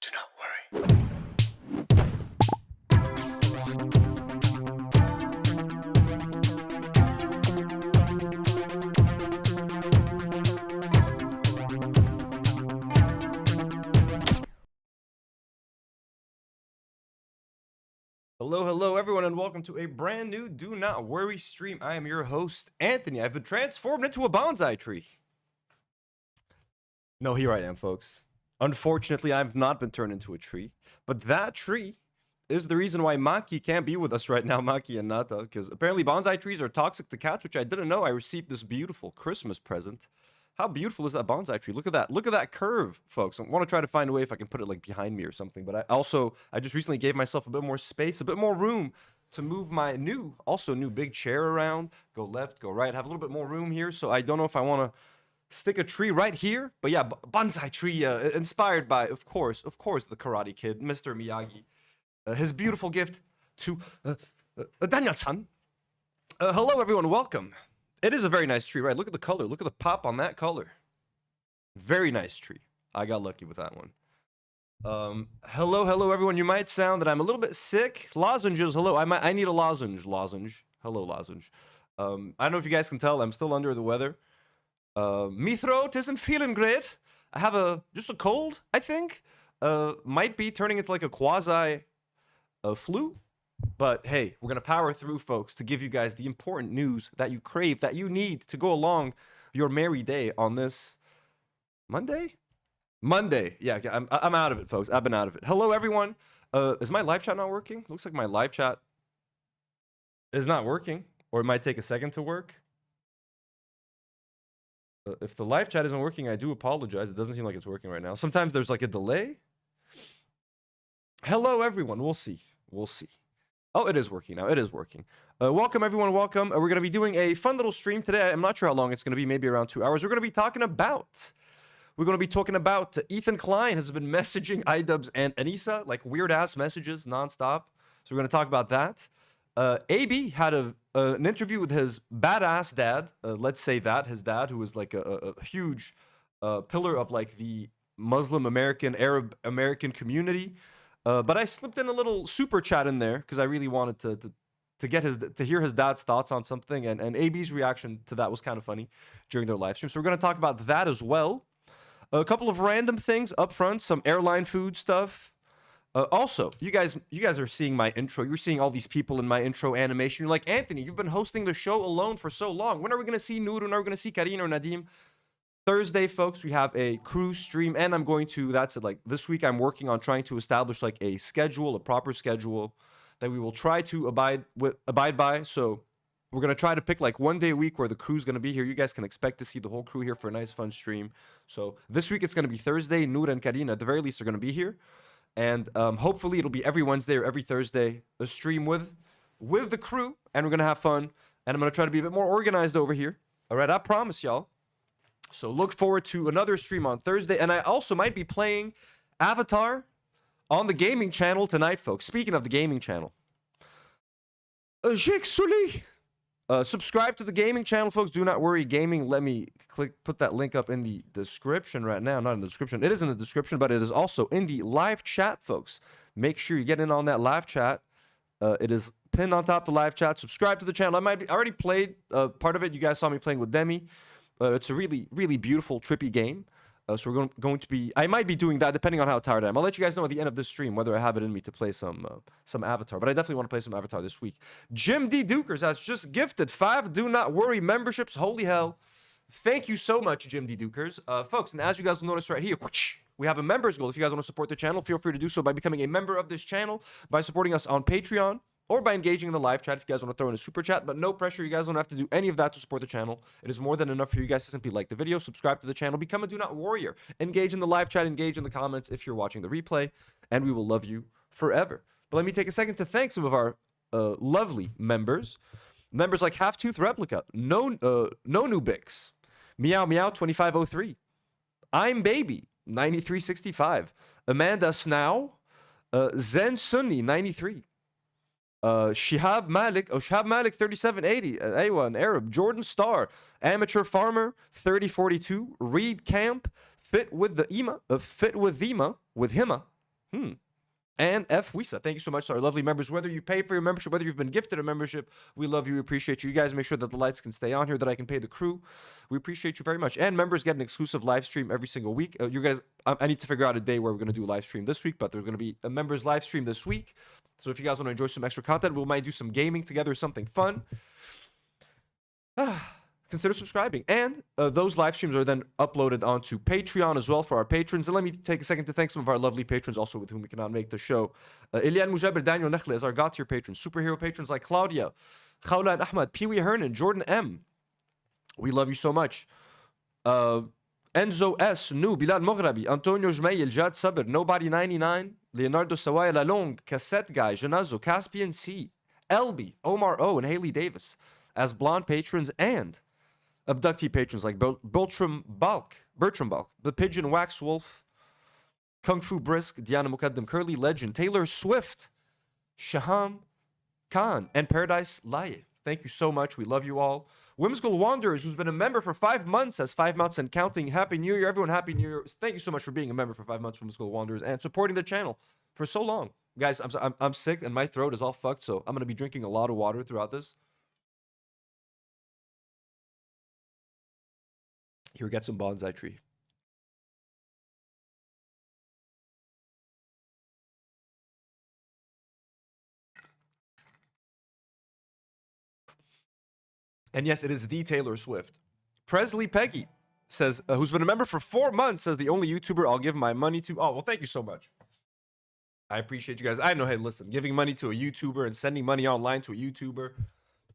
Do not worry. Hello, everyone, and welcome to a brand new Do Not Worry stream. I am your host, Anthony. I've been transformed into a bonsai tree. No, here I am, folks. Unfortunately, I've not been turned into a tree, but that tree is the reason why Maki can't be with us right now, Maki and Nata, because apparently bonsai trees are toxic to cats, which I didn't know. I received this beautiful Christmas present. How beautiful is that bonsai tree? Look at that. Look at that curve, folks. I want to try to find a way if I can put it like behind me or something. But I just recently gave myself a bit more space, a bit more room to move my new big chair around. Go left, go right. Have a little bit more room here. So I don't know if I want to stick a tree right here. But yeah, bonsai tree inspired by, of course, the Karate Kid, Mr. Miyagi. His beautiful gift to Daniel-san. Hello, everyone. Welcome. It is a very nice tree, right? Look at the color. Look at the pop on that color. Very nice tree. I got lucky with that one. Hello, everyone. You might sound that I'm a little bit sick. Lozenges, hello. I need a lozenge. Hello, lozenge. I don't know if you guys can tell. I'm still under the weather. Me throat isn't feeling great. I have just a cold, I think. Might be turning into like a quasi flu. But hey, we're going to power through, folks, to give you guys the important news that you crave, that you need to go along your merry day on this Monday? Yeah, I'm out of it, folks. I've been out of it. Hello, everyone. Is my live chat not working? Looks like my live chat is not working, or it might take a second to work. If the live chat isn't working, I do apologize. It doesn't seem like it's working right now. Sometimes there's like a delay. Hello, everyone. We'll see. Oh, it is working now. It is working. Welcome, everyone. Welcome. We're going to be doing a fun little stream today. I'm not sure how long it's going to be. Maybe around 2 hours. We're going to be talking about Ethan Klein has been messaging Idubbbz and Anissa, like weird-ass messages nonstop. So we're going to talk about that. AB had an interview with his badass dad. Let's say that. His dad, who was like a huge pillar of like the Muslim American, Arab American community. But I slipped in a little super chat in there because I really wanted to hear his dad's thoughts on something, and AB's reaction to that was kind of funny during their live stream. So we're going to talk about that as well. A couple of random things up front, some airline food stuff. Also, you guys are seeing my intro. You're seeing all these people in my intro animation. You're like, Anthony, you've been hosting the show alone for so long. When are we going to see Nour? When are we going to see Karine or Nadim? Thursday, folks, we have a crew stream, and I'm going to, that's it, like, this week I'm working on trying to establish, like, a schedule, a proper schedule that we will try to abide by. So we're going to try to pick, like, one day a week where the crew's going to be here. You guys can expect to see the whole crew here for a nice, fun stream. So this week it's going to be Thursday. Nour and Karine, at the very least, are going to be here. And hopefully it'll be every Wednesday or every Thursday, a stream with the crew, and we're going to have fun. And I'm going to try to be a bit more organized over here. All right, I promise y'all. So look forward to another stream on Thursday. And I also might be playing Avatar on the gaming channel tonight, folks. Speaking of the gaming channel. Subscribe to the gaming channel, folks. Do not worry, gaming. Let me put that link up in the description right now. Not in the description. It is in the description, but it is also in the live chat, folks. Make sure you get in on that live chat. It is pinned on top of the live chat. Subscribe to the channel. I already played part of it. You guys saw me playing with Demi. It's a really, really beautiful, trippy game. So we're going to be... I might be doing that depending on how tired I am. I'll let you guys know at the end of this stream whether I have it in me to play some Avatar. But I definitely want to play some Avatar this week. Jim D. Dukers has just gifted 5 Do Not Worry memberships. Holy hell. Thank you so much, Jim D. Dukers. Folks, and as you guys will notice right here, we have a members goal. If you guys want to support the channel, feel free to do so by becoming a member of this channel, by supporting us on Patreon, or by engaging in the live chat if you guys want to throw in a super chat. But no pressure. You guys don't have to do any of that to support the channel. It is more than enough for you guys to simply like the video, subscribe to the channel, become a Do Not Warrior, engage in the live chat, engage in the comments if you're watching the replay, and we will love you forever. But let me take a second to thank some of our lovely members. Members like Half Tooth Replica, No Nubix, Meow Meow 2503, I'm Baby 9365, Amanda Snow, Zen Sunni 93. Shihab Malik 3780, Aywa, an Arab, Jordan Star, Amateur Farmer 3042, Reed Camp, Fit with Hima, And F. Wisa, thank you so much to our lovely members. Whether you pay for your membership, whether you've been gifted a membership, we love you. We appreciate you. You guys make sure that the lights can stay on here, that I can pay the crew. We appreciate you very much. And members get an exclusive live stream every single week. You guys, I need to figure out a day where we're going to do a live stream this week, but there's going to be a members live stream this week. So if you guys want to enjoy some extra content, we might do some gaming together, something fun. Consider subscribing. And those live streams are then uploaded onto Patreon as well for our patrons. And let me take a second to thank some of our lovely patrons also with whom we cannot make the show. Ilian Mujabir, Daniel Nekhle as our God tier patrons. Superhero patrons like Claudia, Khawla and Ahmad, Pee-wee Hernan, Jordan M. We love you so much. Enzo S, Nu, Bilal Moghrabi, Antonio Jmail, Jad Sabir, Nobody 99, Leonardo Sawaya Lalong, Cassette Guy, Janazo, Caspian C, Elby, Omar O, and Haley Davis as blonde patrons and abductee patrons like Bertram Balk, The Pigeon Wax Wolf, Kung Fu Brisk, Diana Mukaddim, Curly Legend, Taylor Swift, Shaham Khan, and Paradise Laye. Thank you so much. We love you all. Whimsical Wanderers, who's been a member for 5 months, has 5 months and counting. Happy New Year, everyone. Happy New Year. Thank you so much for being a member for 5 months, Whimsical Wanderers, and supporting the channel for so long. Guys, I'm sick and my throat is all fucked, so I'm going to be drinking a lot of water throughout this. Here, get some bonsai tree. And yes, it is the Taylor Swift. Presley Peggy says, who's been a member for 4 months, says the only YouTuber I'll give my money to. Oh, well, thank you so much. I appreciate you guys. I know, hey, listen, giving money to a YouTuber and sending money online to a YouTuber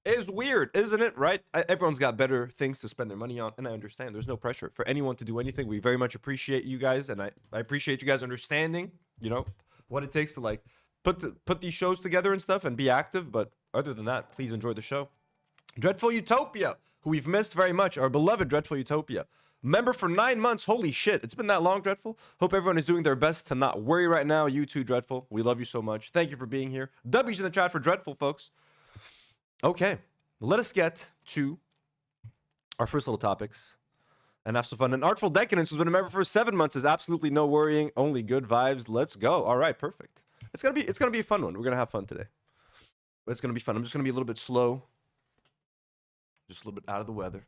is weird, isn't it? Right? Everyone's got better things to spend their money on, and I understand. There's no pressure for anyone to do anything. We very much appreciate you guys, and I appreciate you guys understanding, you know, what it takes to, like, put these shows together and stuff and be active. But other than that, please enjoy the show. Dreadful Utopia, who we've missed very much, our beloved Dreadful Utopia. Member for 9 months. Holy shit. It's been that long, Dreadful. Hope everyone is doing their best to not worry right now. You too, Dreadful. We love you so much. Thank you for being here. W's in the chat for Dreadful, folks. Okay. Let us get to our first little topics and have some fun. And Artful Decadence, who's been a member for 7 months, is absolutely no worrying, only good vibes. Let's go. All right, perfect. It's gonna be a fun one. We're gonna have fun today. It's gonna be fun. I'm just gonna be a little bit slow. Just a little bit out of the weather.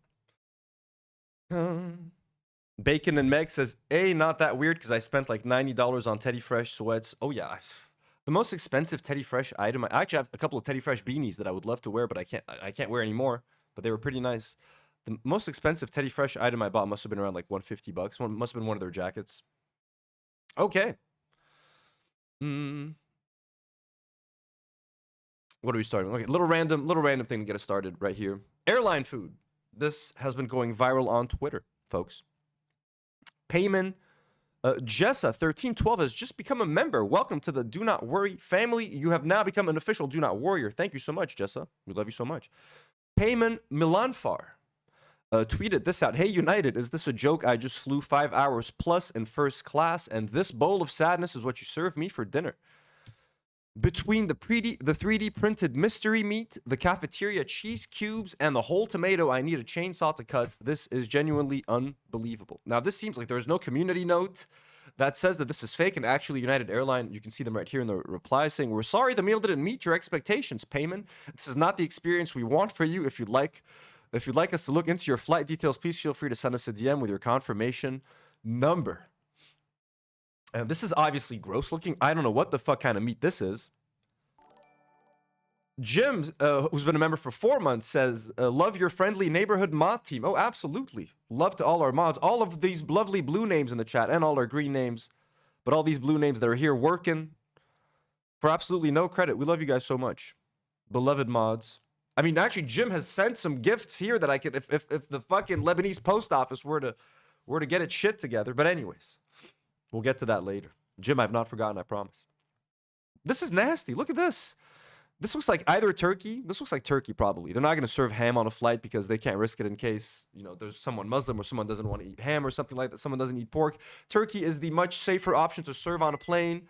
Bacon and Meg says, not that weird because I spent like $90 on Teddy Fresh sweats. Oh yeah, the most expensive Teddy Fresh item. I actually have a couple of Teddy Fresh beanies that I would love to wear, but I can't wear anymore. But they were pretty nice. The most expensive Teddy Fresh item I bought must have been around like $150. Must have been one of their jackets. Okay. What are we starting? Okay, little random thing to get us started right here. Airline food. This has been going viral on Twitter, folks. Payman Jessa1312 has just become a member. Welcome to the Do Not Worry family. You have now become an official Do Not Warrior. Thank you so much, Jessa. We love you so much. Payman Milanfar tweeted this out. Hey, United, is this a joke? I just flew 5 hours plus in first class, and this bowl of sadness is what you serve me for dinner. Between the 3D printed mystery meat, the cafeteria cheese cubes, and the whole tomato I need a chainsaw to cut, this is genuinely unbelievable. Now, this seems like there's no community note that says that this is fake, and actually United Airline, you can see them right here in the reply saying, we're sorry the meal didn't meet your expectations, Payman. This is not the experience we want for you. If you'd like us to look into your flight details, please feel free to send us a DM with your confirmation number. And this is obviously gross looking. I don't know what the fuck kind of meat this is. Jim, who's been a member for 4 months, says, love your friendly neighborhood mod team. Oh, absolutely. Love to all our mods. All of these lovely blue names in the chat and all our green names. But all these blue names that are here working for absolutely no credit. We love you guys so much. Beloved mods. I mean, actually, Jim has sent some gifts here that I could, if the fucking Lebanese post office were to get its shit together. But anyways. We'll get to that later. Jim, I've not forgotten, I promise. This is nasty. Look at this. This looks like either turkey. This looks like turkey, probably. They're not going to serve ham on a flight because they can't risk it in case, you know, there's someone Muslim or someone doesn't want to eat ham or something like that. Someone doesn't eat pork. Turkey is the much safer option to serve on a plane.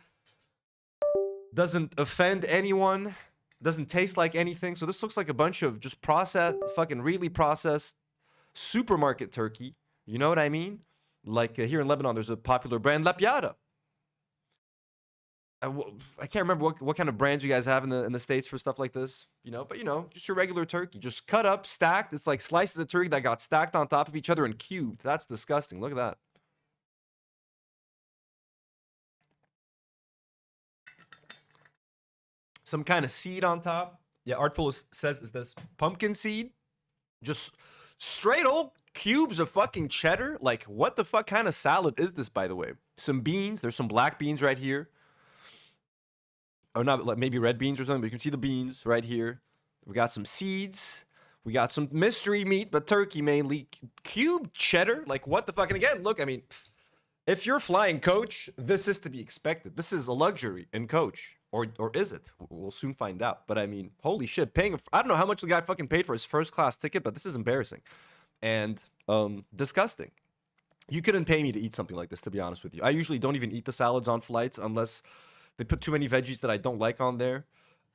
Doesn't offend anyone. Doesn't taste like anything. So this looks like a bunch of just processed, fucking really processed supermarket turkey. You know what I mean? Like here in Lebanon, there's a popular brand, La Piada. I can't remember what kind of brands you guys have in the States for stuff like this, but just your regular turkey, just cut up, stacked. It's like slices of turkey that got stacked on top of each other and cubed. That's disgusting. Look at that. Some kind of seed on top. Yeah, Artful says, is this pumpkin seed? Just straight old cubes of fucking cheddar. Like, what the fuck kind of salad is this, by the way? Some beans. There's some black beans right here. Or not, like maybe red beans or something, but you can see the beans right here. We got some seeds. We got some mystery meat, but turkey mainly. Cubed cheddar. Like, what the fuck? And again, look, I mean, if you're flying coach, this is to be expected. This is a luxury in coach. Or is it? We'll soon find out. But I mean, holy shit, I don't know how much the guy fucking paid for his first class ticket, but this is embarrassing and disgusting. You couldn't pay me to eat something like this, to be honest with you. I usually don't even eat the salads on flights unless they put too many veggies that I don't like on there.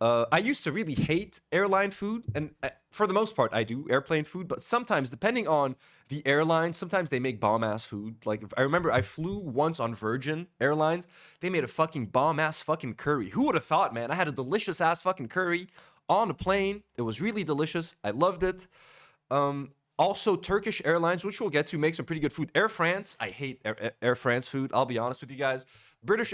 I used to really hate airline food, and for the most part, I do airplane food. But sometimes, depending on the airline, sometimes they make bomb-ass food. Like, I remember I flew once on Virgin Airlines. They made a fucking bomb-ass fucking curry. Who would have thought, man? I had a delicious-ass fucking curry on a plane. It was really delicious. I loved it. Also, Turkish Airlines, which we'll get to, make some pretty good food. Air France, I hate Air France food. I'll be honest with you guys. British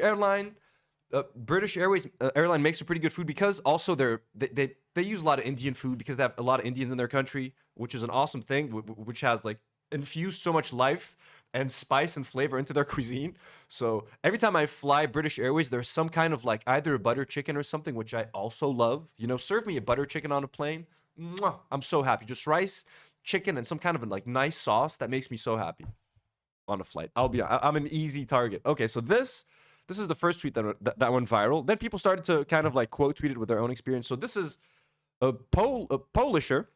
Airways airline makes some pretty good food because also they use a lot of Indian food because they have a lot of Indians in their country, which is an awesome thing, which has like infused so much life and spice and flavor into their cuisine. So every time I fly British Airways, there's some kind of like either a butter chicken or something, which I also love. Serve me a butter chicken on a plane. Mwah, I'm so happy. Just rice, chicken, and some kind of a like nice sauce that makes me so happy on a flight. I'm an easy target. Okay, so this is the first tweet that went viral. Then people started to kind of like quote tweet it with their own experience. So this is a Polisher.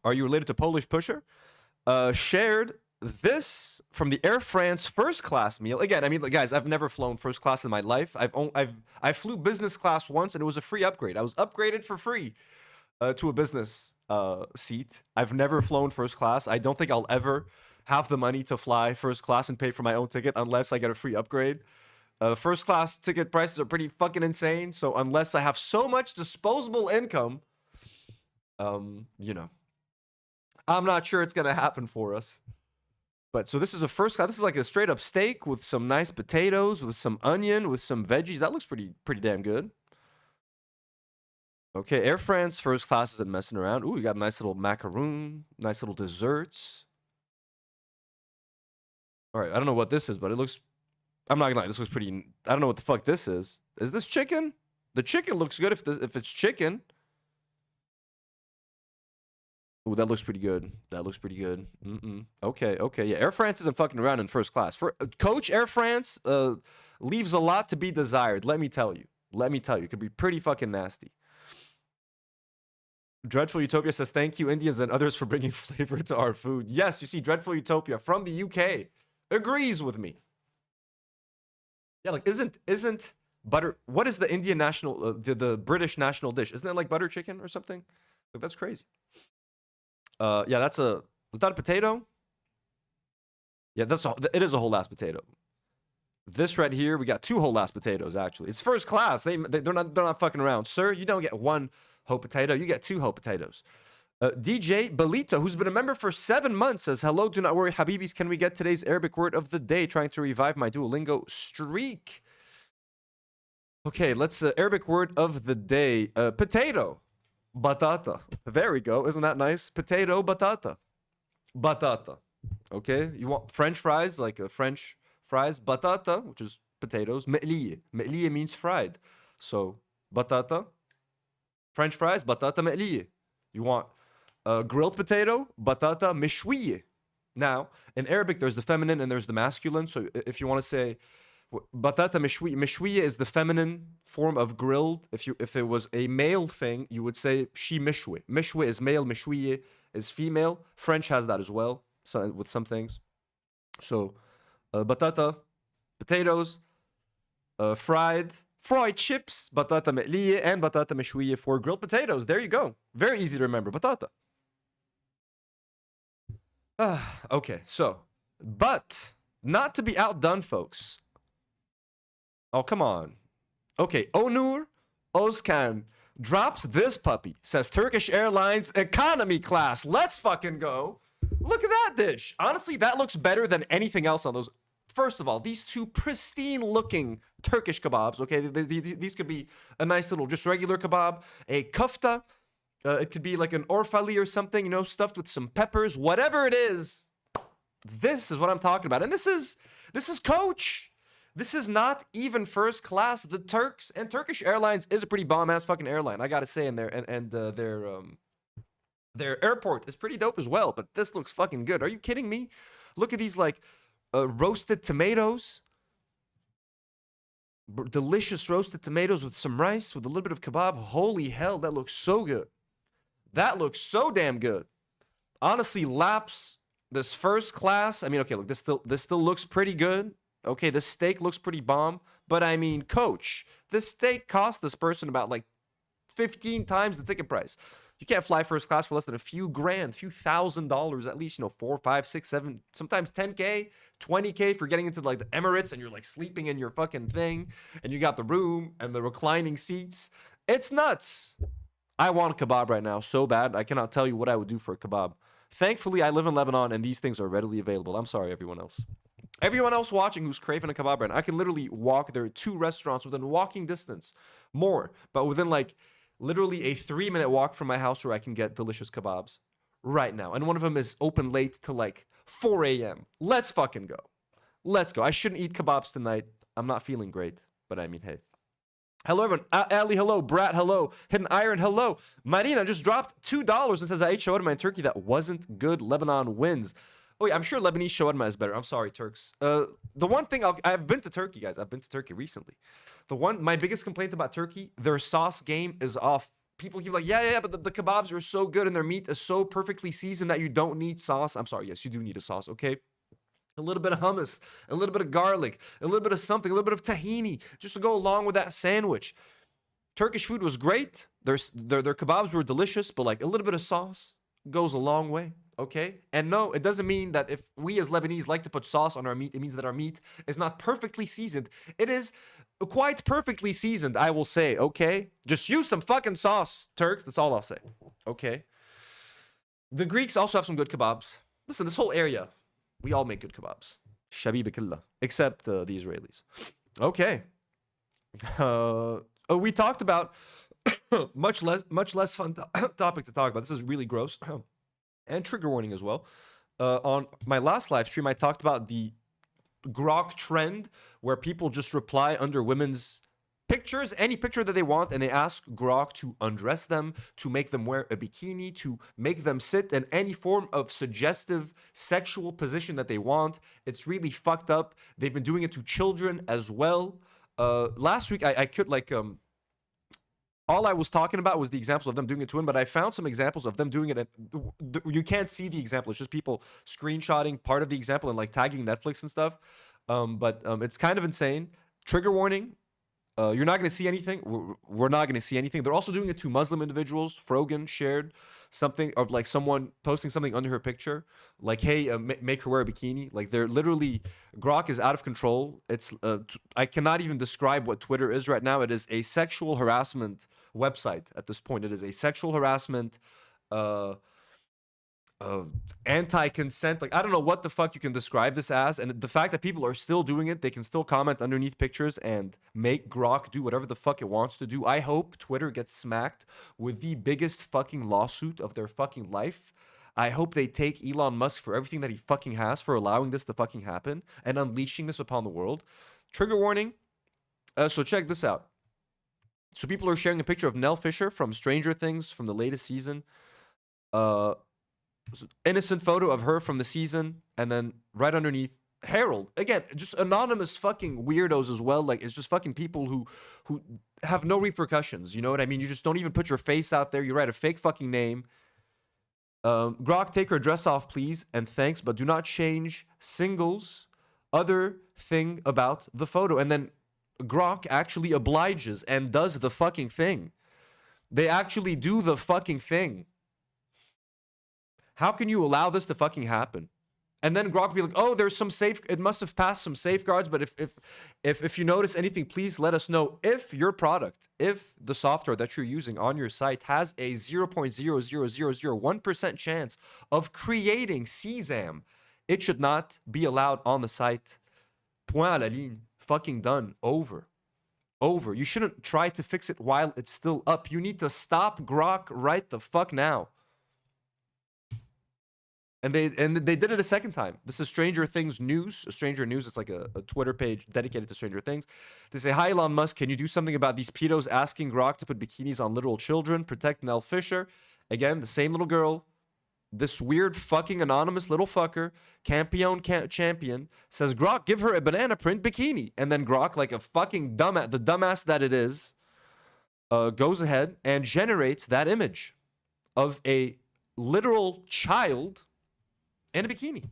Are you related to Polish Pusher? Shared this from the Air France first class meal. Again, I mean, guys, I've never flown first class in my life. I flew business class once, and it was a free upgrade. I was upgraded for free to a business seat. I've never flown first class. I don't think I'll ever have the money to fly first class and pay for my own ticket unless I get a free upgrade. First class ticket prices are pretty fucking insane. So unless I have so much disposable income, I'm not sure it's gonna happen for us. But so this is a first class. This is like a straight up steak with some nice potatoes, with some onion, with some veggies. That looks pretty damn good. Okay, Air France first class isn't messing around. Ooh, we got a nice little macaroon, nice little desserts. All right, I don't know what this is, but it looks... I'm not gonna lie, this looks pretty... I don't know what the fuck this is. Is this chicken? The chicken looks good if it's chicken. Ooh, that looks pretty good. That looks pretty good. Okay. Yeah, Air France isn't fucking around in first class. For Coach Air France leaves a lot to be desired, let me tell you. It could be pretty fucking nasty. Dreadful Utopia says, thank you, Indians and others, for bringing flavor to our food. Yes, you see, Dreadful Utopia from the UK agrees with me. Yeah, like, isn't butter... What is the Indian national... the British national dish? Isn't it like butter chicken or something? Like, that's crazy. Yeah, that's a... Was that a potato? Yeah, it is a whole ass potato. This right here, we got two whole ass potatoes, actually. It's first class. They're not fucking around. Sir, you don't get one whole potato. You get two whole potatoes. DJ Belito, who's been a member for 7 months, says, hello, do not worry, Habibis. Can we get today's Arabic word of the day? Trying to revive my Duolingo streak. Okay, let's... Arabic word of the day. Potato. Batata. There we go. Isn't that nice? Potato, batata. Batata. Okay, you want French fries, like French fries. Batata, which is potatoes. Me'liye. Me'liye means fried. So, batata. French fries, batata me'liye. You want grilled potato, batata meshwiye. Now, in Arabic, there's the feminine and there's the masculine. So if you want to say batata meshwiye, meshwiye is the feminine form of grilled. If it was a male thing, you would say shi meshwi. Meshwi is male, meshwiye is female. French has that as well, so, with some things. So batata, potatoes, fried chips, batata me'liye, and batata meshwiye for grilled potatoes. There you go. Very easy to remember. Batata. Okay, so, but not to be outdone, folks. Oh, come on. Okay, Nour Özkan drops this puppy. Says Turkish Airlines economy class. Let's fucking go. Look at that dish. Honestly, that looks better than anything else on those. First of all, these two pristine looking Turkish kebabs. Okay, these could be a nice little just regular kebab, a kufta. It could be like an orfali or something, you know, stuffed with some peppers. Whatever it is, this is what I'm talking about. And this is Coach. This is not even first class. The Turks and Turkish Airlines is a pretty bomb-ass fucking airline, I gotta say. And their airport is pretty dope as well. But this looks fucking good. Are you kidding me? Look at these like roasted tomatoes. Delicious roasted tomatoes with some rice, with a little bit of kebab. Holy hell, that looks so good. That looks so damn good. Honestly, laps this first class. I mean, okay, look, this still looks pretty good. Okay, this steak looks pretty bomb. But I mean, Coach, this steak cost this person about like 15 times the ticket price. You can't fly first class for less than a few grand, few $1,000 at least, you know, 4, 5, 6, 7, sometimes 10K, 20K if you're getting into like the Emirates and you're like sleeping in your fucking thing and you got the room and the reclining seats. It's nuts. I want a kebab right now so bad. I cannot tell you what I would do for a kebab. Thankfully, I live in Lebanon and these things are readily available. I'm sorry, everyone else. Everyone else watching who's craving a kebab right now, I can literally walk. There are 2 restaurants within walking distance, more, but within like literally a 3-minute walk from my house where I can get delicious kebabs right now. And one of them is open late till like 4 a.m. Let's fucking go. Let's go. I shouldn't eat kebabs tonight. I'm not feeling great, but I mean, hey. Hello, everyone. Ali, hello. Brat, hello. Hidden Iron, hello. Marina just dropped $2 and says, I ate shawarma in Turkey that wasn't good. Lebanon wins. Oh, yeah, I'm sure Lebanese shawarma is better. I'm sorry, Turks. The one thing I've been to Turkey, guys. I've been to Turkey recently. My biggest complaint about Turkey, their sauce game is off. People keep like, yeah, but the kebabs are so good and their meat is so perfectly seasoned that you don't need sauce. I'm sorry. Yes, you do need a sauce, okay? A little bit of hummus, a little bit of garlic, a little bit of something, a little bit of tahini, just to go along with that sandwich. Turkish food was great. Their kebabs were delicious, but like a little bit of sauce goes a long way, okay? And no, it doesn't mean that if we as Lebanese like to put sauce on our meat, it means that our meat is not perfectly seasoned. It is quite perfectly seasoned, I will say, okay? Just use some fucking sauce, Turks. That's all I'll say, okay? The Greeks also have some good kebabs. Listen, this whole area, we all make good kebabs. Shabib Killah. Except the Israelis. Okay. We talked about much less fun topic to talk about. This is really gross. And trigger warning as well. On my last live stream, I talked about the Grok trend where people just reply under women's pictures, any picture that they want, and they ask Grok to undress them, to make them wear a bikini, to make them sit in any form of suggestive sexual position that they want. It's really fucked up. They've been doing it to children as well. Last week, I could like all I was talking about was the examples of them doing it to him, but I found some examples of them doing it. And you can't see the example. It's just people screenshotting part of the example and like tagging Netflix and stuff. But it's kind of insane. Trigger warning. You're not going to see anything. We're not going to see anything. They're also doing it to Muslim individuals. Frogan shared something of like someone posting something under her picture. Like, hey, make her wear a bikini. Like they're literally, Grok is out of control. It's, I cannot even describe what Twitter is right now. It is a sexual harassment website at this point. It is a sexual harassment, anti-consent, like I don't know what the fuck you can describe this as. And the fact that people are still doing it, they can still comment underneath pictures and make Grok do whatever the fuck it wants to do. I hope Twitter gets smacked with the biggest fucking lawsuit of their fucking life. I hope they take Elon Musk for everything that he fucking has for allowing this to fucking happen and unleashing this upon the world. Trigger warning. So check this out. So people are sharing a picture of Nell Fisher from Stranger Things from the latest season. Innocent photo of her from the season, and then right underneath Harold. Again, just anonymous fucking weirdos as well. Like it's just fucking people who have no repercussions. You know what I mean? You just don't even put your face out there. You write a fake fucking name. Grok, take her dress off, please, and thanks, but do not change singles. Other thing about the photo, and then Grok actually obliges and does the fucking thing. They actually do the fucking thing. How can you allow this to fucking happen? And then Grok be like, oh, there's some safe, it must have passed some safeguards, but if you notice anything, please let us know. If your product, if the software that you're using on your site has a 0.00001% chance of creating CSAM, it should not be allowed on the site. Point à la ligne. Fucking done. Over. Over. You shouldn't try to fix it while it's still up. You need to stop Grok right the fuck now. And they did it a second time. This is Stranger Things News. Stranger News, it's like a Twitter page dedicated to Stranger Things. They say, hi, Elon Musk, can you do something about these pedos asking Grok to put bikinis on literal children? Protect Nell Fisher. Again, the same little girl. This weird fucking anonymous little fucker, Campion champion, says, Grok, give her a banana print bikini. And then Grok, like a fucking dumbass, the dumbass that it is, goes ahead and generates that image of a literal child in a bikini.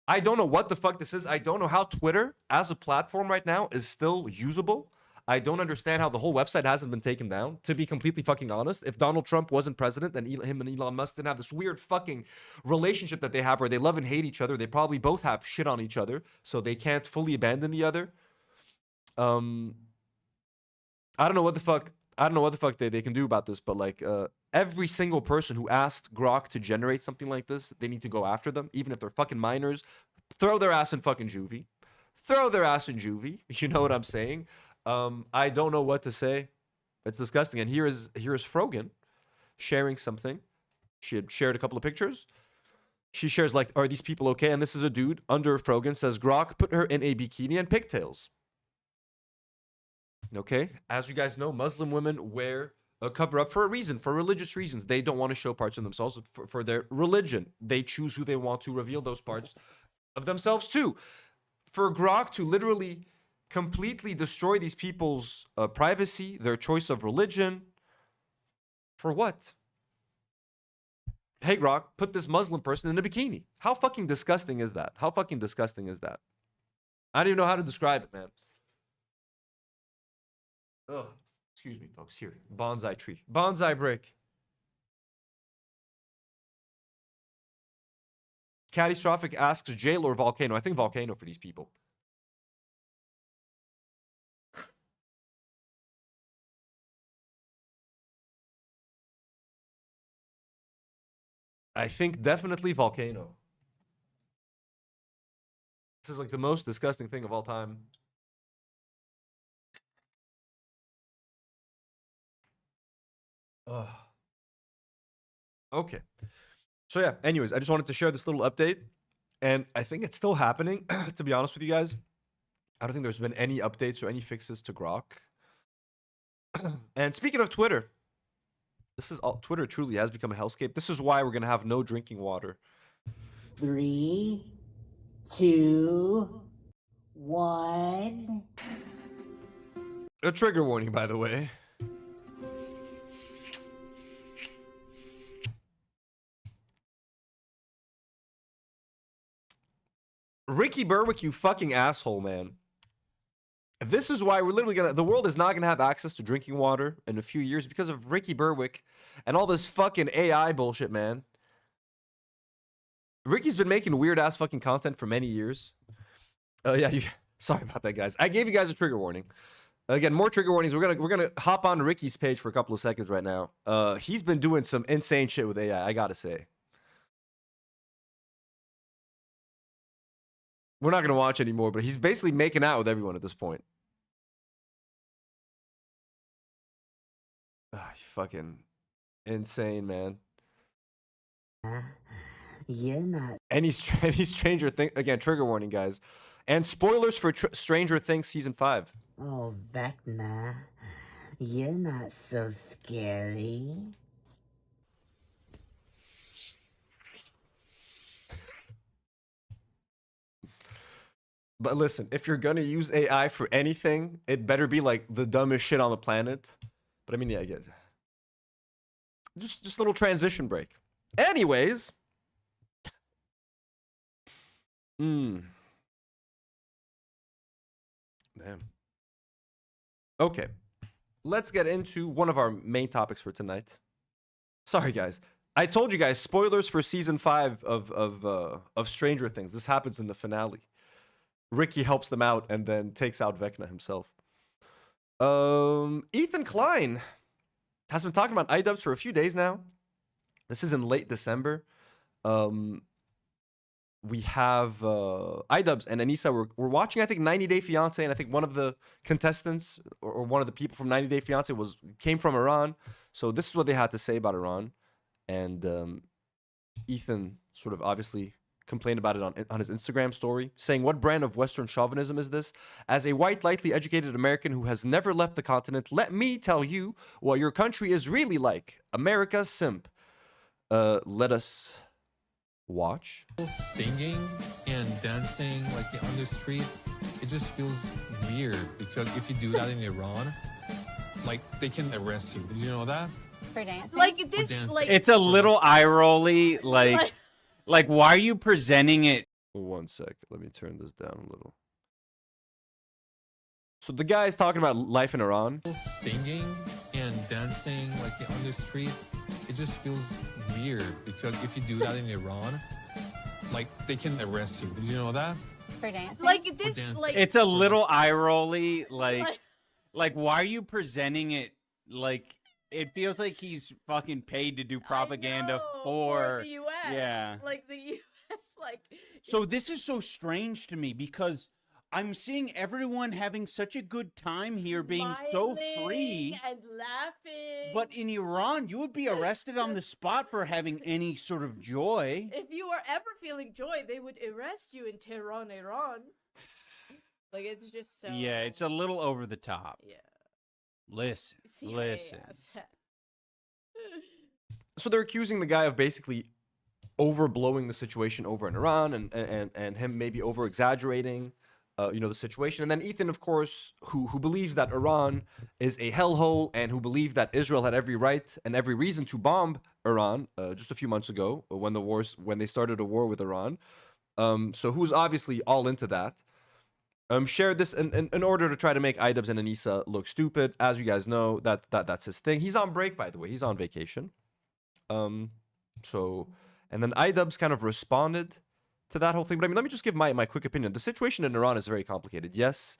I don't know what the fuck this is. I don't know how Twitter as a platform right now is still usable. I don't understand how the whole website hasn't been taken down, to be completely fucking honest. If Donald Trump wasn't president and him and Elon Musk didn't have this weird fucking relationship that they have where they love and hate each other, they probably both have shit on each other, so they can't fully abandon the other. I don't know what the fuck they can do about this, but like every single person who asked Grok to generate something like this, they need to go after them, even if they're fucking minors. Throw their ass in fucking juvie. Throw their ass in juvie. You know what I'm saying? I don't know what to say. It's disgusting. And here is Frogan sharing something. She had shared a couple of pictures. She shares like, are these people okay? And this is a dude under Frogan says, Grok put her in a bikini and pigtails. Okay, as you guys know, Muslim women wear a cover up for a reason, for religious reasons. They don't want to show parts of themselves for their religion. They choose who they want to reveal those parts of themselves to. For Grok to literally completely destroy these people's privacy, their choice of religion, for what? Hey, Grok, put this Muslim person in a bikini. How fucking disgusting is that? How fucking disgusting is that? I don't even know how to describe it, man. Oh, excuse me, folks. Here, bonsai tree, bonsai brick. Catastrophic asks jail or volcano. I think volcano for these people. I think definitely volcano. This is like the most disgusting thing of all time. Okay. So yeah, anyways, I just wanted to share this little update. And I think it's still happening, to be honest with you guys. I don't think there's been any updates or any fixes to Grok. And speaking of Twitter, this is all, Twitter truly has become a hellscape. This is why we're going to have no drinking water. 3, 2, 1. A trigger warning, by the way. Ricky Berwick, you fucking asshole, man. This is why we're literally gonna... The world is not gonna have access to drinking water in a few years because of Ricky Berwick and all this fucking AI bullshit, man. Ricky's been making weird-ass fucking content for many years. Yeah, sorry about that, guys. I gave you guys a trigger warning. Again, more trigger warnings. We're gonna hop on Ricky's page for a couple of seconds right now. He's been doing some insane shit with AI, I gotta say. We're not going to watch anymore, but he's basically making out with everyone at this point. Fucking insane, man. You're not. Any Stranger Things... Again, trigger warning, guys. And spoilers for Stranger Things Season 5. Oh, Vecna. You're not so scary. But listen, if you're gonna use AI for anything, it better be like the dumbest shit on the planet. But I mean, yeah, I guess. Just a little transition break. Anyways. Damn. Okay. Let's get into one of our main topics for tonight. Sorry, guys. I told you guys, spoilers for season 5 of Stranger Things. This happens in the finale. Ricky helps them out and then takes out Vecna himself. Ethan Klein has been talking about Idubbbz for a few days now. This is in late December. We have Idubbbz and Anissa. We're watching, I think, 90 Day Fiance, and I think one of the contestants or one of the people from 90 Day Fiance came from Iran. So this is what they had to say about Iran. And Ethan sort of obviously complained about it on his Instagram story, saying, "What brand of Western chauvinism is this? As a white, lightly educated American who has never left the continent, let me tell you what your country is really like. America simp." Let us watch. Singing and dancing like on the street, it just feels weird because if you do that in Iran, like they can arrest you. Did you know that? For dancing? Like this, dancing. like It's a little eye rolly, like why are you presenting it? 1 sec. Let me turn this down a little. So the guy is talking about life in Iran. Singing and dancing like on the street, it just feels weird because if you do that in Iran, like they can arrest you. Did you know that? For dancing? like this, dancing. like It's a little eye rolly, like why are you presenting it like it feels like he's fucking paid to do propaganda I know, for the U.S. yeah. like the U.S. Like So this is so strange to me because I'm seeing everyone having such a good time here, being so free. smiling and laughing. But in Iran, you would be arrested on the spot for having any sort of joy. if you were ever feeling joy, they would arrest you in Tehran, Iran. Like it's just so. Yeah, it's a little over the top. Yeah. Listen. Yes. So they're accusing the guy of basically overblowing the situation over in Iran and him maybe over exaggerating the situation. And then Ethan, of course, who believes that Iran is a hellhole and who believed that Israel had every right and every reason to bomb Iran just a few months ago when they started a war with Iran. So who's obviously all into that. Shared this in order to try to make Idubbbz and Anissa look stupid. As you guys know, that's his thing. He's on break, by the way. He's on vacation. And then Idubbbz kind of responded to that whole thing. But I mean, let me just give my quick opinion. The situation in Iran is very complicated. Yes,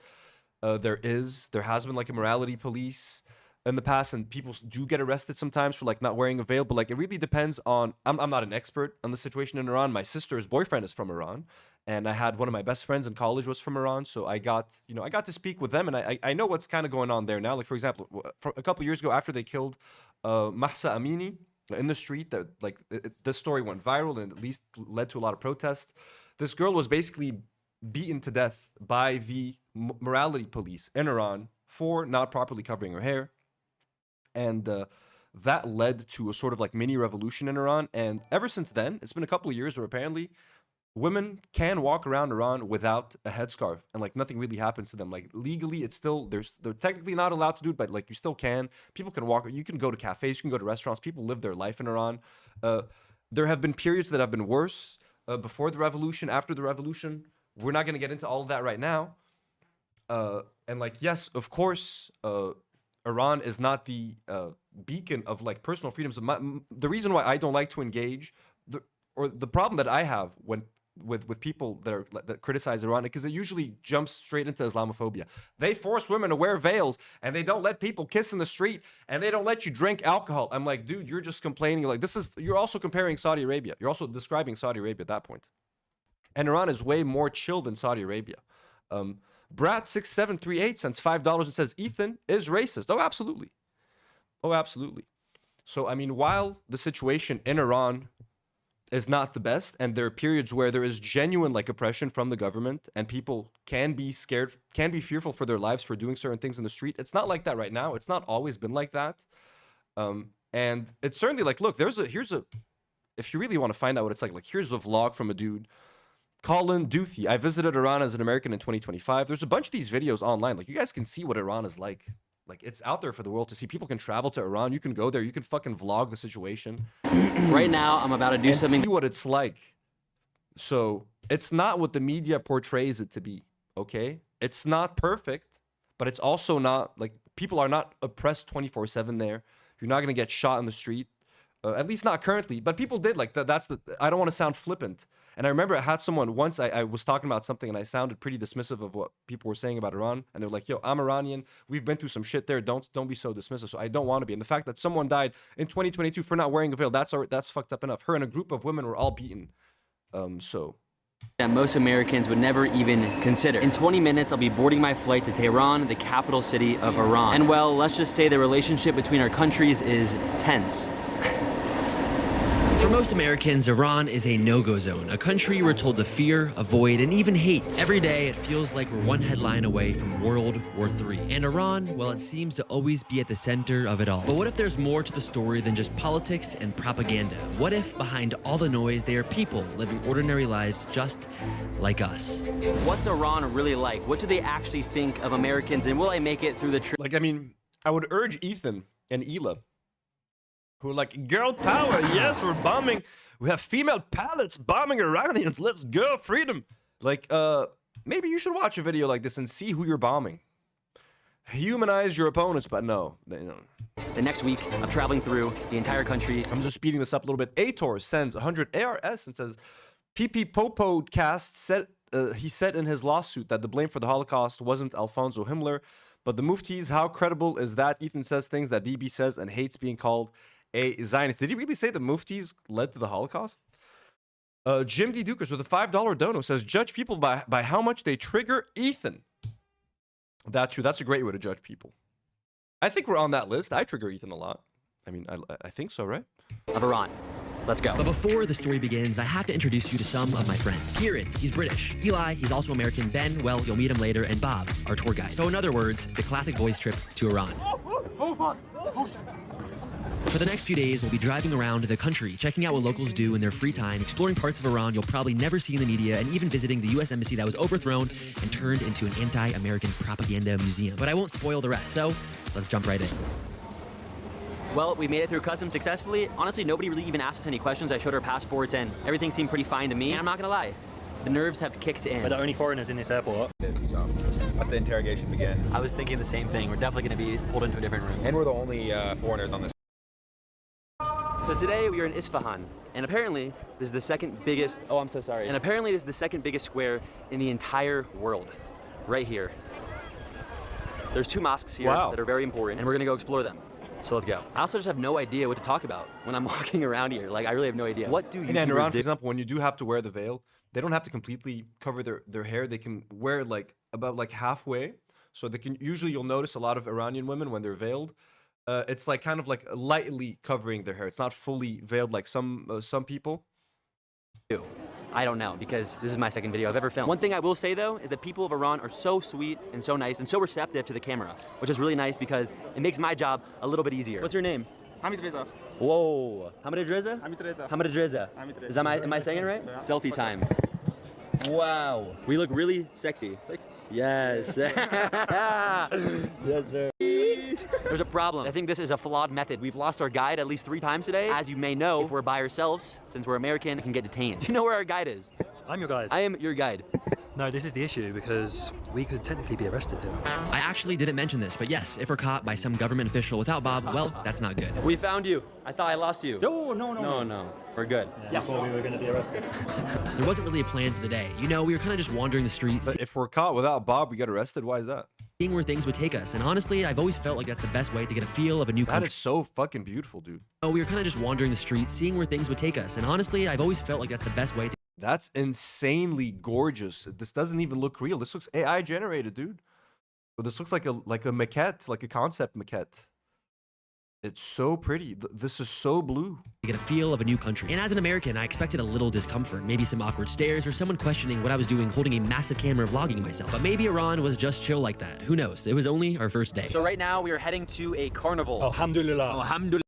there has been like a morality police in the past, and people do get arrested sometimes for like not wearing a veil. But like it really depends on. I'm not an expert on the situation in Iran. My sister's boyfriend is from Iran, and I had one of my best friends in college was from Iran, so I got to speak with them, and I know what's kind of going on there now. Like for example, a couple of years ago, after they killed Mahsa Amini in the street, that this story went viral and at least led to a lot of protests. This girl was basically beaten to death by the morality police in Iran for not properly covering her hair, and that led to a sort of like mini revolution in Iran. And ever since then, it's been a couple of years where apparently women can walk around Iran without a headscarf and like nothing really happens to them. Like legally, it's still they're technically not allowed to do it, but like you still can. People can walk. You can go to cafes. You can go to restaurants. People live their life in Iran. There have been periods that have been worse before the revolution, after the revolution. We're not going to get into all of that right now. And like yes, of course, Iran is not the beacon of like personal freedoms. The reason why I don't like to engage, the problem that I have with people that criticize Iran, because it usually jumps straight into Islamophobia. They force women to wear veils, and they don't let people kiss in the street, and they don't let you drink alcohol. I'm like, dude, you're just complaining. Like you're also comparing Saudi Arabia. You're also describing Saudi Arabia at that point. And Iran is way more chill than Saudi Arabia. Brat6738 sends $5 and says Ethan is racist. Oh, absolutely. Oh, absolutely. So I mean, while the situation in Iran is not the best, and there are periods where there is genuine like oppression from the government, and people can be scared, can be fearful for their lives for doing certain things in the street. It's not like that right now. It's not always been like that. And it's certainly like, look, if you really want to find out what it's like here's a vlog from a dude, Colin Duthie. I visited Iran as an American in 2025. There's a bunch of these videos online. Like you guys can see what Iran is like. Like it's out there for the world to see. People can travel to Iran. You can go there. You can fucking vlog the situation. Right now, I'm about to do something. See what it's like. So it's not what the media portrays it to be. Okay, it's not perfect, but it's also not like people are not oppressed 24/7 there. You're not gonna get shot in the street. At least not currently, but people did. Like that's the. I don't want to sound flippant. And I remember I had someone once. I was talking about something and I sounded pretty dismissive of what people were saying about Iran. And they're like, "Yo, I'm Iranian. We've been through some shit there. Don't be so dismissive." So I don't want to be. And the fact that someone died in 2022 for not wearing a veil, that's fucked up enough. Her and a group of women were all beaten. So. That most Americans would never even consider. In 20 minutes, I'll be boarding my flight to Tehran, the capital city of Iran. And well, let's just say the relationship between our countries is tense. For most Americans, Iran is a no-go zone, a country we're told to fear, avoid, and even hate. Every day, it feels like we're one headline away from World War III. And Iran, well, it seems to always be at the center of it all. But what if there's more to the story than just politics and propaganda? What if, behind all the noise, they are people living ordinary lives just like us? What's Iran really like? What do they actually think of Americans, and will I make it through the trip? Like, I mean, I would urge Ethan and Ela, who are like, girl power, yes, we're bombing. We have female pilots bombing Iranians. Let's go, freedom. Like, maybe you should watch a video like this and see who you're bombing. Humanize your opponents, but no. The next week, I'm traveling through the entire country. I'm just speeding this up a little bit. Ator sends 100 ARS and says, PP Popodcast said, he said in his lawsuit that the blame for the Holocaust wasn't Alfonso Himmler, but the Muftis. How credible is that? Ethan says things that BB says and hates being called a Zionist. Did he really say the Muftis led to the Holocaust? Jim D. Dukers with a $5 dono says, judge people by how much they trigger Ethan. That's true. That's a great way to judge people. I think we're on that list. I trigger Ethan a lot. I mean, I think so, right? Of Iran. Let's go. But before the story begins, I have to introduce you to some of my friends. Kieran, he's British. Eli, he's also American. Ben, well, you'll meet him later. And Bob, our tour guide. So in other words, it's a classic boys trip to Iran. For the next few days, we'll be driving around the country, checking out what locals do in their free time, exploring parts of Iran you'll probably never see in the media, and even visiting the U.S. embassy that was overthrown and turned into an anti-American propaganda museum. But I won't spoil the rest, so let's jump right in. Well, we made it through customs successfully. Honestly, nobody really even asked us any questions. I showed our passports, and everything seemed pretty fine to me. And I'm not gonna lie, the nerves have kicked in. We're the only foreigners in this airport. So let the interrogation begin. I was thinking the same thing. We're definitely gonna be pulled into a different room. And we're the only foreigners on this. So today we are in Isfahan, and apparently this is the second biggest, oh, I'm so sorry. And apparently this is the second biggest square in the entire world, right here. There's two mosques here that are very important, and we're gonna go explore them. So let's go. I also just have no idea what to talk about when I'm walking around here. Like, I really have no idea. What do you do? And around, for example, when you do have to wear the veil, they don't have to completely cover their hair. They can wear like about like halfway. So they can, usually you'll notice a lot of Iranian women when they're veiled, it's like kind of like lightly covering their hair. It's not fully veiled like some people. I don't know, because this is my second video I've ever filmed. One thing I will say though is that people of Iran are so sweet and so nice and so receptive to the camera, which is really nice because it makes my job a little bit easier. What's your name? Hamid Reza. Whoa, Hamid Reza? Hamid Reza. Hamid Reza. Is that am I saying it right? Yeah. Selfie time. Wow, we look really sexy. Sexy? Yes. Yes, sir. There's a problem. I think this is a flawed method. We've lost our guide at least 3 times today. As you may know, if we're by ourselves, since we're American, we can get detained. Do you know where our guide is? I'm your guide. I am your guide. No, this is the issue, because we could technically be arrested here. I actually didn't mention this, but yes, if we're caught by some government official without Bob, well, that's not good. We found you. I thought I lost you. No. We're good. Yeah. Before we were going to be arrested. There wasn't really a plan for the day. You know, we were kind of just wandering the streets. But if we're caught without Bob, we get arrested. Why is that? Seeing where things would take us. And honestly, I've always felt like that's the best way to get a feel of a new country. That is so fucking beautiful, dude. Oh, we were kind of just wandering the streets, seeing where things would take us. And honestly, I've always felt like that's the best way to... That's insanely gorgeous. This doesn't even look real. This looks AI generated, dude. But this looks like a maquette, like a concept maquette. It's so pretty. This is so blue. Get a feel of a new country. And as an American, I expected a little discomfort, maybe some awkward stares or someone questioning what I was doing holding a massive camera vlogging myself. But maybe Iran was just chill like that. Who knows? It was only our first day. So right now we are heading to a carnival. Alhamdulillah. Alhamdulillah.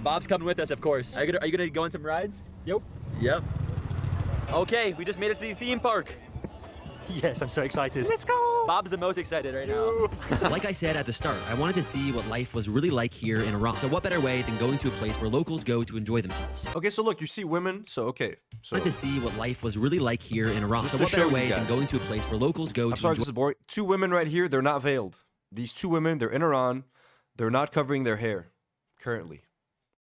Bob's coming with us, of course. Are you gonna go on some rides? Yep. Okay, we just made it to the theme park. Yes, I'm so excited. Let's go! Bob's the most excited right now. Like I said at the start, I wanted to see what life was really like here in Iran. So what better way than going to a place where locals go to enjoy themselves? Okay, so look, you see women, so okay. So I wanted to see what life was really like here in Iran. So what better way than going to a place where locals go to enjoy... This is boring. 2 women right here, they're not veiled. These 2 women, they're in Iran. They're not covering their hair, currently.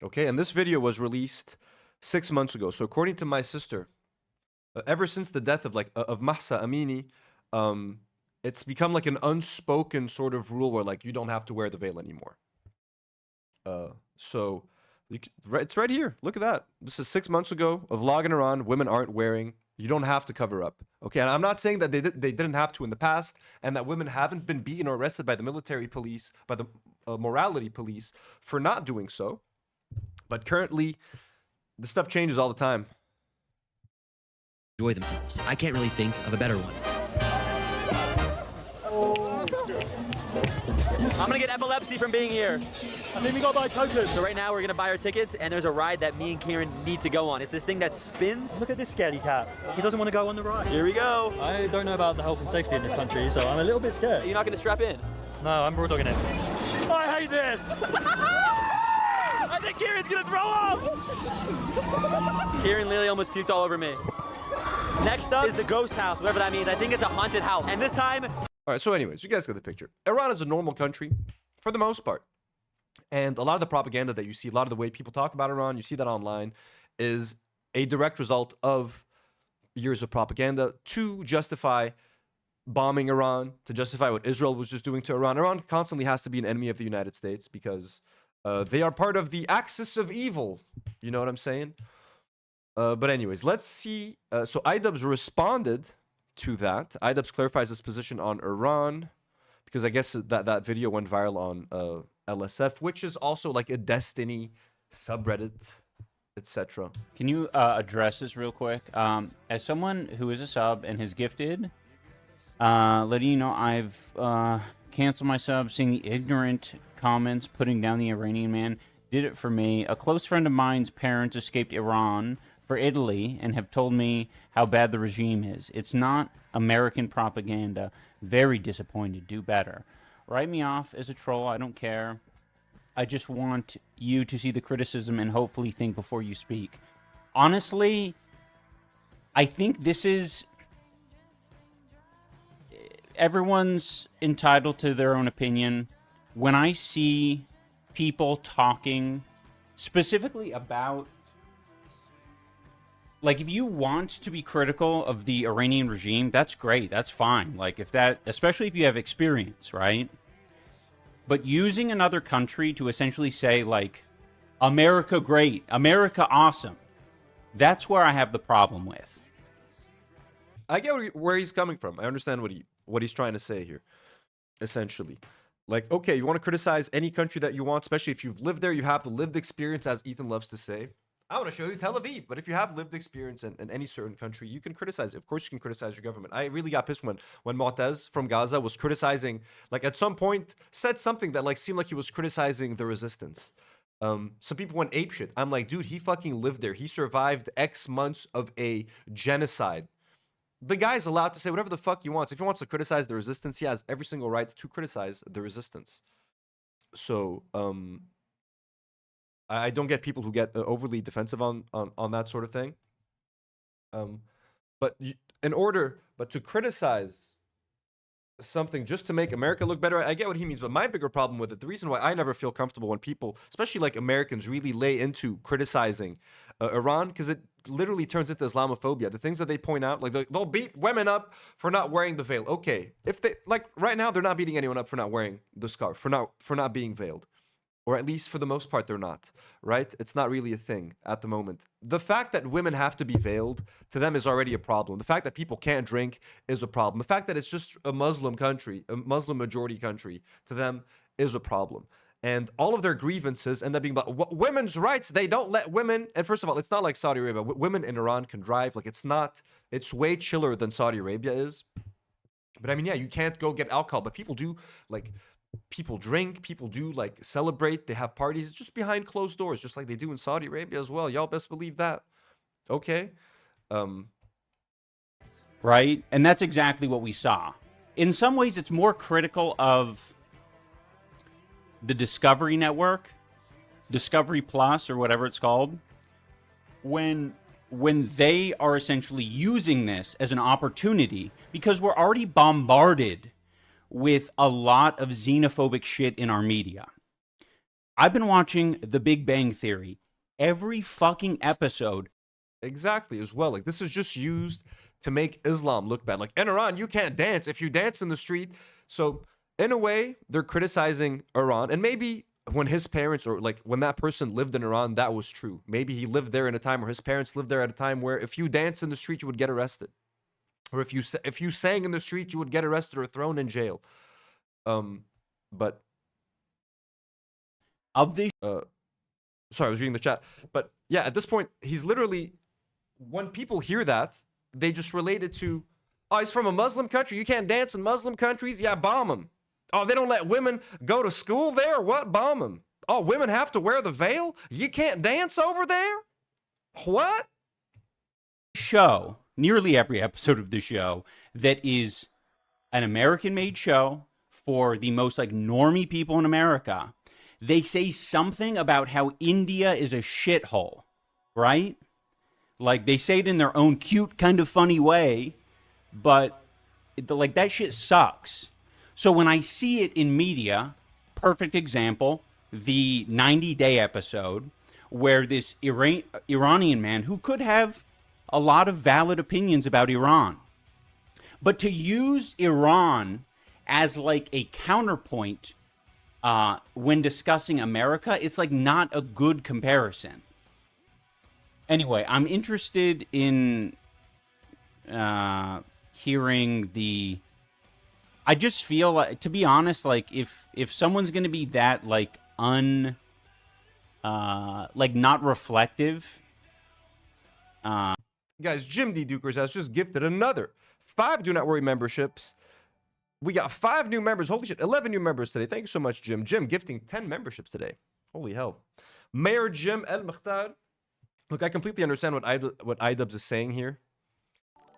Okay, and this video was released 6 months ago. So according to my sister, ever since the death of of Mahsa Amini, it's become like an unspoken sort of rule where like you don't have to wear the veil anymore. So it's right here. Look at that. This is 6 months ago. A vlog in Iran. Women aren't wearing. You don't have to cover up. Okay, and I'm not saying that they didn't have to in the past, and that women haven't been beaten or arrested by the military police, by the morality police for not doing so. But currently, this stuff changes all the time. Enjoy themselves. I can't really think of a better one. I'm gonna get epilepsy from being here. I think we gotta buy tokens. So right now we're gonna buy our tickets, and there's a ride that me and Karine need to go on. It's this thing that spins. Look at this scaredy cat. He doesn't want to go on the ride. Here we go. I don't know about the health and safety in this country, so I'm a little bit scared. You're not gonna strap in? No, I'm raw dogging it. I hate this! I think Kieran's gonna throw up! Karine literally almost puked all over me. Next up is the ghost house, whatever that means. I think it's a haunted house. And this time... All right, so anyways, you guys get the picture. Iran is a normal country for the most part. And a lot of the propaganda that you see, a lot of the way people talk about Iran, you see that online, is a direct result of years of propaganda to justify bombing Iran, to justify what Israel was just doing to Iran. Iran constantly has to be an enemy of the United States because they are part of the axis of evil. You know what I'm saying? But anyways, let's see. So Idubbbz responded to that. Idubbbz clarifies his position on Iran because I guess that video went viral on LSF, which is also like a Destiny subreddit, etc. Can you address this real quick? As someone who is a sub and has gifted, letting you know I've canceled my sub, seeing the ignorant comments putting down the Iranian man did it for me. A close friend of mine's parents escaped Iran for Italy and have told me how bad the regime is. It's not American propaganda. Very disappointed. Do better. Write me off as a troll. I don't care. I just want you to see the criticism and hopefully think before you speak. Honestly, I think this is... Everyone's entitled to their own opinion. When I see people talking specifically about... Like, if you want to be critical of the Iranian regime, that's great. That's fine. Like, if that... Especially if you have experience, right? But using another country to essentially say, like, America great, America awesome, that's where I have the problem with. I get where he's coming from. I understand what he's trying to say here, essentially. Like, okay, you want to criticize any country that you want, especially if you've lived there, you have the lived experience, as Ethan loves to say. I want to show you Tel Aviv, but if you have lived experience in any certain country, you can criticize it. Of course, you can criticize your government. I really got pissed when Mu'taz from Gaza was criticizing, like at some point, said something that like seemed like he was criticizing the resistance. Some people went apeshit. I'm like, dude, he fucking lived there. He survived X months of a genocide. The guy's allowed to say whatever the fuck he wants. If he wants to criticize the resistance, he has every single right to criticize the resistance. So, I don't get people who get overly defensive on that sort of thing. But to criticize something just to make America look better, I get what he means. But my bigger problem with it, the reason why I never feel comfortable when people, especially like Americans, really lay into criticizing Iran, because it literally turns into Islamophobia. The things that they point out, like they'll beat women up for not wearing the veil. Okay, if they like right now, they're not beating anyone up for not wearing the scarf, for not being veiled. Or at least for the most part, they're not, right? It's not really a thing at the moment. The fact that women have to be veiled to them is already a problem. The fact that people can't drink is a problem. The fact that it's just a Muslim country, a Muslim majority country, to them is a problem. And all of their grievances end up being about women's rights. They don't let women, and first of all, it's not like Saudi Arabia. Women in Iran can drive. Like, it's way chiller than Saudi Arabia is. But I mean, yeah, you can't go get alcohol, but people do, like... People drink, people do like celebrate, they have parties just behind closed doors, just like they do in Saudi Arabia as well. Y'all best believe that. Okay. Right? And that's exactly what we saw. In some ways, it's more critical of the Discovery Network, Discovery Plus, or whatever it's called, when they are essentially using this as an opportunity, because we're already bombarded with a lot of xenophobic shit in our media. I've been watching The Big Bang Theory every fucking episode. Exactly, as well. Like, this is just used to make Islam look bad. Like, in Iran, you can't dance if you dance in the street. So, in a way, they're criticizing Iran. And maybe when his parents, or like when that person lived in Iran, that was true. Maybe he lived there in a time, or his parents lived there at a time where if you danced in the street, you would get arrested. Or if you sang in the street, you would get arrested or thrown in jail. But Of this, sorry, I was reading the chat. But yeah, at this point, he's literally, when people hear that, they just relate it to, oh, he's from a Muslim country. You can't dance in Muslim countries? Yeah, bomb him. Oh, they don't let women go to school there? What? Bomb him. Oh, women have to wear the veil? You can't dance over there? What? show, nearly every episode of the show, that is an American-made show for the most like normie people in America, they say something about how India is a shithole, right? Like, they say it in their own cute, kind of funny way, but like, that shit sucks. So when I see it in media, perfect example, the 90-day episode, where this Iranian man, who could have a lot of valid opinions about Iran, but to use Iran as like a counterpoint when discussing America, it's like not a good comparison. Anyway, I'm interested in hearing the... I just feel like, to be honest, like if someone's gonna be that like like not reflective. Guys, Jim D. Dukers has just gifted another 5 Do Not Worry memberships. We got 5 new members. Holy shit, 11 new members today. Thank you so much, Jim. Jim gifting 10 memberships today. Holy hell. Mayor Jim El Mukhtar. Look, I completely understand what Idubbbz is saying here.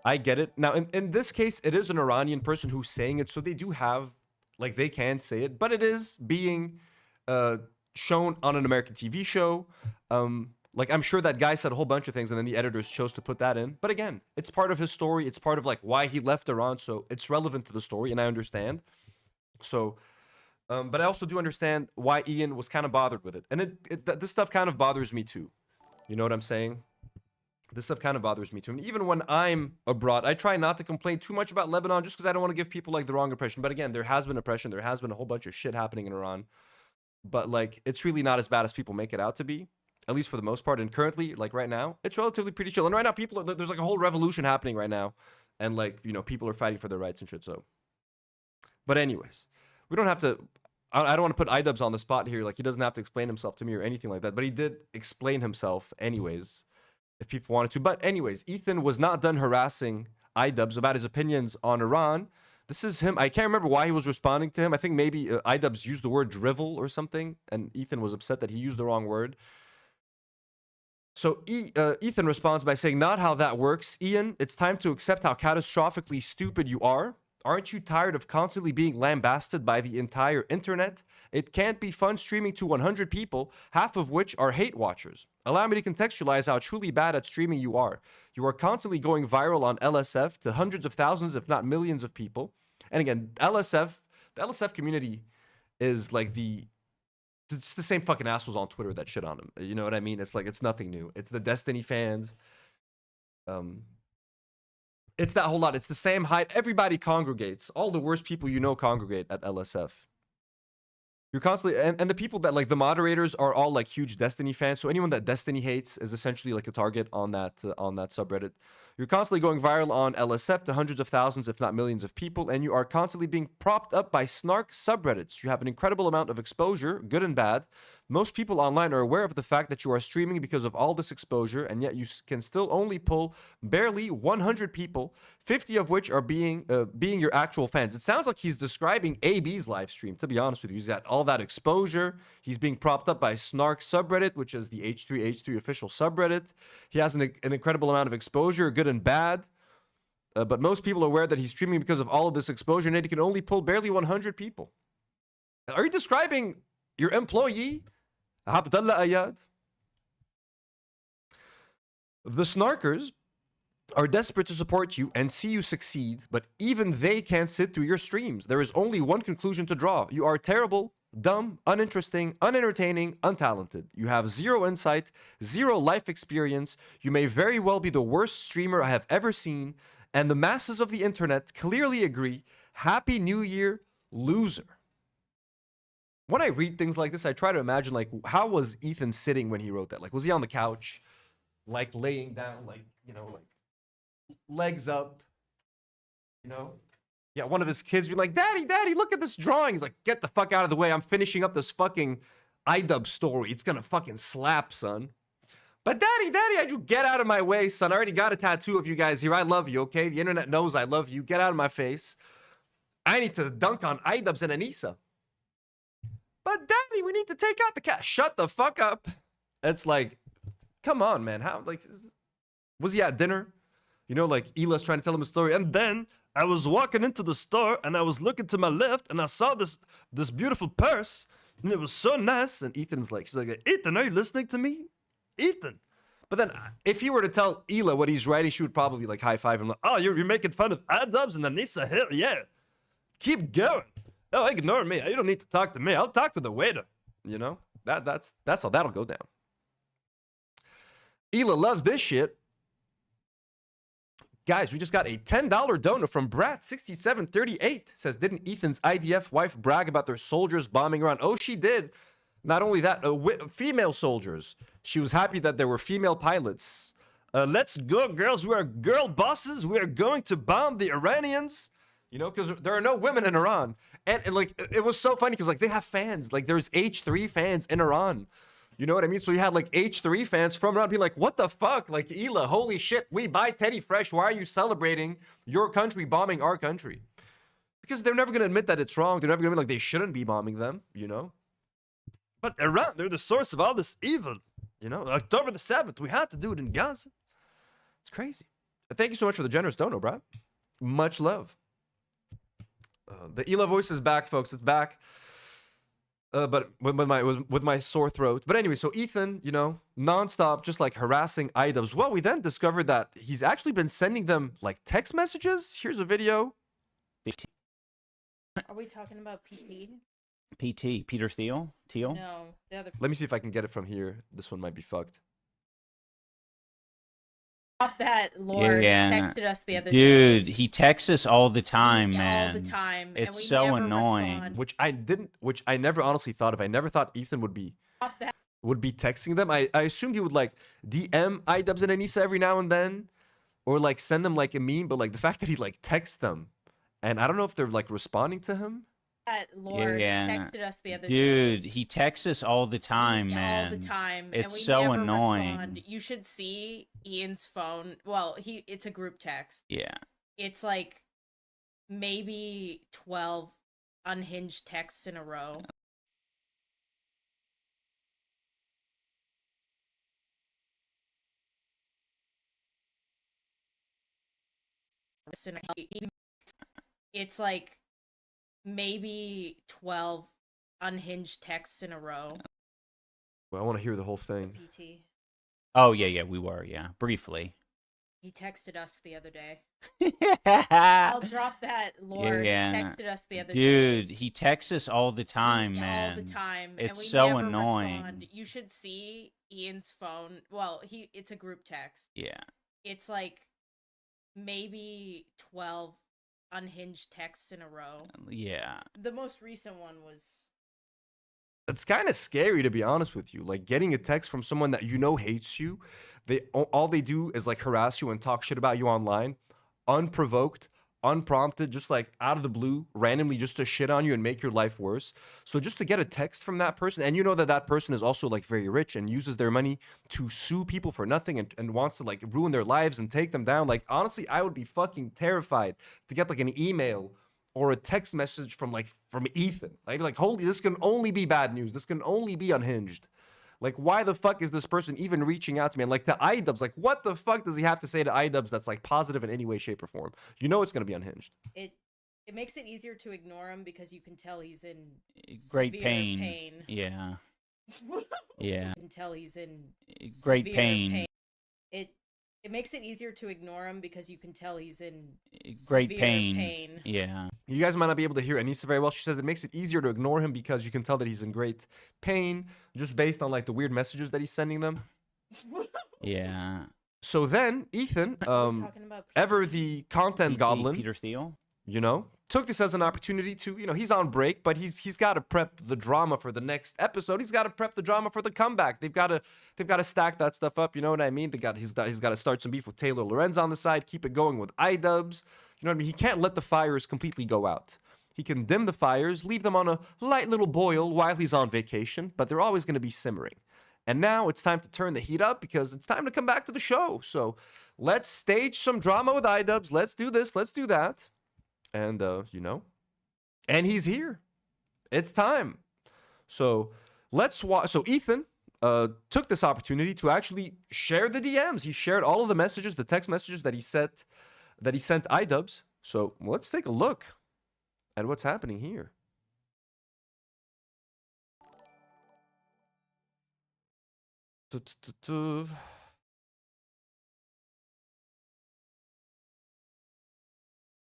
I get it. Now, in this case, it is an Iranian person who's saying it, so they do have, like, they can say it, but it is being shown on an American TV show. Like, I'm sure that guy said a whole bunch of things, and then the editors chose to put that in. But again, it's part of his story. It's part of, like, why he left Iran, so it's relevant to the story, and I understand. So, but I also do understand why Ian was kind of bothered with it. And this stuff kind of bothers me, too. You know what I'm saying? This stuff kind of bothers me too. And even when I'm abroad, I try not to complain too much about Lebanon just because I don't want to give people like the wrong impression. But again, there has been oppression. There has been a whole bunch of shit happening in Iran. But like, it's really not as bad as people make it out to be, at least for the most part. And currently, like right now, it's relatively pretty chill. And right now, there's like a whole revolution happening right now. And like, you know, people are fighting for their rights and shit. So, but anyways, we don't have to... I don't want to put Idubbbz on the spot here. Like, he doesn't have to explain himself to me or anything like that. But he did explain himself anyways, if people wanted to. But anyways, Ethan was not done harassing Idubbbz about his opinions on Iran. This is him. I can't remember why he was responding to him. I think maybe Idubbbz used the word drivel or something, and Ethan was upset that he used the wrong word. So Ethan responds by saying, "Not how that works, Ian. It's time to accept how catastrophically stupid you are. Aren't you tired of constantly being lambasted by the entire internet? It can't be fun streaming to 100 people, half of which are hate watchers. Allow me to contextualize how truly bad at streaming you are. You are constantly going viral on LSF to hundreds of thousands, if not millions of people." And again, the LSF community is like it's the same fucking assholes on Twitter that shit on him. You know what I mean? It's like, it's nothing new. It's the Destiny fans. It's that whole lot. It's the same height. Everybody congregates. All the worst people you know congregate at LSF. You're constantly... And the people that, like, the moderators are all, like, huge Destiny fans. So anyone that Destiny hates is essentially, like, a target on that subreddit. You're constantly going viral on LSF to hundreds of thousands, if not millions of people. And you are constantly being propped up by snark subreddits. You have an incredible amount of exposure, good and bad. Most people online are aware of the fact that you are streaming because of all this exposure, and yet you can still only pull barely 100 people, 50 of which are being your actual fans. It sounds like he's describing AB's live stream, to be honest with you. He's got all that exposure. He's being propped up by Snark subreddit, which is the H3H3 official subreddit. He has an incredible amount of exposure, good and bad. But most people are aware that he's streaming because of all of this exposure, and he can only pull barely 100 people. Are you describing your employee? Abdullah Ayad. The snarkers are desperate to support you and see you succeed, but even they can't sit through your streams. There is only one conclusion to draw. You are terrible dumb, uninteresting, unentertaining, untalented. You have zero insight, zero life experience. You may very well be the worst streamer I have ever seen, and the masses of the internet clearly agree. Happy New Year, loser. When I read things like this, I try to imagine, like, how was Ethan sitting when he wrote that? Like, was he on the couch, like, laying down, like, you know, like, legs up, you know? Yeah, one of his kids be like, Daddy, Daddy, look at this drawing. He's like, get the fuck out of the way. I'm finishing up this fucking Idubbbz story. It's gonna fucking slap, son. But Daddy, I do get out of my way, son. I already got a tattoo of you guys here. I love you, okay? The internet knows I love you. Get out of my face. I need to dunk on Idubbbz and Anissa. But Daddy, we need to take out the cat. Shut the fuck up. It's like, come on, man. How, like, was he at dinner? You know, like, Hila's trying to tell him a story. And then I was walking into the store and I was looking to my left and I saw this beautiful purse and it was so nice. And she's like, Ethan, are you listening to me? Ethan. But then if you were to tell Hila what he's writing, she would probably like high five him. Like, oh, you're making fun of Idubbbz and Anissa. Hell yeah. Keep going. Oh, ignore me. You don't need to talk to me. I'll talk to the waiter. You know, that's how that'll go down. Hila loves this shit. Guys, we just got a $10 donor from Brat6738. Says, didn't Ethan's IDF wife brag about their soldiers bombing around? Oh, she did. Not only that, female soldiers. She was happy that there were female pilots. Let's go, girls. We are girl bosses. We are going to bomb the Iranians. You know, because there are no women in Iran. And like, it was so funny because, like, they have fans. Like, there's H3 fans in Iran. You know what I mean? So you had, like, H3 fans from Iran being like, what the fuck? Like, Hila, holy shit, we buy Teddy Fresh. Why are you celebrating your country bombing our country? Because they're never going to admit that it's wrong. They're never going to be like, they shouldn't be bombing them, you know? But Iran, they're the source of all this evil. You know, October the 7th, we had to do it in Gaza. It's crazy. Thank you so much for the generous dono, bro. Much love. The Hila voice is back, folks. It's back. But with my sore throat. But anyway, so Ethan, you know, nonstop, just like harassing Idubbbz. Well, we then discovered that he's actually been sending them like text messages. Here's a video. Are we talking about PT? PT, Peter Thiel? Teal? No, the other. Let me see if I can get it from here. This one might be fucked. That Lord texted us the other day. Dude, he texts us all the time, man. All the time. It's and we so never annoying. respond. Which I never honestly thought of. I never thought Ethan would be texting them. I assumed he would like DM Idubbbz and Anissa every now and then, or like send them like a meme. But like the fact that he like texts them, and I don't know if they're like responding to him. That Lord texted us the other day. Dude, he texts us all the time, man. All the time. It's and we so never annoying. Respond. You should see Ian's phone. Well, it's a group text. Yeah. It's like maybe 12 unhinged texts in a row. It's like maybe 12 unhinged texts in a row. Well, I want to hear the whole thing. PT. Oh, yeah, we were, yeah. Briefly. He texted us the other day. I'll drop that, Lord. Yeah. He texted us the other day. Dude, he texts us all the time, man. All the time. It's and we so never annoying. Respond. You should see Ian's phone. Well, it's a group text. Yeah. It's like maybe 12 unhinged texts in a row. Yeah. The most recent one was... It's kind of scary, to be honest with you. Like getting a text from someone that you know hates you. All they do is like harass you and talk shit about you online, unprovoked, unprompted, just like out of the blue, randomly just to shit on you and make your life worse. So just to get a text from that person, and you know that that person is also like very rich and uses their money to sue people for nothing and wants to like ruin their lives and take them down. Like honestly, I would be fucking terrified to get like an email or a text message from Ethan. Like holy, this can only be bad news. This can only be unhinged. Like, why the fuck is this person even reaching out to me? And like to Idubbbz, like what the fuck does he have to say to Idubbbz that's like positive in any way, shape, or form? You know it's gonna be unhinged. It makes it easier to ignore him because you can tell he's in Great severe pain. Yeah. Yeah. You can tell he's in Great severe pain. It It makes it easier to ignore him because you can tell he's in Great severe pain. Yeah. You guys might not be able to hear Anissa very well. She says it makes it easier to ignore him because you can tell that he's in great pain just based on like the weird messages that he's sending them. Yeah. So then Ethan, talking about ever the content goblin, Peter Thiel. you know, took this as an opportunity to, you know, he's on break, but he's got to prep the drama for the next episode. He's got to prep the drama for the comeback. They've got to stack that stuff up. You know what I mean? He's got to start some beef with Taylor Lorenz on the side, keep it going with Idubbbz. You know what I mean? He can't let the fires completely go out. He can dim the fires, leave them on a light little boil while he's on vacation, but they're always going to be simmering. And now it's time to turn the heat up because it's time to come back to the show. So let's stage some drama with Idubbbz. Let's do this. Let's do that. And, you know, and he's here. It's time. So let's watch. So Ethan took this opportunity to actually share the DMs. He shared all of the messages, the text messages that he sent Idubbbz. So let's take a look at what's happening here.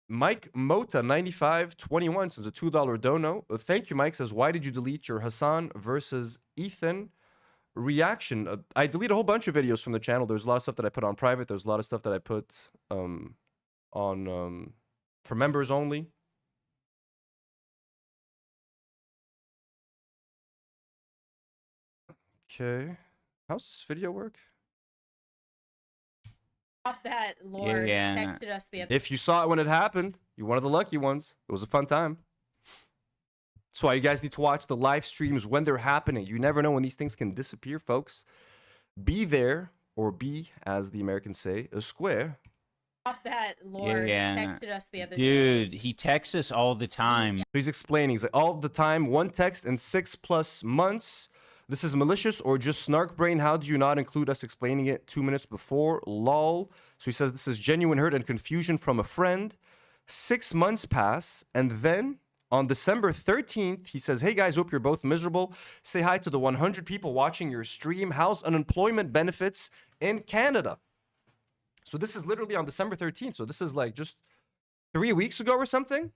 Mike Mota 9521 says a $2 dono. Thank you, Mike. Says, why did you delete your Hassan versus Ethan reaction? I deleted a whole bunch of videos from the channel. There's a lot of stuff that I put on private. There's a lot of stuff that I put on for members only. Okay. How's this video work? that Nour Yeah. texted us the other If you saw it when it happened, you're one of the lucky ones. It was a fun time. That's why you guys need to watch the live streams when they're happening. You never know when these things can disappear, folks. Be there, or be, as the Americans say, a square. that Nour Yeah. texted us the other day. Dude, he texts us all the time. He's explaining. He's like, all the time, one text in 6+ months. This is malicious or just snark brain. How do you not include us explaining it 2 minutes before? Lol. So he says this is genuine hurt and confusion from a friend. 6 months pass, and then on December 13th, he says, hey guys, hope you're both miserable. Say hi to the 100 people watching your stream. How's unemployment benefits in Canada? So this is literally on December 13th. So this is like just 3 weeks ago or something.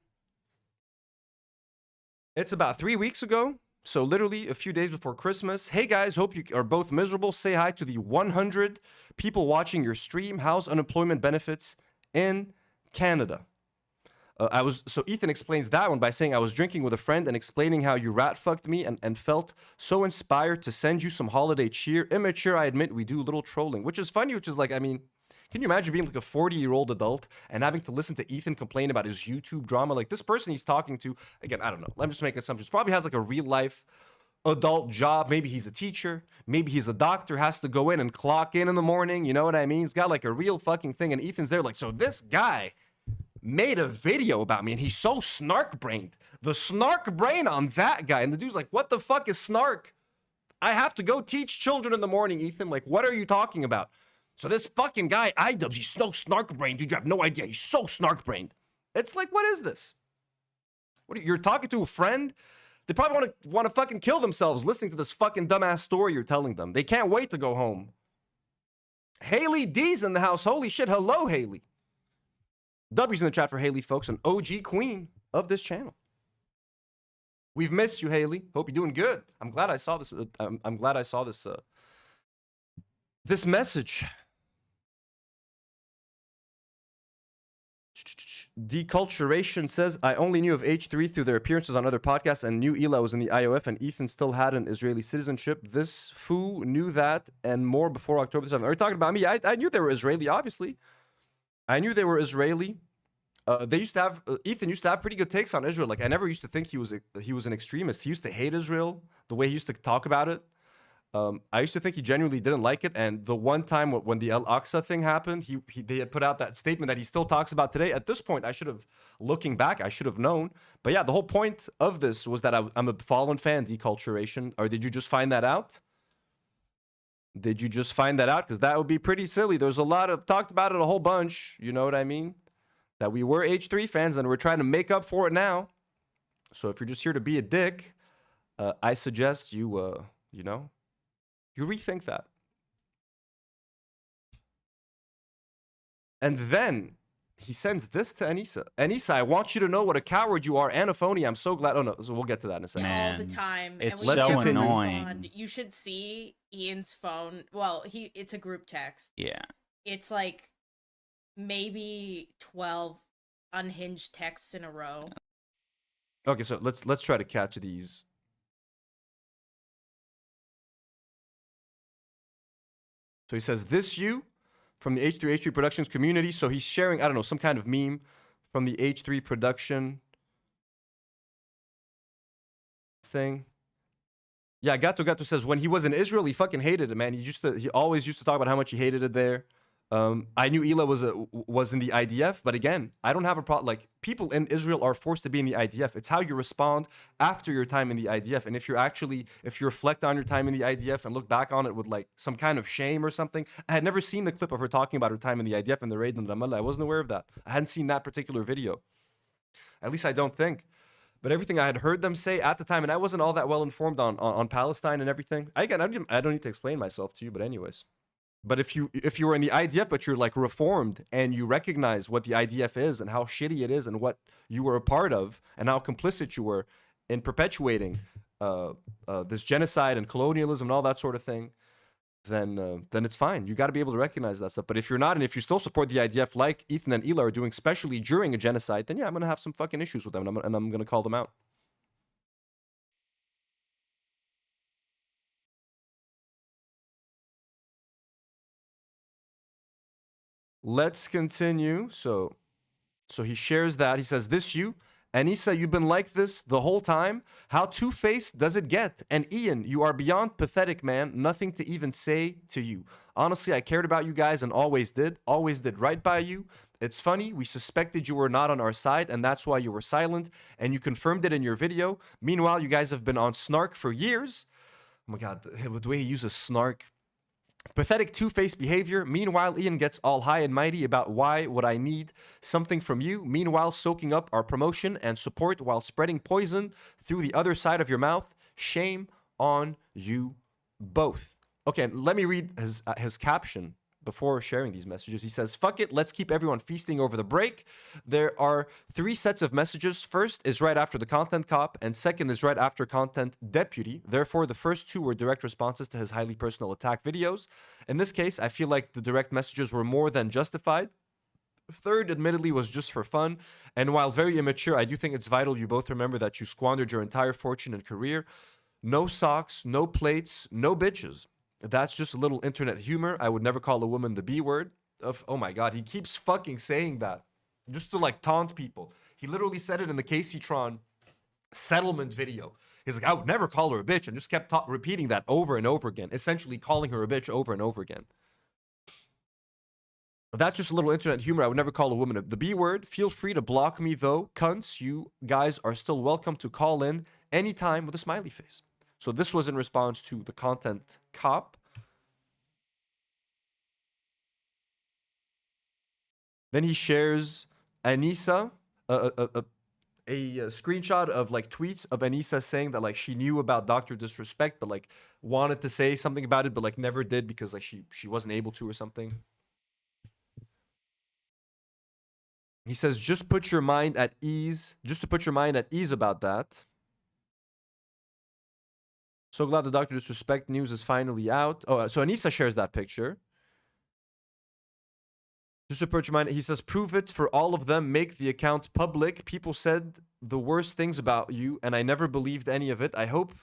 It's about 3 weeks ago. So literally a few days before Christmas. Hey guys, hope you are both miserable. Say hi to the 100 people watching your stream. How's unemployment benefits in Canada? So Ethan explains that one by saying, I was drinking with a friend and explaining how you rat fucked me and felt so inspired to send you some holiday cheer. Immature, I admit, we do little trolling, which is funny, which is like, I mean, can you imagine being like a 40-year-old adult and having to listen to Ethan complain about his YouTube drama? Like this person he's talking to, again, I don't know. I'm just making assumptions. Probably has like a real life adult job. Maybe he's a teacher. Maybe he's a doctor, has to go in and clock in the morning. You know what I mean? He's got like a real fucking thing. And Ethan's there like, so this guy made a video about me and he's so snark-brained. The snark brain on that guy. And the dude's like, what the fuck is snark? I have to go teach children in the morning, Ethan. Like, what are you talking about? So this fucking guy, Idubbbz, he's so snark-brained, dude, you have no idea. He's so snark-brained. It's like, what is this? What you're talking to a friend? They probably want to fucking kill themselves listening to this fucking dumbass story you're telling them. They can't wait to go home. Haley D's in the house. Holy shit. Hello, Haley. W's in the chat for Haley, folks, an OG queen of this channel. We've missed you, Haley. Hope you're doing good. I'm glad I saw this. I'm glad I saw this. This message. Deculturation says, I only knew of H3 through their appearances on other podcasts and knew Ela was in the IOF and Ethan still had an Israeli citizenship. This fool knew that and more before October 7th. Are you talking about me? I knew they were Israeli, obviously. I knew they were Israeli. They used to have, Ethan used to have pretty good takes on Israel. Like, I never used to think he was an extremist. He used to hate Israel, the way he used to talk about it. I used to think he genuinely didn't like it. And the one time when the Al-Aqsa thing happened, they had put out that statement that he still talks about today. At this point, looking back, I should have known. But yeah, the whole point of this was that I'm a fallen fan, deculturation. Or did you just find that out? Did you just find that out? Because that would be pretty silly. There's a lot of, talked about it a whole bunch. You know what I mean? That we were H3 fans and we're trying to make up for it now. So if you're just here to be a dick, I suggest you, you know, you rethink that. And then he sends this to Anissa. Anissa, I want you to know what a coward you are and a phony. I'm so glad. Oh no, so we'll get to that in a second. Man, all the time. it's and we so never annoying. respond. You should see Ian's phone. Well, it's a group text. Yeah. It's like maybe 12 unhinged texts in a row. Okay, so let's try to catch these. So he says, this you from the H3 Productions community. So he's sharing, I don't know, some kind of meme from the H3 production thing. Yeah, Gato says when he was in Israel, he fucking hated it, man. He always used to talk about how much he hated it there. I knew Ela was in the IDF, but again, I don't have a problem. Like, people in Israel are forced to be in the IDF. It's how you respond after your time in the IDF. And if you reflect on your time in the IDF and look back on it with like some kind of shame or something. I had never seen the clip of her talking about her time in the IDF and the raid in Ramallah. I wasn't aware of that. I hadn't seen that particular video. At least I don't think. But everything I had heard them say at the time, and I wasn't all that well informed on Palestine and everything. I don't need to explain myself to you, but anyways. But if you were in the IDF, but you're like reformed and you recognize what the IDF is and how shitty it is and what you were a part of and how complicit you were in perpetuating this genocide and colonialism and all that sort of thing, then it's fine. You got to be able to recognize that stuff. But if you're not, and if you still support the IDF like Ethan and Ela are doing, especially during a genocide, then yeah, I'm gonna have some fucking issues with them, and I'm gonna call them out. Let's continue. So he shares that. He says, this you, Anissa, you've been like this the whole time. How two-faced does it get? And Ian, you are beyond pathetic, man. Nothing to even say to you. Honestly, I cared about you guys and always did right by you. It's funny, we suspected you were not on our side, and that's why you were silent, and you confirmed it in your video. Meanwhile, you guys have been on snark for years. Oh my god, the way he uses snark. Pathetic two-faced behavior. Meanwhile, Ian gets all high and mighty about why would I need something from you. Meanwhile, soaking up our promotion and support while spreading poison through the other side of your mouth. Shame on you both. Okay, and let me read his caption before sharing these messages. He says, fuck it, let's keep everyone feasting over the break. There are 3 sets of messages. First is right after the content cop, and second is right after content deputy. Therefore, the first 2 were direct responses to his highly personal attack videos. In this case, I feel like the direct messages were more than justified. Third, admittedly, was just for fun. And while very immature, I do think it's vital you both remember that you squandered your entire fortune and career. No socks, no plates, no bitches. That's just a little internet humor. I would never call a woman the B word. Oh my god, he keeps fucking saying that. Just to like taunt people. He literally said it in the KC-tron settlement video. He's like, I would never call her a bitch, and just kept repeating that over and over again. Essentially calling her a bitch over and over again. That's just a little internet humor. I would never call a woman the B word. Feel free to block me though. Cunts, you guys are still welcome to call in anytime with a smiley face. So this was in response to the content cop. Then he shares Anissa, a screenshot of like tweets of Anissa saying that like she knew about Dr. Disrespect, but like wanted to say something about it, but like never did because like she wasn't able to or something. He says, just put your mind at ease, just to put your mind at ease about that. So glad the Dr. Disrespect news is finally out. Oh, so Anissa shares that picture. Just to put your mind, he says, prove it for all of them. Make the account public. People said the worst things about you, and I never believed any of it. I hope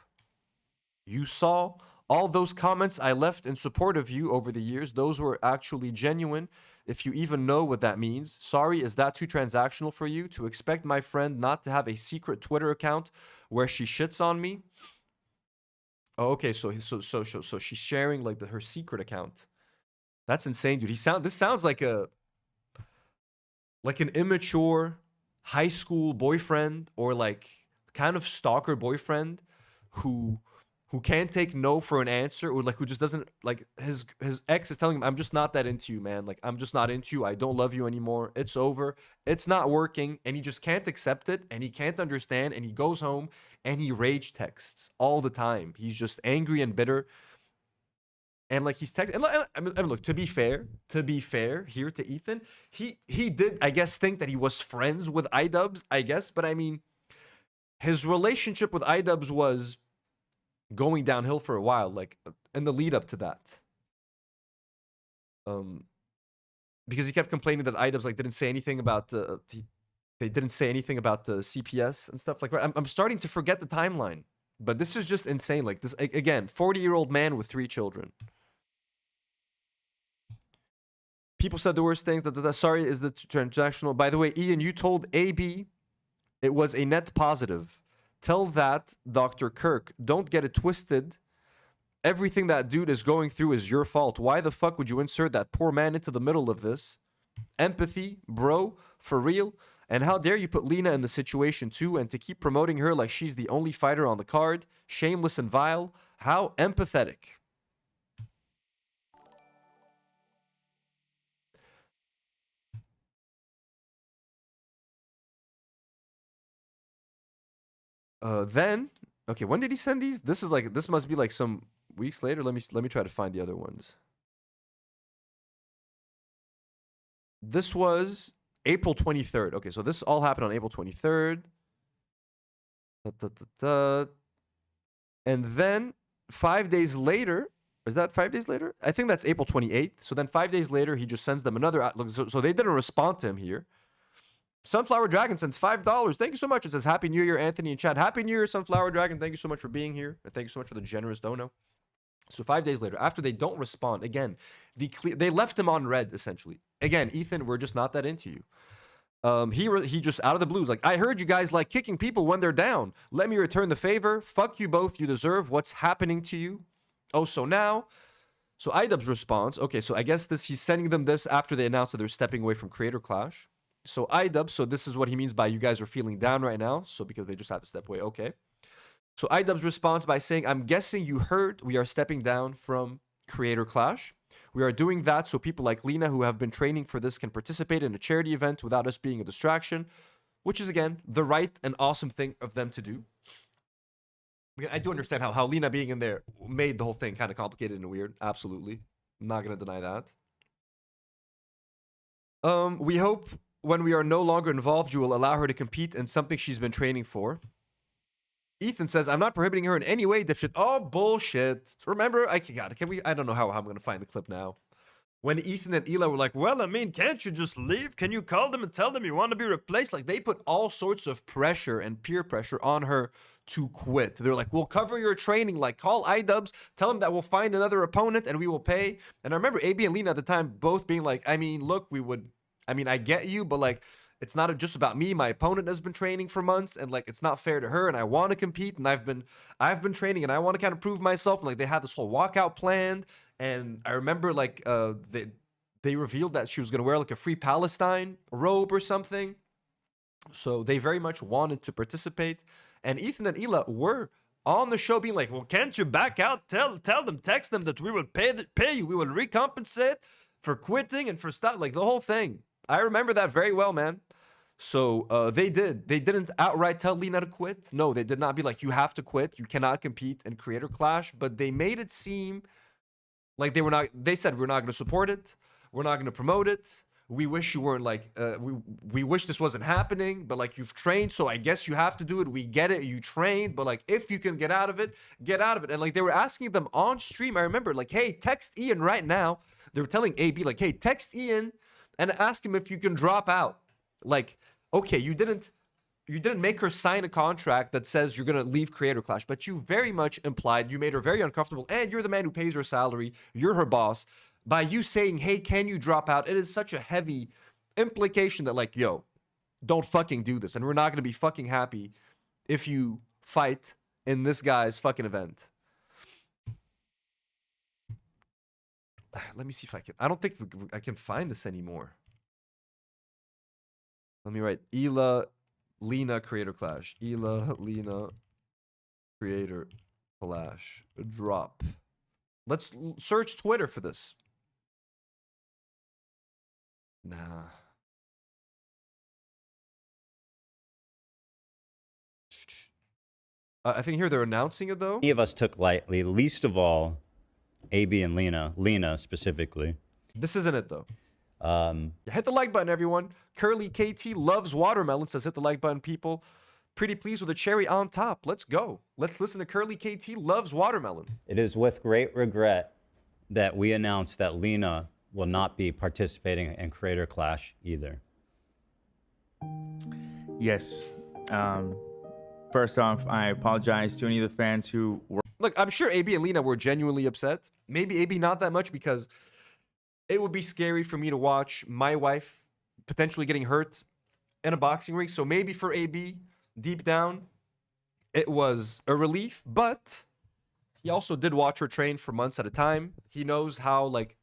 you saw all those comments I left in support of you over the years. Those were actually genuine, if you even know what that means. Sorry, is that too transactional for you? To expect my friend not to have a secret Twitter account where she shits on me? Oh, okay, so she's sharing like her secret account. That's insane, dude. This sounds like an immature high school boyfriend or like kind of stalker boyfriend who can't take no for an answer, or like who just doesn't like his ex is telling him, I'm just not that into you, man. Like, I'm just not into you. I don't love you anymore. It's over. It's not working. And he just can't accept it, and he can't understand, and he goes home and he rage texts all the time. He's just angry and bitter. And like he's texting, and I mean, look, to be fair here to Ethan, he did, I guess, think that he was friends with Idubbbz, I guess, but I mean, his relationship with Idubbbz was going downhill for a while, like in the lead up to that. Because he kept complaining that Idubbbz like didn't say anything about they didn't say anything about the CPS and stuff like that. I'm starting to forget the timeline, but this is just insane. Like this again, 40-year-old man with 3 children. People said the worst things. Sorry is the transactional. By the way, Ian, you told AB it was a net positive. Tell that Dr. Kirk. Don't get it twisted. Everything that dude is going through is your fault. Why the fuck would you insert that poor man into the middle of this? Empathy, bro, for real. And how dare you put Lena in the situation too, and to keep promoting her like she's the only fighter on the card. Shameless and vile. How empathetic. Then, okay, when did he send these? This must be like some weeks later. Let me try to find the other ones. This was April 23rd. Okay, so this all happened on April 23rd. And then 5 days later, is that 5 days later? I think that's April 28th. So then 5 days later, he just sends them another. So they didn't respond to him here. Sunflower Dragon sends $5. Thank you so much. It says Happy New Year, Anthony in chat. Happy New Year, Sunflower Dragon. Thank you so much for being here. And thank you so much for the generous dono. So 5 days later, after they don't respond, again, they left him on red, essentially. Again, Ethan, we're just not that into you. He just out of the blues, like, I heard you guys like kicking people when they're down. Let me return the favor. Fuck you both. You deserve what's happening to you. Oh, so now. So Idubbbz responds. Okay, so I guess he's sending them this after they announced that they're stepping away from Creator Clash. So Idubbbz, so this is what he means by you guys are feeling down right now. So because they just had to step away. Okay. So Idubbbz responds by saying, I'm guessing you heard we are stepping down from Creator Clash. We are doing that so people like Lena who have been training for this can participate in a charity event without us being a distraction, which is, again, the right and awesome thing of them to do. I do understand how Lena being in there made the whole thing kind of complicated and weird. Absolutely. I'm not going to deny that. We hope when we are no longer involved, you will allow her to compete in something she's been training for. Ethan says, I'm not prohibiting her in any way, dipshit. Oh, bullshit. Remember, I don't know how I'm going to find the clip now. When Ethan and Ela were like, well, I mean, can't you just leave? Can you call them and tell them you want to be replaced? Like, they put all sorts of pressure and peer pressure on her to quit. They're like, we'll cover your training. Like, call Idubbbz, tell them that we'll find another opponent and we will pay. And I remember AB and Lena at the time both being like, I mean, look, I get you, but like, it's not just about me. My opponent has been training for months, and like, it's not fair to her. And I want to compete, and I've been training, and I want to kind of prove myself. And like, they had this whole walkout planned, and I remember like they revealed that she was gonna wear like a Free Palestine robe or something. So they very much wanted to participate, and Ethan and Ela were on the show being like, well, can't you back out? Tell them, text them that we will pay you. We will recompensate for quitting and for stuff, like the whole thing. I remember that very well, man. So they didn't outright tell Lena to quit. No, they did not be like, you have to quit. You cannot compete in Creator Clash. But they made it seem like they said, we're not going to support it. We're not going to promote it. We wish you weren't like, we wish this wasn't happening, but like, you've trained, so I guess you have to do it. We get it. You trained, but like, if you can get out of it, get out of it. And like, they were asking them on stream. I remember like, hey, text Ian right now. They were telling AB like, hey, text Ian and ask him if you can drop out. Like, okay, you didn't make her sign a contract that says you're gonna leave Creator Clash, but you very much implied, you made her very uncomfortable, and you're the man who pays her salary, you're her boss. By you saying, hey, can you drop out? It is such a heavy implication that like, yo, don't fucking do this, and we're not gonna be fucking happy if you fight in this guy's fucking event. Let me see if I don't think I can find this anymore. Let me write Ela, Lena, Creator Clash. Ela, Lena, Creator Clash. Drop. Let's search Twitter for this. Nah. I think here they're announcing it though. Many of us took lightly, least of all AB and Lena specifically. This isn't it though. Hit the like button, everyone. Curly KT loves watermelon, says hit the like button, people. Pretty pleased with a cherry on top. Let's go. Let's listen to Curly KT loves watermelon. It is with great regret that we announce that Lena will not be participating in Creator Clash either. Yes. First off, I apologize to any of the fans who were. Look, I'm sure AB and Lena were genuinely upset. Maybe AB not that much, because it would be scary for me to watch my wife potentially getting hurt in a boxing ring. So maybe for AB, deep down, it was a relief. But he also did watch her train for months at a time. He knows how like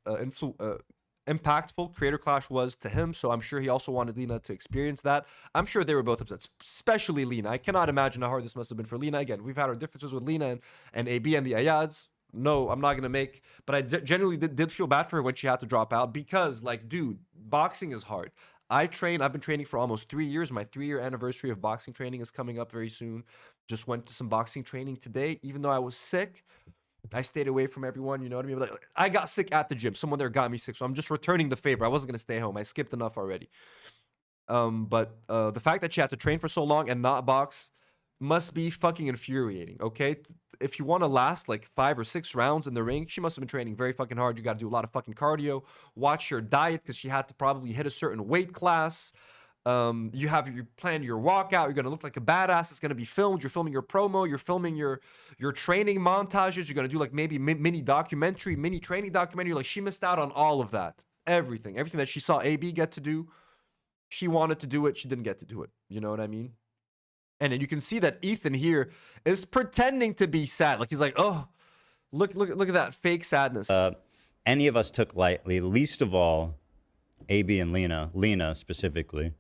impactful Creator Clash was to him. So I'm sure he also wanted Lena to experience that. I'm sure they were both upset, especially Lena. I cannot imagine how hard this must have been for Lena. Again, we've had our differences with Lena and AB and the Ayads. No, I'm not going to make, but I genuinely did feel bad for her when she had to drop out, because like, dude, boxing is hard. I've been training for almost 3 years. My 3-year anniversary of boxing training is coming up very soon. Just went to some boxing training today. Even though I was sick, I stayed away from everyone. You know what I mean? Like, I got sick at the gym. Someone there got me sick. So I'm just returning the favor. I wasn't going to stay home. I skipped enough already. But the fact that she had to train for so long and not box must be fucking infuriating, okay? If you want to last like 5 or 6 rounds in the ring, she must have been training very fucking hard. You got to do a lot of fucking cardio. Watch your diet, because she had to probably hit a certain weight class. You plan your walkout. You're going to look like a badass. It's going to be filmed. You're filming your promo. You're filming your training montages. You're going to do like maybe mini training documentary. Like, she missed out on all of that. Everything that she saw AB get to do, she wanted to do it. She didn't get to do it. You know what I mean? And then you can see that Ethan here is pretending to be sad. Like, he's like, oh, look at that fake sadness. Any of us took lightly, least of all AB and Lena specifically.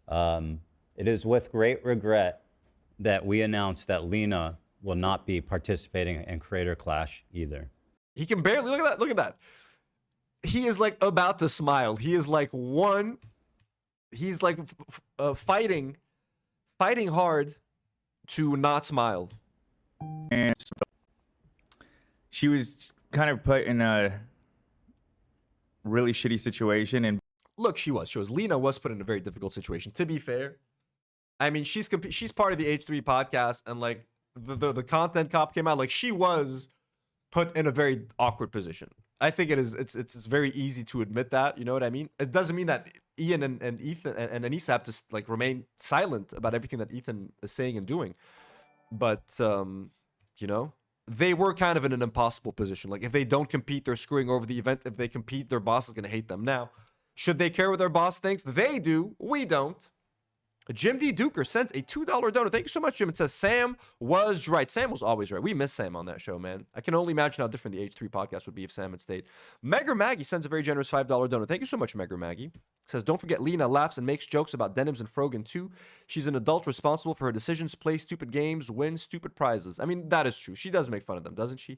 It is with great regret that we announce that Lena will not be participating in Creator Clash either. He can barely, look at that. He is like about to smile. He is like he's like fighting hard to not smile. And so she was kind of put in a really shitty situation. And look, she was. Lena was put in a very difficult situation. To be fair, I mean, she's part of the H3 podcast, and like the content cop came out, like, she was put in a very awkward position. I think it's very easy to admit that. You know what I mean? It doesn't mean that Ian and Ethan and Anissa have to like remain silent about everything that Ethan is saying and doing. But you know, they were kind of in an impossible position. Like, if they don't compete, they're screwing over the event. If they compete, their boss is going to hate them. Now, should they care what their boss thinks? They do. We don't. Jim D. Duker sends a $2 donor. Thank you so much, Jim. It says Sam was right. Sam was always right. We miss Sam on that show, man. I can only imagine how different the H3 podcast would be if Sam had stayed. Megger Maggie sends a very generous $5 donor. Thank you so much, Megger Maggie. Says, don't forget Lena laughs and makes jokes about denims and Frogan too. She's an adult responsible for her decisions, play stupid games, win stupid prizes. I mean, that is true. She does make fun of them, doesn't she?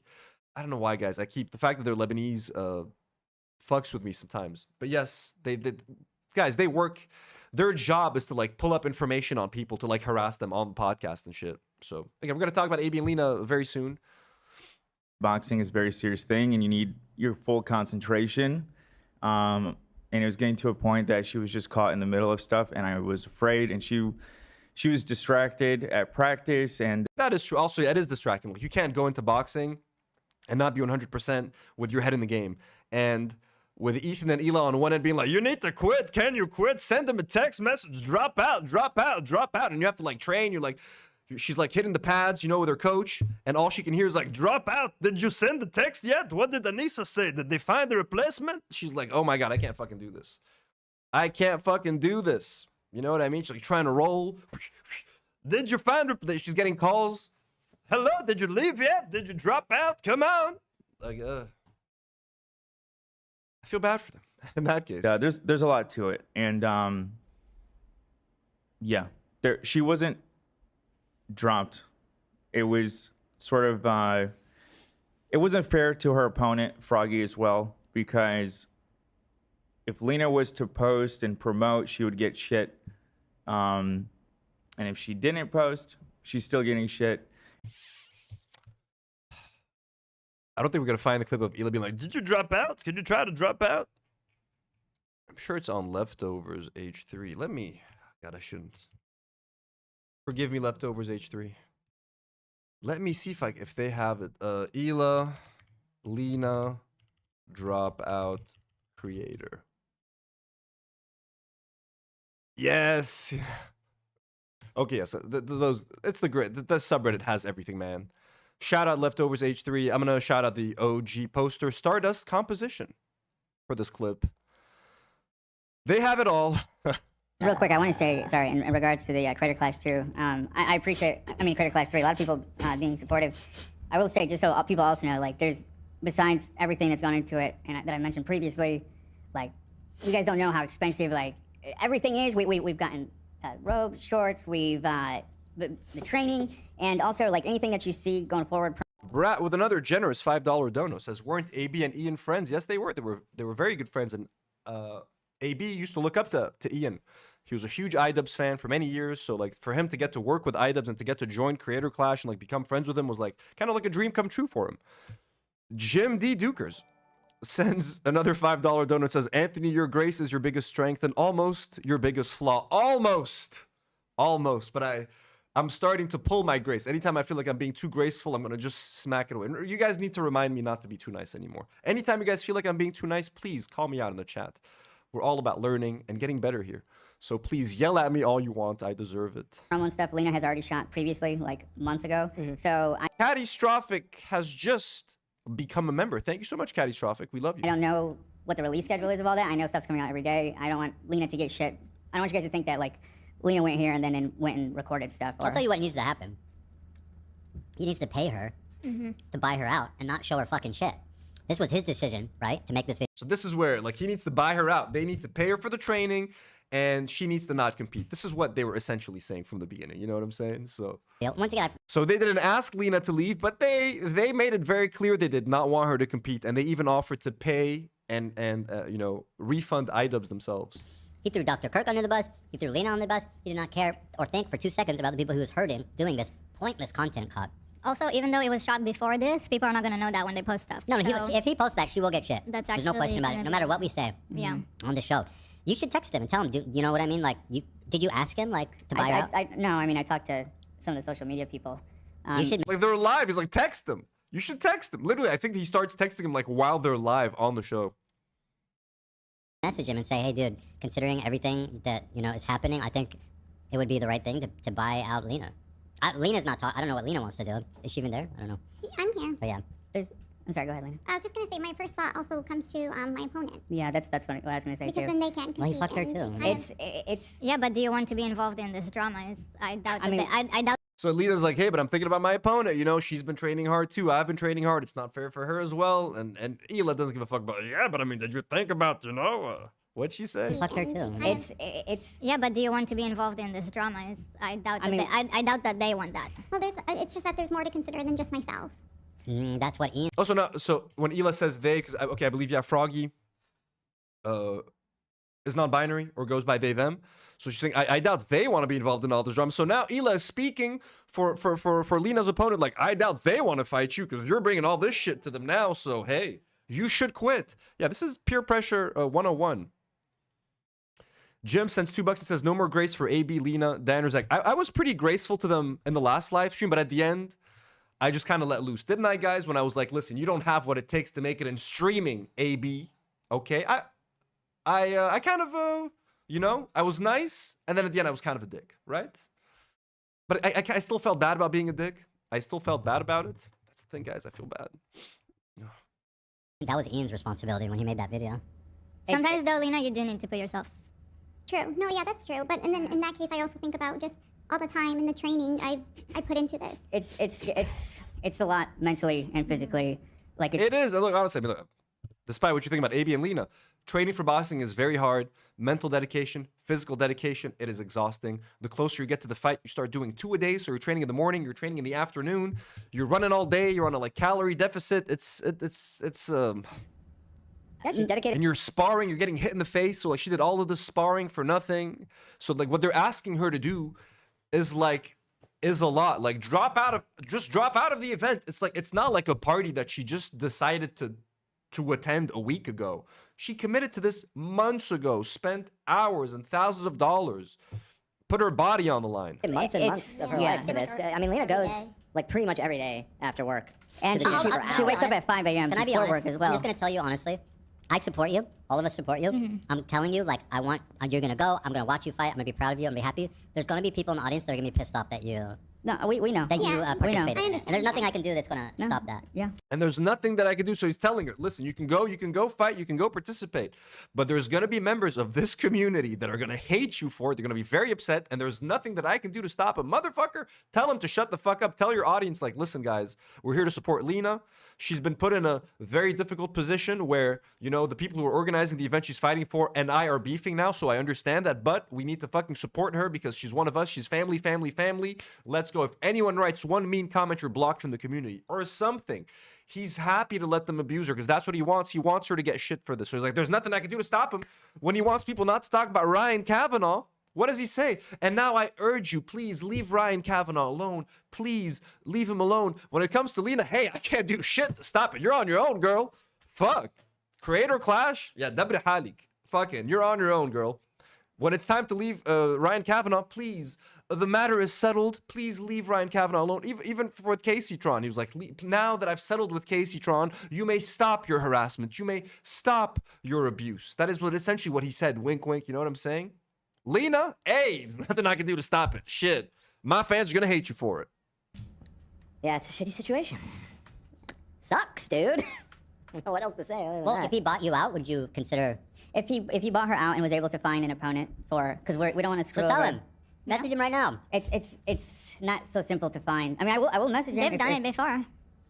I don't know why, guys. The fact that they're Lebanese fucks with me sometimes. But yes, guys, they work. Their job is to like pull up information on people to like harass them on the podcast and shit. So again, we're gonna talk about AB and Lena very soon. Boxing is a very serious thing, and you need your full concentration. And it was getting to a point that she was just caught in the middle of stuff, and I was afraid. And she was distracted at practice, and that is true. Also, it is distracting. Like, you can't go into boxing and not be 100% with your head in the game. And with Ethan and Ela on one end being like, you need to quit. Can you quit? Send them a text message. Drop out. And you have to like train. She's like hitting the pads, you know, with her coach. And all she can hear is like, drop out. Did you send the text yet? What did Anissa say? Did they find the replacement? She's like, oh my God, I can't fucking do this. You know what I mean? She's like trying to roll. Did you find her? She's getting calls. Hello, did you leave yet? Did you drop out? Come on. Like, I feel bad for them in that case. Yeah, there's a lot to it, and yeah, she wasn't dropped. It was sort of it wasn't fair to her opponent, Froggy, as well, because if Lena was to post and promote, she would get shit, and if she didn't post, she's still getting shit. I don't think we're gonna find the clip of Ela being like, "Did you drop out? Can you try to drop out?" I'm sure it's on Leftovers H3. Let me. God, I shouldn't. Forgive me, Leftovers H3. Let me see if they have it. Ela, Lena, dropout creator. Yes. Okay, yes. Those. It's the great. The subreddit has everything, man. Shout out Leftovers H3. I'm gonna shout out the OG poster Stardust composition for this clip. They have it all. Real quick, I want to say, sorry, in regards to the Creator Clash 2, I appreciate, Creator Clash 3, a lot of people being supportive. I will say, just so people also know, like, there's, besides everything that's gone into it, and that I mentioned previously, like, you guys don't know how expensive, like, everything is. We've gotten robes, shorts, we've, the training, and also, like, anything that you see going forward. Brat with another generous $5 dono says, weren't AB and Ian friends? Yes, they were. They were very good friends, and AB used to look up to Ian. He was a huge Idubbbz fan for many years, so like for him to get to work with Idubbbz and to get to join Creator Clash and like become friends with him was like kind of like a dream come true for him. Jim D. Dukers sends another $5 donut. Says, Anthony, your grace is your biggest strength and almost your biggest flaw. Almost, but I'm starting to pull my grace. Anytime I feel like I'm being too graceful, I'm gonna just smack it away. You guys need to remind me not to be too nice anymore. Anytime you guys feel like I'm being too nice, please call me out in the chat. We're all about learning and getting better here. So please yell at me all you want. I deserve it. Promo stuff Lena has already shot previously, like months ago. So Catastrophic has just become a member. Thank you so much, Catastrophic. We love you. I don't know what the release schedule is of all that. I know stuff's coming out every day. I don't want Lena to get shit. I don't want you guys to think that like Lena went here and then went and recorded stuff. I'll tell you what needs to happen. He needs to pay her to buy her out and not show her fucking shit. This was his decision, right? To make this video. So this is where like he needs to buy her out. They need to pay her for the training and she needs to not compete. This is what they were essentially saying from the beginning. You know what I'm saying? So once again, so they didn't ask Lena to leave, but they made it very clear they did not want her to compete, and they even offered to pay and you know, refund Idubbbz themselves. He threw Dr. Kirk under the bus. He threw Lena on the bus. He did not care or think for 2 seconds about the people who was hurting doing this pointless content caught. Also, even though it was shot before this, people are not going to know that when they post stuff. No, if he posts that, she will get shit. That's There's no question about it, no matter what we say on the show. You should text him and tell him, you know what I mean? Like, did you ask him, like, to buy out? No, I mean, I talked to some of the social media people. You should... Like, they're live. He's like, text them. You should text them. Literally, I think he starts texting him, like, while they're live on the show. Message him and say, hey, dude, considering everything that, you know, is happening, I think it would be the right thing to buy out Lena. Lena's not talking. I don't know what Lena wants to do. Is she even there? I don't know. I'm here. Oh, yeah. I'm sorry, go ahead, Lena. I was just going to say, my first thought also comes to my opponent. Yeah, that's what I was going to say, because too. Then they can't compete. Well, he fucked her, too. It's... Yeah, but do you want to be involved in this drama? I doubt that. I doubt... So Lena's like, hey, but I'm thinking about my opponent. You know, she's been training hard, too. I've been training hard. It's not fair for her as well. And Ela doesn't give a fuck about it. Yeah, but I mean, did you think about, you know... What'd she say? Fuck her too. It's yeah, but do you want to be involved in this drama? I doubt that. I doubt that they want that. Well, it's just that there's more to consider than just myself. That's what Ian. Also, no. So when Ela says they, because okay, I believe Froggy is non-binary or goes by they them. So she's saying I doubt they want to be involved in all this drama. So now Ela is speaking for Lena's opponent. Like, I doubt they want to fight you because you're bringing all this shit to them now. So hey, you should quit. Yeah, this is peer pressure 101. Jim sends $2 and says, no more grace for AB, Lena, Danner's like, I was pretty graceful to them in the last live stream, but at the end, I just kind of let loose. Didn't I, guys? When I was like, listen, you don't have what it takes to make it in streaming, AB. Okay? I kind of, you know, I was nice, and then at the end, I was kind of a dick, right? But I still felt bad about being a dick. I still felt bad about it. That's the thing, guys. I feel bad. That was Ian's responsibility when he made that video. Sometimes, though, Lena, you do need to put yourself. True. No, yeah, that's true. But and then in that case, I also think about just all the time and the training I put into this. It's a lot mentally and physically. Like it is. Look, honestly, look, despite what you think about AB and Lena, training for boxing is very hard. Mental dedication, physical dedication, it is exhausting. The closer you get to the fight, you start doing 2 a day. So you're training in the morning, you're training in the afternoon, you're running all day, you're on a like calorie deficit. Yeah, she's dedicated. And you're sparring, you're getting hit in the face. So like she did all of this sparring for nothing. So like what they're asking her to do is like is a lot. Like, just drop out of the event. It's like, it's not like a party that she just decided to attend a week ago. She committed to this months ago, spent hours and thousands of dollars, put her body on the line. Months and months of her life for this. I mean, Lena goes like pretty much every day after work. And she wakes up at 5 a.m. Can I be before honest? work as well. I'm just gonna tell you honestly. I support you. All of us support you. I'm telling you, like, you're gonna go. I'm gonna watch you fight. I'm gonna be proud of you. I'm gonna be happy. There's gonna be people in the audience that are gonna be pissed off that you. No, we know. That you participated in it. understand And there's nothing I can do that's gonna stop that. Yeah. And there's nothing that I can do. So he's telling her, listen, you can go fight, you can go participate. But there's going to be members of this community that are going to hate you for it. They're going to be very upset. And there's nothing that I can do to stop him. Motherfucker, tell him to shut the fuck up. Tell your audience, like, listen, guys, we're here to support Lena. She's been put in a very difficult position where, you know, the people who are organizing the event she's fighting for and I are beefing now. So I understand that. But we need to fucking support her because she's one of us. She's family, family, family. Let's go. If anyone writes one mean comment, you're blocked from the community or something. He's happy to let them abuse her because that's what he wants. He wants her to get shit for this. So he's like, there's nothing I can do to stop him. When he wants people not to talk about Ryan Kavanaugh, what does he say? And now I urge you, please leave Ryan Kavanaugh alone. Please leave him alone. When it comes to Lena, hey, I can't do shit to stop it. You're on your own, girl. Fuck. Creator clash? Yeah, dabri halik. Fucking, you're on your own, girl. When it's time to leave Ryan Kavanaugh, please. The matter is settled. Please leave Ryan Kavanaugh alone. Even for Casey Tron, he was like, now that I've settled with Casey Tron, you may stop your harassment. You may stop your abuse. That is essentially what he said. Wink, wink. You know what I'm saying? Lena, hey, there's nothing I can do to stop it. Shit. My fans are going to hate you for it. Yeah, it's a shitty situation. Sucks, dude. I don't know what else to say. Well, if he bought you out, would you consider? If he bought her out and was able to find an opponent for, because we don't want to screw So tell over. him. Message him right now. It's not so simple to find. I mean, I will message him. They've done it before.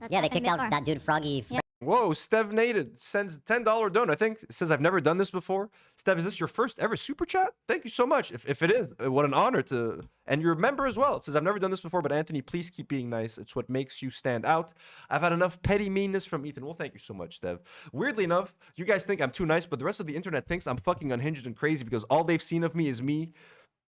Yeah, they kicked out that dude Froggy. Whoa, Stev Nated sends $10 donut. I think it says, I've never done this before. Stev, is this your first ever super chat? Thank you so much. If it is, what an honor to. And you're a member as well. It says, I've never done this before, but Anthony, please keep being nice. It's what makes you stand out. I've had enough petty meanness from Ethan. Well, thank you so much, Stev. Weirdly enough, you guys think I'm too nice, but the rest of the internet thinks I'm fucking unhinged and crazy because all they've seen of me is me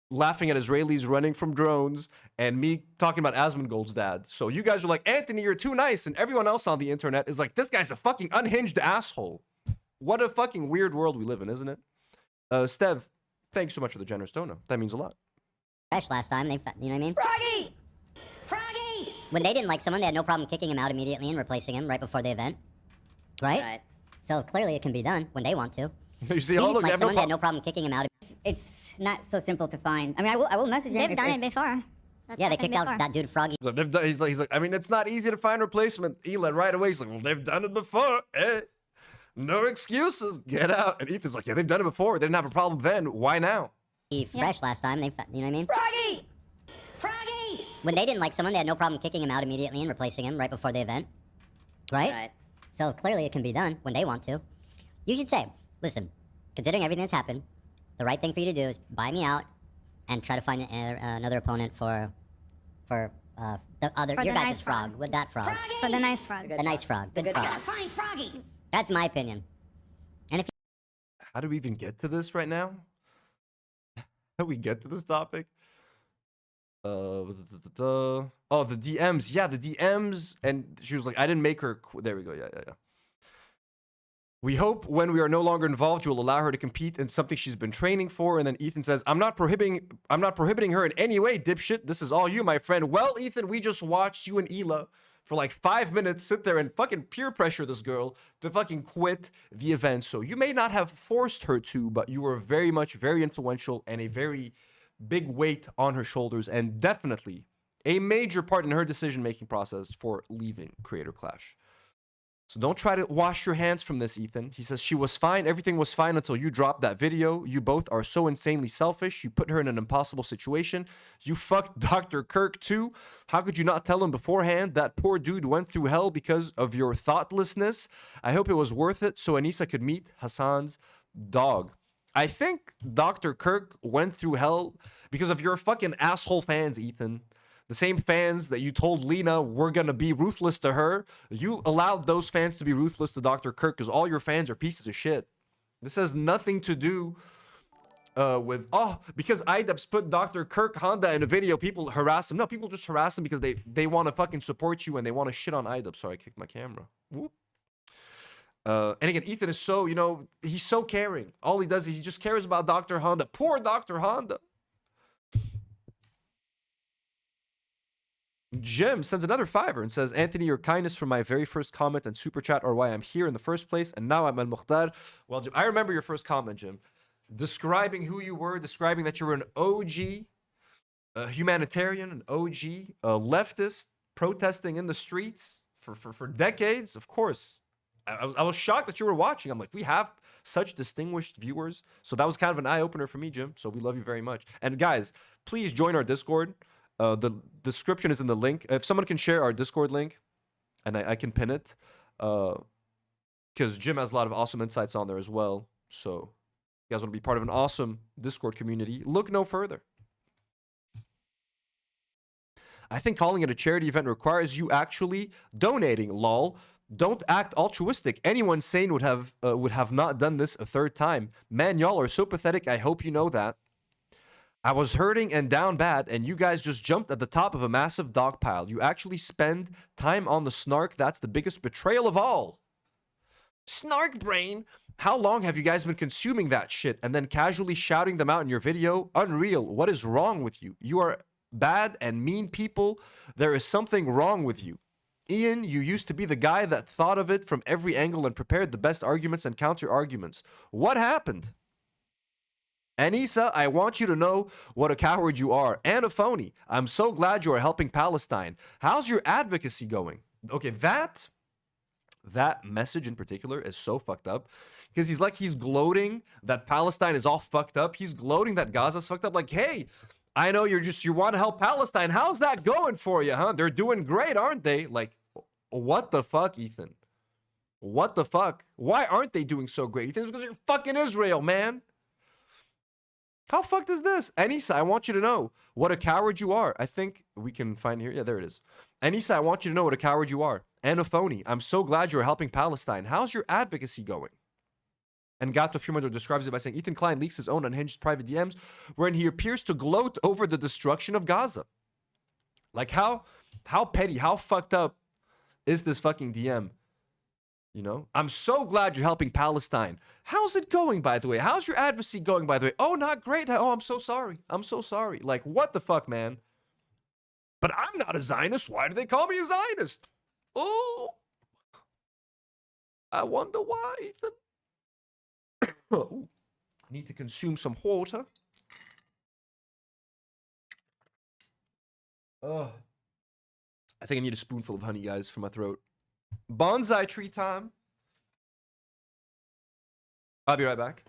laughing at Israelis running from drones and me talking about Asmongold's dad. So you guys are like, Anthony, you're too nice. And everyone else on the internet is like, this guy's a fucking unhinged asshole. What a fucking weird world we live in, isn't it? Stev, thanks so much for the generous donut. That means a lot. Fresh last time, you know what I mean? Froggy! Froggy! When they didn't like someone, they had no problem kicking him out immediately and replacing him right before the event. Right? So clearly it can be done when they want to. You see, He look, didn't like they have someone, they had no problem kicking him out. It's not so simple to find. I mean, I will message him. They've done it before. Yeah, they kicked out that dude Froggy. He's like, I mean, it's not easy to find replacement. Elon right away, he's like, well, they've done it before. No excuses. Get out. And Ethan's like, yeah, they've done it before. They didn't have a problem then. Why now? Fresh last time, you know what I mean? Froggy! Froggy! When they didn't like someone, they had no problem kicking him out immediately and replacing him right before the event. Right? So clearly it can be done when they want to. You should say, listen, considering everything that's happened, the right thing for you to do is buy me out and try to find another opponent for the other, For your the guys' nice frog, with that frog. For the nice frog. The nice frog. Good frog. Find Froggy! That's my opinion. And if How do we even get to this right now? How do we get to this topic? Oh, the DMs. Yeah, the DMs. And she was like, I didn't make her. There we go. Yeah. We hope when we are no longer involved, you will allow her to compete in something she's been training for. And then Ethan says, I'm not prohibiting her in any way, dipshit. This is all you, my friend. Well, Ethan, we just watched you and Hila for like 5 minutes sit there and fucking peer pressure this girl to fucking quit the event. So you may not have forced her to, but you were very influential and a very big weight on her shoulders, and definitely a major part in her decision-making process for leaving Creator Clash. So don't try to wash your hands from this, Ethan. He says she was fine. Everything was fine until you dropped that video. You both are so insanely selfish. You put her in an impossible situation. You fucked Dr. Kirk too. How could you not tell him beforehand? That poor dude went through hell because of your thoughtlessness. I hope it was worth it so Anissa could meet Hassan's dog. I think Dr. Kirk went through hell because of your fucking asshole fans, Ethan. The same fans that you told Lena were going to be ruthless to her. You allowed those fans to be ruthless to Dr. Kirk because all your fans are pieces of shit. This has nothing to do with because Idubbbz put Dr. Kirk Honda in a video, people harass him. No, people just harass him because they want to fucking support you and they want to shit on Idubbbz. Sorry, I kicked my camera. Whoop. And again, Ethan is so, he's so caring. All he does is he just cares about Dr. Honda. Poor Dr. Honda. Jim sends another $5 and says, Anthony, your kindness for my very first comment and super chat are why I'm here in the first place. And now I'm al-Mukhtar. Well, Jim, I remember your first comment, Jim. Describing who you were, describing that you were an OG, a humanitarian, an OG, a leftist, protesting in the streets for decades. Of course, I was shocked that you were watching. I'm like, we have such distinguished viewers. So that was kind of an eye-opener for me, Jim. So we love you very much. And guys, please join our Discord. The description is in the link. If someone can share our Discord link, and I can pin it, because Jim has a lot of awesome insights on there as well. So you guys want to be part of an awesome Discord community, look no further. I think calling it a charity event requires you actually donating, lol. Don't act altruistic. Anyone sane would have not done this a third time. Man, y'all are so pathetic. I hope you know that. I was hurting and down bad, and you guys just jumped at the top of a massive dog pile. You actually spend time on the snark. That's the biggest betrayal of all. Snark brain. How long have you guys been consuming that shit and then casually shouting them out in your video? Unreal. What is wrong with you? You are bad and mean people. There is something wrong with you. Ian, you used to be the guy that thought of it from every angle and prepared the best arguments and counter arguments. What happened? Anissa, I want you to know what a coward you are and a phony. I'm so glad you are helping Palestine. How's your advocacy going? Okay, that message in particular is so fucked up because he's gloating that Palestine is all fucked up. He's gloating that Gaza's fucked up. Like, hey, I know you want to help Palestine. How's that going for you, huh? They're doing great, aren't they? Like, what the fuck, Ethan? What the fuck? Why aren't they doing so great? Ethan, it's because you're fucking Israel, man. How fucked is this? Anissa, I want you to know what a coward you are. I think we can find here. Yeah, there it is. Anissa, I want you to know what a coward you are. And a phony. I'm so glad you're helping Palestine. How's your advocacy going? And Gato Fumado describes it by saying, Ethan Klein leaks his own unhinged private DMs wherein he appears to gloat over the destruction of Gaza. Like, how petty, how fucked up is this fucking DM? You know, I'm so glad you're helping Palestine. How's it going, by the way? How's your advocacy going, by the way? Oh, not great. Oh, I'm so sorry. I'm so sorry. Like, what the fuck, man? But I'm not a Zionist. Why do they call me a Zionist? Oh, I wonder why, Ethan. Need to consume some water. Oh, I think I need a spoonful of honey, guys, for my throat. Bonsai tree time. I'll be right back.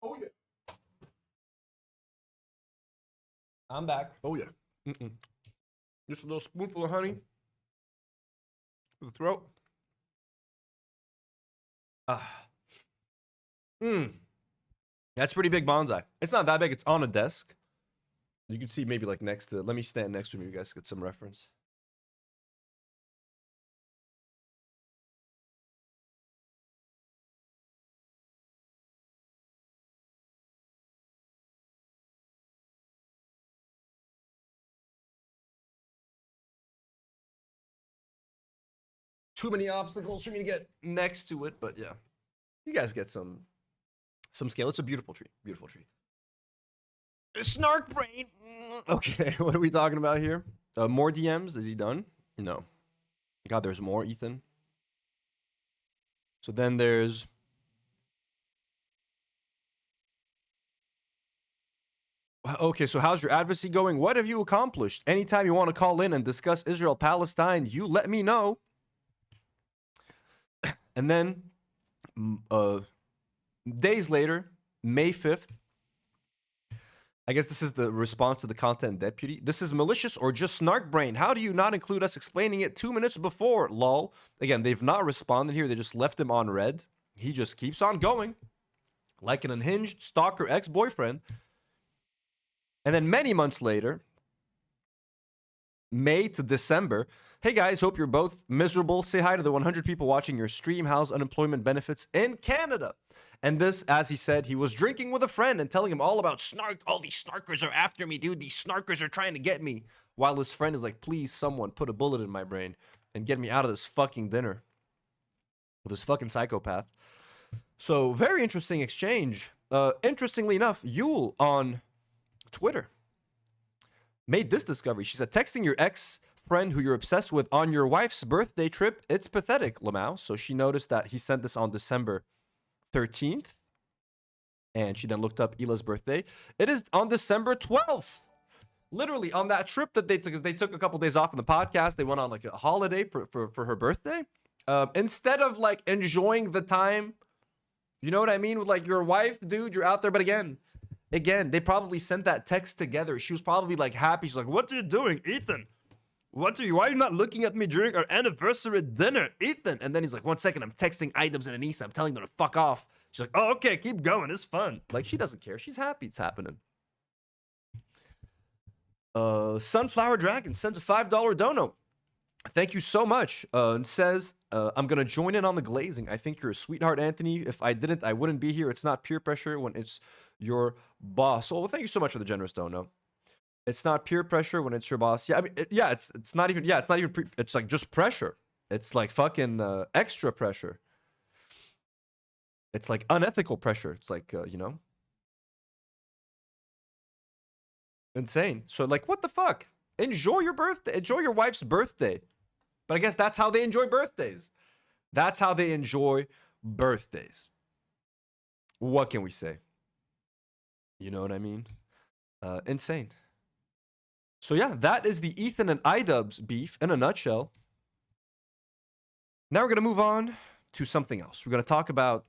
Oh, yeah. I'm back. Oh, yeah. Just a little spoonful of honey for the throat. That's pretty big bonsai. It's not that big. It's on a desk. You can see maybe like next to... Let me stand next to me. You guys get some reference. Too many obstacles for me to get next to it, but yeah. You guys get some scale. It's a beautiful tree. Beautiful tree. Snark brain. Okay, what are we talking about here? More DMs? Is he done? No. God, there's more, Ethan. So then there's... Okay, so how's your advocacy going? What have you accomplished? Anytime you want to call in and discuss Israel-Palestine, you let me know. And then, days later, May 5th, I guess this is the response to the content deputy. This is malicious or just snark brain. How do you not include us explaining it 2 minutes before? Lol. Again, they've not responded here. They just left him on red. He just keeps on going like an unhinged stalker ex-boyfriend. And then many months later, May to December, hey guys, hope you're both miserable. Say hi to the 100 people watching your stream. How's unemployment benefits in Canada? And this, as he said, he was drinking with a friend and telling him all about snark. All these snarkers are after me, dude. These snarkers are trying to get me. While his friend is like, please, someone put a bullet in my brain and get me out of this fucking dinner with this fucking psychopath. So, very interesting exchange. Interestingly enough, Yule on Twitter made this discovery. She said, texting your ex-friend who you're obsessed with on your wife's birthday trip, it's pathetic, Lamau. So she noticed that he sent this on December 13th, and she then looked up Ila's birthday. It is on December 12th. Literally on that trip that they took a couple days off from the podcast. They went on like a holiday for her birthday. Instead of like enjoying the time, you know what I mean, with like your wife, dude, you're out there. But again, they probably sent that text together. She was probably like happy. She's like, what are you doing, Ethan? Why are you not looking at me during our anniversary dinner, Ethan? And then he's like, 1 second, I'm texting Idubbbz and Anissa. I'm telling them to fuck off. She's like, oh, okay, keep going. It's fun. Like, she doesn't care. She's happy it's happening. Sunflower Dragon sends a $5 dono. Thank you so much. And says, I'm going to join in on the glazing. I think you're a sweetheart, Anthony. If I didn't, I wouldn't be here. It's not peer pressure when it's your boss. Oh, well, thank you so much for the generous dono. It's not peer pressure when it's your boss. Yeah, I mean, it's not even. Yeah, it's not even. It's like just pressure. It's like fucking extra pressure. It's like unethical pressure. It's like you know, insane. So like, what the fuck? Enjoy your birthday. Enjoy your wife's birthday. But I guess that's how they enjoy birthdays. That's how they enjoy birthdays. What can we say? You know what I mean? Insane. So yeah, that is the Ethan and Idubbbz beef in a nutshell. Now we're going to move on to something else. We're going to talk about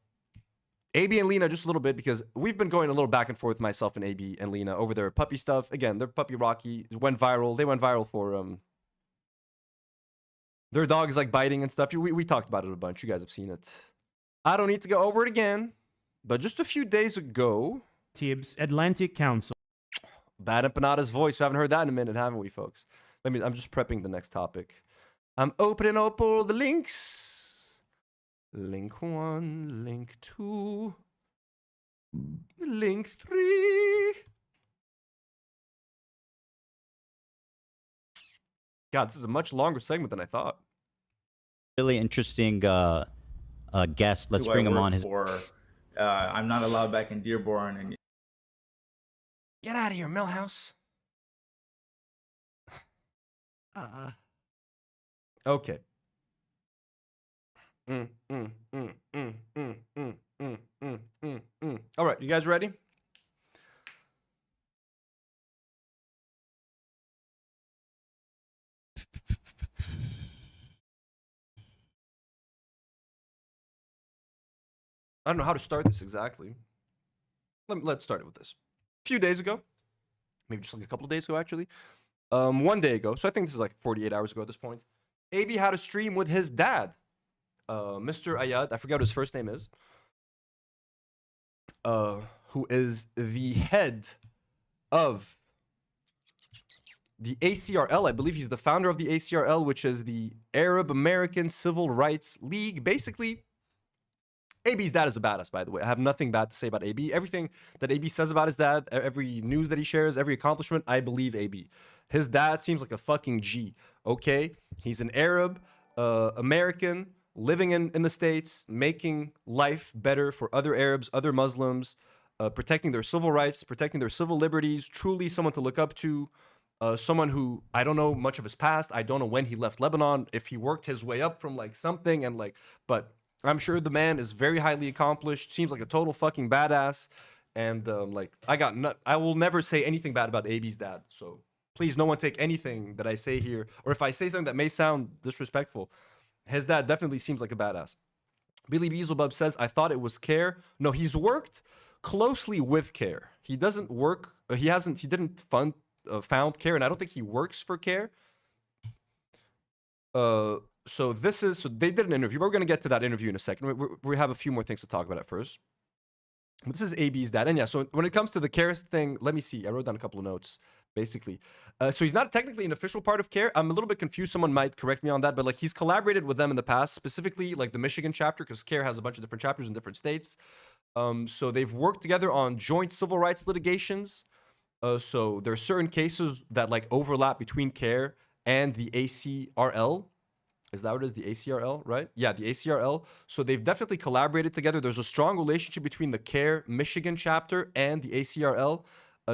AB and Lena just a little bit because we've been going a little back and forth, myself and AB and Lena, over their puppy stuff. Again, their puppy Rocky went viral. They went viral for their dog is like biting and stuff. We talked about it a bunch. You guys have seen it. I don't need to go over it again. But just a few days ago, Tibbs Atlantic Council. Bad Empanada's voice. We haven't heard that in a minute, haven't we, folks? I'm just prepping the next topic. I'm opening up all the links. Link 1, link 2, link 3. God, this is a much longer segment than I thought. Really interesting guest. Let's bring him on. I'm not allowed back in Dearborn, and get out of here, Millhouse. Okay. All right, you guys ready? I don't know how to start this exactly. Let's start it with this. A few days ago, maybe just like a couple of days ago, actually. 1 day ago, so I think this is like 48 hours ago at this point. AB had a stream with his dad, Mr. Ayad. I forgot what his first name is. Who is the head of the ACRL. I believe he's the founder of the ACRL, which is the Arab American Civil Rights League. Basically, AB's dad is a badass, by the way. I have nothing bad to say about AB. Everything that AB says about his dad, every news that he shares, every accomplishment, I believe AB. His dad seems like a fucking G, okay? He's an Arab, American, living in the States, making life better for other Arabs, other Muslims, protecting their civil rights, protecting their civil liberties, truly someone to look up to, someone who, I don't know much of his past. I don't know when he left Lebanon, if he worked his way up from like something and like, but I'm sure the man is very highly accomplished, seems like a total fucking badass. And like, I will never say anything bad about AB's dad. So please, no one take anything that I say here, or if I say something that may sound disrespectful, his dad definitely seems like a badass. Billy Beelzebub says, I thought it was Care. No, he's worked closely with Care. He doesn't work, he didn't found Care, and I don't think he works for Care. So they did an interview. We're going to get to that interview in a second. We have a few more things to talk about at first. But this is AB's dad. And yeah, so when it comes to the Care thing, let me see. I wrote down a couple of notes, basically. So he's not technically an official part of Care. I'm a little bit confused. Someone might correct me on that. But like, he's collaborated with them in the past, specifically like the Michigan chapter, because Care has a bunch of different chapters in different states. So they've worked together on joint civil rights litigations. So there are certain cases that like overlap between Care and the ACRL. Is that what it is? The ACRL, right? Yeah, the ACRL. So they've definitely collaborated together. There's a strong relationship between the Care Michigan chapter and the ACRL.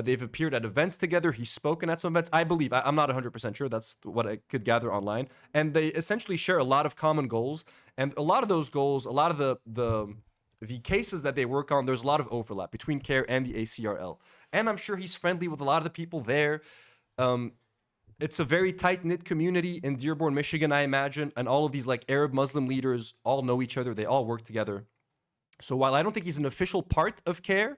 They've appeared at events together. He's spoken at some events. I believe. I'm not 100% sure. That's what I could gather online. And they essentially share a lot of common goals. And a lot of those goals, a lot of the cases that they work on, there's a lot of overlap between Care and the ACRL. And I'm sure he's friendly with a lot of the people there. It's a very tight-knit community in Dearborn, Michigan, I imagine. And all of these like Arab Muslim leaders all know each other. They all work together. So while I don't think he's an official part of Care,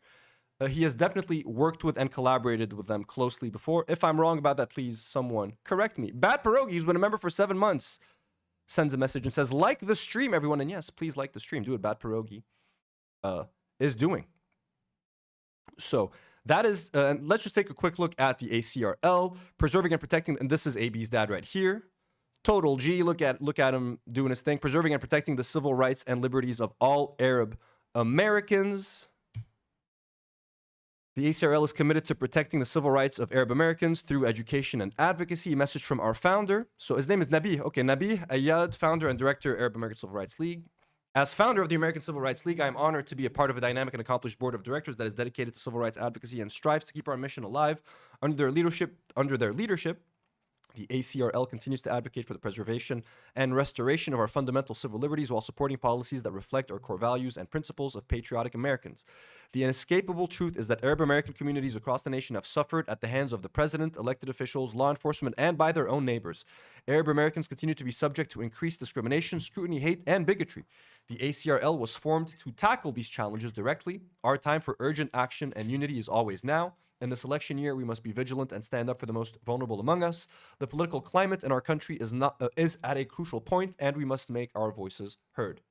he has definitely worked with and collaborated with them closely before. If I'm wrong about that, please someone correct me. Bad Pierogi, who's been a member for 7 months, sends a message and says, like the stream, everyone. And yes, please like the stream. Do what Bad Pierogi is doing. So that is, let's just take a quick look at the ACRL, preserving and protecting, and this is AB's dad right here. Total G, look at him doing his thing, preserving and protecting the civil rights and liberties of all Arab Americans. The ACRL is committed to protecting the civil rights of Arab Americans through education and advocacy. A message from our founder. So his name is Nabi. Okay, Nabi Ayad, founder and director, Arab American Civil Rights League. As founder of the American Civil Rights League, I am honored to be a part of a dynamic and accomplished board of directors that is dedicated to civil rights advocacy and strives to keep our mission alive. Under their leadership, the ACRL continues to advocate for the preservation and restoration of our fundamental civil liberties while supporting policies that reflect our core values and principles of patriotic Americans. The inescapable truth is that Arab American communities across the nation have suffered at the hands of the president, elected officials, law enforcement, and by their own neighbors. Arab Americans continue to be subject to increased discrimination, scrutiny, hate, and bigotry. The ACRL was formed to tackle these challenges directly. Our time for urgent action and unity is always now. In this election year, we must be vigilant and stand up for the most vulnerable among us. The political climate in our country is at a crucial point, and we must make our voices heard.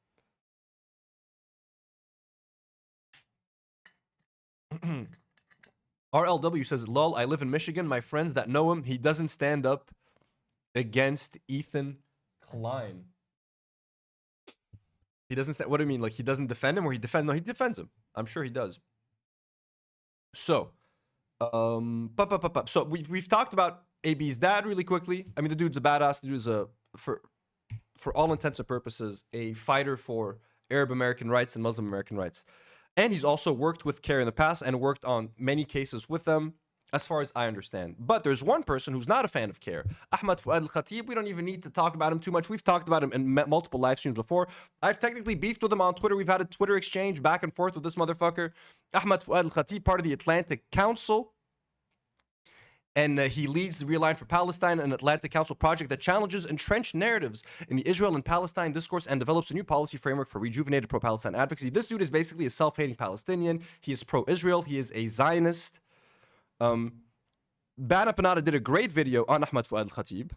RLW says, lol, I live in Michigan. My friends that know him, he doesn't stand up against Ethan Klein. He doesn't say, what do you mean? Like, he doesn't defend him, or he defends? No, he defends him. I'm sure he does. So, so we've talked about AB's dad really quickly. I mean, the dude's a badass. The dude's for all intents and purposes, a fighter for Arab American rights and Muslim American rights. And he's also worked with CARE in the past and worked on many cases with them, as far as I understand. But there's one person who's not a fan of CARE, Ahmad Fouad Alkhatib. We don't even need to talk about him too much. We've talked about him in multiple live streams before. I've technically beefed with him on Twitter. We've had a Twitter exchange back and forth with this motherfucker. Ahmad Fouad Alkhatib, part of the Atlantic Council. And he leads the Realigned for Palestine, an Atlantic Council project that challenges entrenched narratives in the Israel and Palestine discourse and develops a new policy framework for rejuvenated pro-Palestine advocacy. This dude is basically a self-hating Palestinian. He is pro-Israel. He is a Zionist. Bana Panada did a great video on Ahmad Fouad Alkhatib,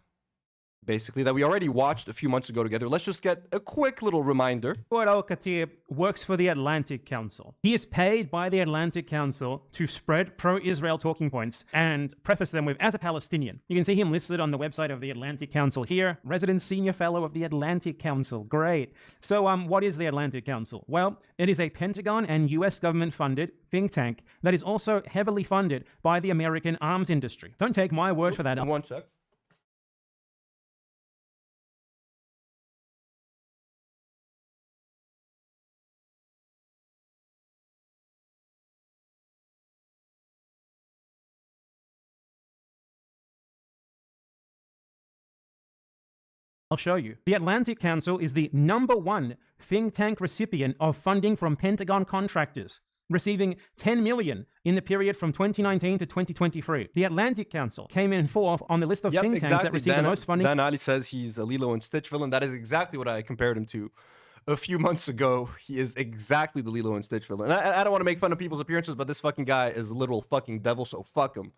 basically, that we already watched a few months ago together. Let's just get a quick little reminder. Fouad Alkhatib works for the Atlantic Council. He is paid by the Atlantic Council to spread pro-Israel talking points and preface them with, as a Palestinian. You can see him listed on the website of the Atlantic Council here, resident senior fellow of the Atlantic Council. Great. So what is the Atlantic Council? Well, it is a Pentagon and US government-funded think tank that is also heavily funded by the American arms industry. Don't take my word for that. One sec. I'll show you. The Atlantic Council is the #1 think tank recipient of funding from Pentagon contractors. receiving 10 million in the period from 2019 to 2023. The Atlantic Council came in fourth on the list of think tanks that received the most funding. Dan Ali says he's a Lilo and Stitch villain. That is exactly what I compared him to a few months ago. He is exactly the Lilo and Stitch villain. And I don't want to make fun of people's appearances, but this fucking guy is a literal fucking devil, so fuck him.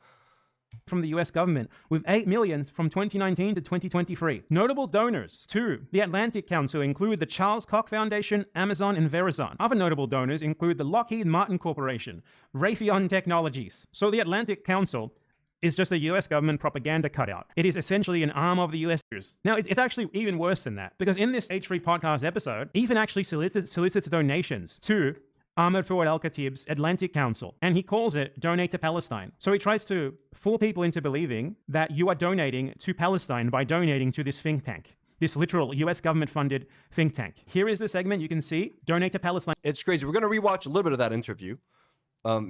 From the US government, with 8 million from 2019 to 2023. Notable donors to the Atlantic Council include the Charles Koch Foundation, Amazon, and Verizon. Other notable donors include the Lockheed Martin Corporation, Raytheon Technologies. So the Atlantic Council is just a US government propaganda cutout. It is essentially an arm of the US. Now, it's actually even worse than that, because in this H3 podcast episode, Ethan actually solicits donations to Ahmad Fouad Alkhatib's Atlantic Council, and he calls it Donate to Palestine. So he tries to fool people into believing that you are donating to Palestine by donating to this think tank, this literal US government-funded think tank. Here is the segment you can see, Donate to Palestine. It's crazy. We're going to rewatch a little bit of that interview.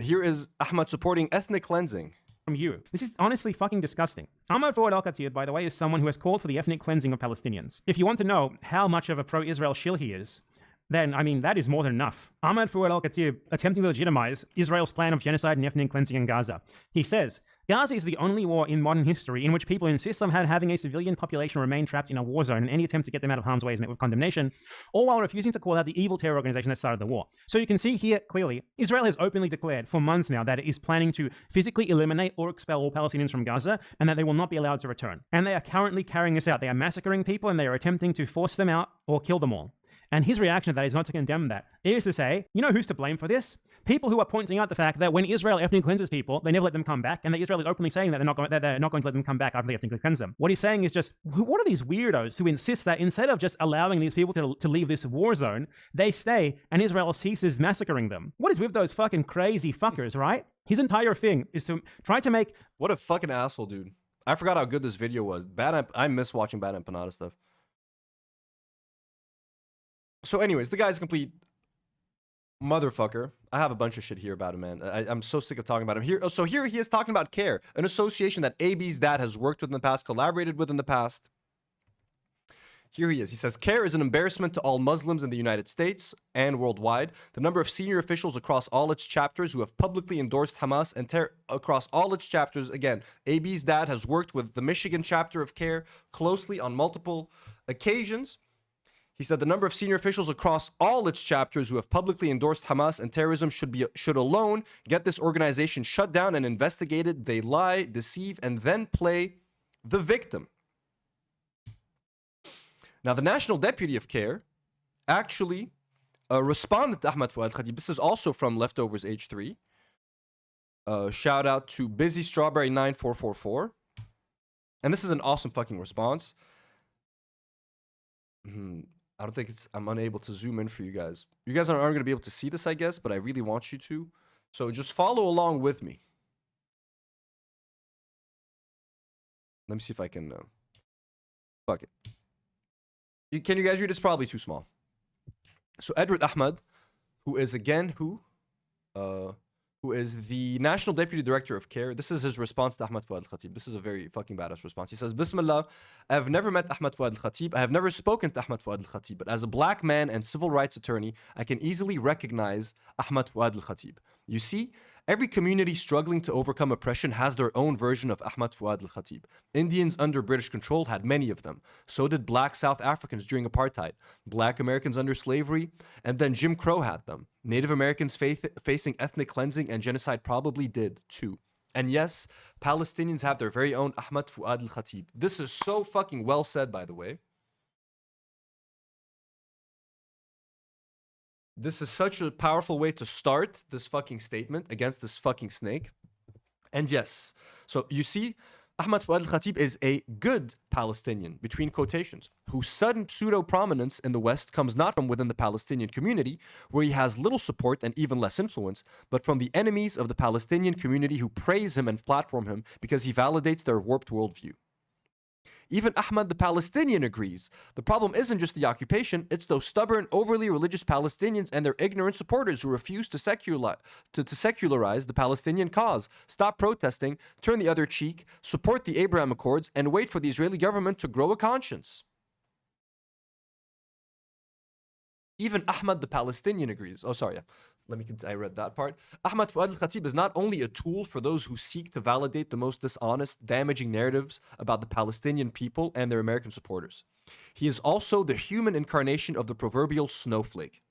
Here is Ahmad supporting ethnic cleansing. From you. This is honestly fucking disgusting. Ahmad Fouad Alkhatib, by the way, is someone who has called for the ethnic cleansing of Palestinians. If you want to know how much of a pro-Israel shill he is, then, I mean, that is more than enough. Ahmad Fouad Alkhatib attempting to legitimize Israel's plan of genocide and ethnic cleansing in Gaza. He says, Gaza is the only war in modern history in which people insist on having a civilian population remain trapped in a war zone, and any attempt to get them out of harm's way is met with condemnation, all while refusing to call out the evil terror organization that started the war. So you can see here clearly, Israel has openly declared for months now that it is planning to physically eliminate or expel all Palestinians from Gaza, and that they will not be allowed to return. And they are currently carrying this out. They are massacring people, and they are attempting to force them out or kill them all. And his reaction to that is not to condemn that. It is to say, you know who's to blame for this? People who are pointing out the fact that when Israel ethnically cleanses people, they never let them come back, and that Israel is openly saying that they're not going to let them come back after they ethnically cleanse them. What he's saying is just, what are these weirdos who insist that instead of just allowing these people to leave this war zone, they stay and Israel ceases massacring them? What is with those fucking crazy fuckers, right? His entire thing is to try to make... What a fucking asshole, dude. I forgot how good this video was. I miss watching Bad Empanada stuff. So anyways, the guy's a complete motherfucker. I have a bunch of shit here about him, man. I'm so sick of talking about him. Here he is talking about CARE, an association that AB's dad has worked with in the past, collaborated with in the past. Here he is. He says, CARE is an embarrassment to all Muslims in the United States and worldwide. The number of senior officials across all its chapters who have publicly endorsed Hamas and across all its chapters. Again, AB's dad has worked with the Michigan chapter of CARE closely on multiple occasions. He said the number of senior officials across all its chapters who have publicly endorsed Hamas and terrorism should alone get this organization shut down and investigated. They lie, deceive, and then play the victim. Now, the national deputy of CARE actually responded to Ahmad Fouad Alkhatib. This is also from Leftovers H3. Shout out to Busy Strawberry 9444. And this is an awesome fucking response. I don't think I'm unable to zoom in for you guys. You guys aren't going to be able to see this, I guess, but I really want you to. So just follow along with me. Let me see if I can... fuck it. Can you guys read? It's probably too small. So Edward Ahmad, who is again who is the National Deputy Director of CARE. This is his response to Ahmad Fouad Alkhatib. This is a very fucking badass response. He says, Bismillah, I have never met Ahmad Fouad Alkhatib. I have never spoken to Ahmad Fouad Alkhatib, but as a black man and civil rights attorney, I can easily recognize Ahmad Fouad Alkhatib. You see, every community struggling to overcome oppression has their own version of Ahmad Fouad Alkhatib. Indians under British control had many of them. So did black South Africans during apartheid. Black Americans under slavery, and then Jim Crow had them. Native Americans facing ethnic cleansing and genocide probably did too. And yes, Palestinians have their very own Ahmad Fouad Alkhatib. This is so fucking well said, by the way. This is such a powerful way to start this fucking statement against this fucking snake. And yes, so you see, Ahmad Fouad Alkhatib is a good Palestinian, between quotations, whose sudden pseudo-prominence in the West comes not from within the Palestinian community, where he has little support and even less influence, but from the enemies of the Palestinian community who praise him and platform him because he validates their warped worldview. Even Ahmad the Palestinian agrees. The problem isn't just the occupation, it's those stubborn, overly religious Palestinians and their ignorant supporters who refuse to secularize the Palestinian cause. Stop protesting, turn the other cheek, support the Abraham Accords, and wait for the Israeli government to grow a conscience. Even Ahmad the Palestinian agrees. Oh, sorry. I read that part. Ahmad Fouad Alkhatib is not only a tool for those who seek to validate the most dishonest, damaging narratives about the Palestinian people and their American supporters. He is also the human incarnation of the proverbial snowflake.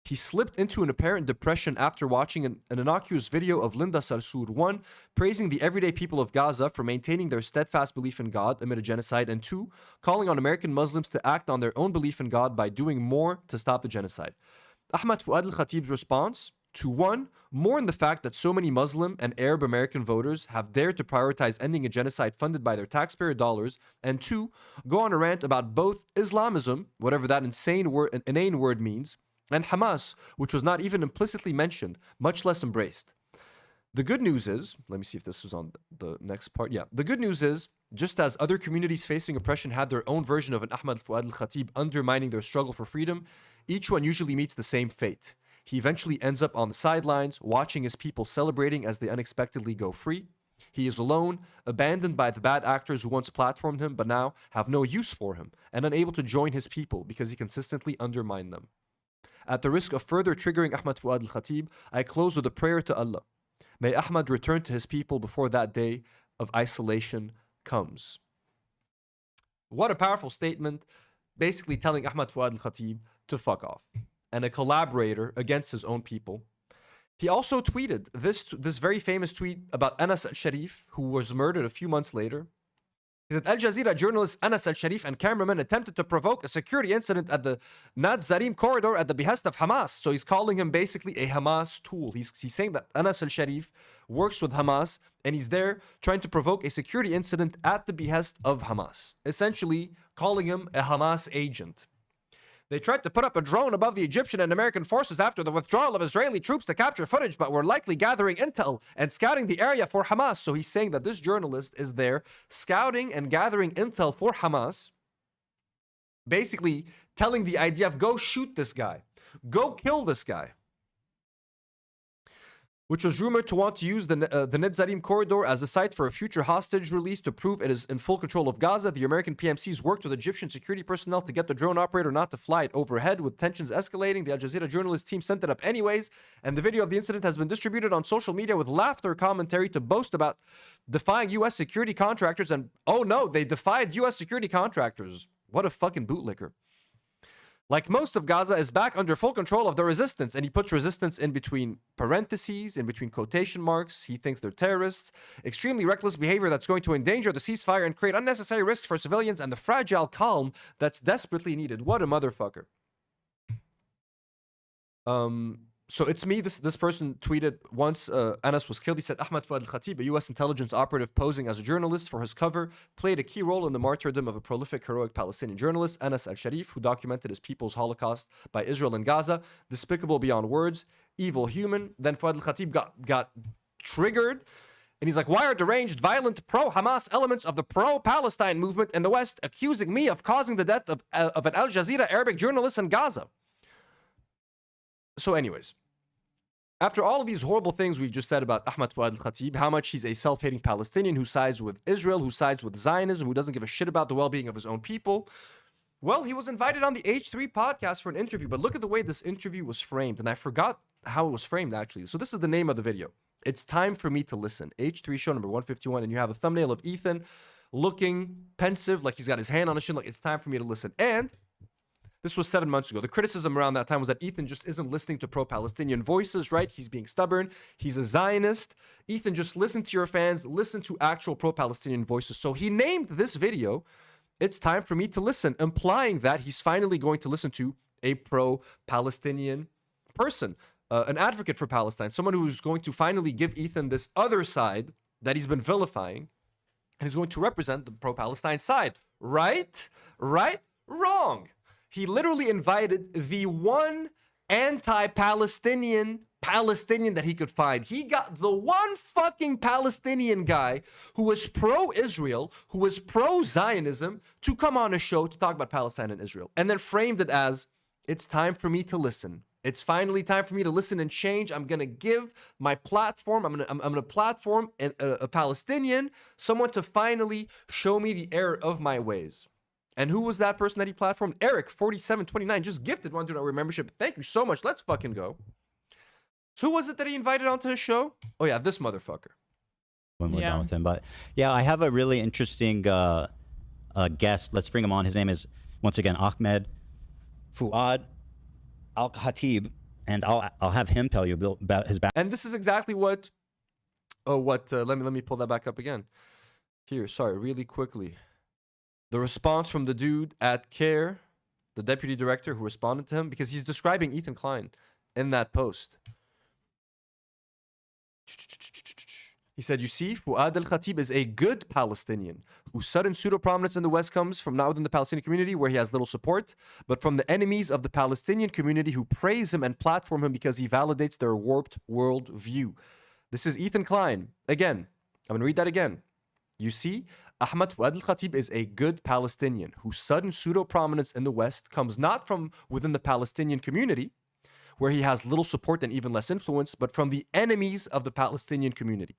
He slipped into an apparent depression after watching an innocuous video of Linda Sarsour, 1, praising the everyday people of Gaza for maintaining their steadfast belief in God amid a genocide, and 2, calling on American Muslims to act on their own belief in God by doing more to stop the genocide. Ahmad Fouad Al-Khatib's response to 1, mourn the fact that so many Muslim and Arab American voters have dared to prioritize ending a genocide funded by their taxpayer dollars, and 2, go on a rant about both Islamism, whatever that inane word means, and Hamas, which was not even implicitly mentioned, much less embraced. The good news is, let me see if this was on the next part. Yeah, the good news is, just as other communities facing oppression had their own version of an Ahmad Fouad Al-Khatib undermining their struggle for freedom, each one usually meets the same fate. He eventually ends up on the sidelines, watching his people celebrating as they unexpectedly go free. He is alone, abandoned by the bad actors who once platformed him but now have no use for him, and unable to join his people because he consistently undermined them. At the risk of further triggering Ahmad Fouad Al-Khatib, I close with a prayer to Allah. May Ahmad return to his people before that day of isolation comes. What a powerful statement, basically telling Ahmad Fouad Al-Khatib to fuck off, and a collaborator against his own people. He also tweeted this very famous tweet about Anas al-Sharif, who was murdered a few months later. He said, Al Jazeera journalist Anas al-Sharif and cameraman attempted to provoke a security incident at the Nazarim corridor at the behest of Hamas. So he's calling him basically a Hamas tool. He's saying that Anas al-Sharif works with Hamas and he's there trying to provoke a security incident at the behest of Hamas. Essentially calling him a Hamas agent. They tried to put up a drone above the Egyptian and American forces after the withdrawal of Israeli troops to capture footage, but were likely gathering intel and scouting the area for Hamas. So he's saying that this journalist is there scouting and gathering intel for Hamas, basically telling the idea of go shoot this guy, go kill this guy, which was rumored to want to use the Netzarim corridor as a site for a future hostage release to prove it is in full control of Gaza. The American PMCs worked with Egyptian security personnel to get the drone operator not to fly it overhead. With tensions escalating, the Al Jazeera journalist team sent it up anyways, and the video of the incident has been distributed on social media with laughter commentary to boast about defying U.S. security contractors. And oh no, they defied U.S. security contractors. What a fucking bootlicker. Like most of Gaza is back under full control of the resistance, and he puts resistance in between parentheses, in between quotation marks. He thinks they're terrorists. Extremely reckless behavior that's going to endanger the ceasefire and create unnecessary risks for civilians and the fragile calm that's desperately needed. What a motherfucker. So it's me. This person tweeted once Anas was killed. He said Ahmad Fouad Al-Khatib, a U.S. intelligence operative posing as a journalist for his cover, played a key role in the martyrdom of a prolific, heroic Palestinian journalist, Anas al-Sharif, who documented his people's Holocaust by Israel and Gaza. Despicable beyond words, evil human. Then Fouad Al-Khatib got triggered. And he's like, why are deranged, violent, pro-Hamas elements of the pro-Palestine movement in the West accusing me of causing the death of an Al Jazeera Arabic journalist in Gaza? So anyways, after all of these horrible things we've just said about Ahmad Fouad Al-Khatib, how much he's a self-hating Palestinian who sides with Israel, who sides with Zionism, who doesn't give a shit about the well-being of his own people, well, he was invited on the H3 podcast for an interview. But look at the way this interview was framed. And I forgot how it was framed, actually. So this is the name of the video. It's Time for Me to Listen. H3 show number 151. And you have a thumbnail of Ethan looking pensive, like he's got his hand on his chin, like it's time for me to listen. And this was 7 months ago. The criticism around that time was that Ethan just isn't listening to pro-Palestinian voices, right? He's being stubborn. He's a Zionist. Ethan, just listen to your fans. Listen to actual pro-Palestinian voices. So he named this video, It's Time for Me to Listen, implying that he's finally going to listen to a pro-Palestinian person, an advocate for Palestine, someone who's going to finally give Ethan this other side that he's been vilifying, and he's going to represent the pro-Palestine side. Right? Right? Wrong. He literally invited the one anti-Palestinian that he could find. He got the one fucking Palestinian guy who was pro-Israel, who was pro-Zionism, to come on a show to talk about Palestine and Israel, and then framed it as, it's time for me to listen. It's finally time for me to listen and change. I'm going to give my platform, I'm going to platform a Palestinian, someone to finally show me the error of my ways. And who was that person that he platformed? Eric, 4729, just gifted $1 membership. Thank you so much. Let's fucking go. So who was it that he invited onto his show? Oh yeah, this motherfucker. When we're done with him. But yeah, I have a really interesting guest. Let's bring him on. His name is, once again, Ahmad Fouad Alkhatib, and I'll have him tell you about his background. And this is exactly what. Oh, what? Let me pull that back up again. Here, sorry, really quickly. The response from the dude at CARE, the deputy director who responded to him, because he's describing Ethan Klein in that post. He said, you see, Fouad Alkhatib is a good Palestinian whose sudden pseudo-prominence in the West comes from not within the Palestinian community where he has little support, but from the enemies of the Palestinian community who praise him and platform him because he validates their warped world view. This is Ethan Klein. Again, I'm going to read that again. You see, Ahmad Fouad Alkhatib is a good Palestinian whose sudden pseudo-prominence in the West comes not from within the Palestinian community, where he has little support and even less influence, but from the enemies of the Palestinian community.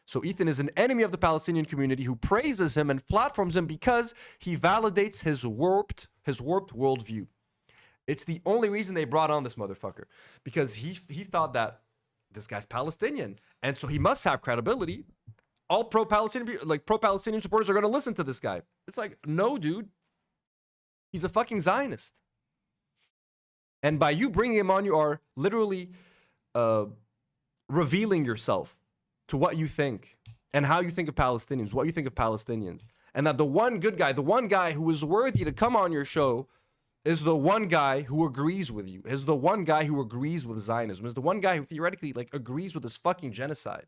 So Ethan is an enemy of the Palestinian community who praises him and platforms him because he validates his warped worldview. It's the only reason they brought on this motherfucker, because he thought that this guy's Palestinian, and so he must have credibility. All pro-Palestinian supporters are going to listen to this guy. It's like, no, dude. He's a fucking Zionist. And by you bringing him on, you are literally revealing yourself to what you think and how you think of Palestinians, what you think of Palestinians. And that the one good guy, the one guy who is worthy to come on your show is the one guy who agrees with you, is the one guy who agrees with Zionism, is the one guy who theoretically agrees with this fucking genocide.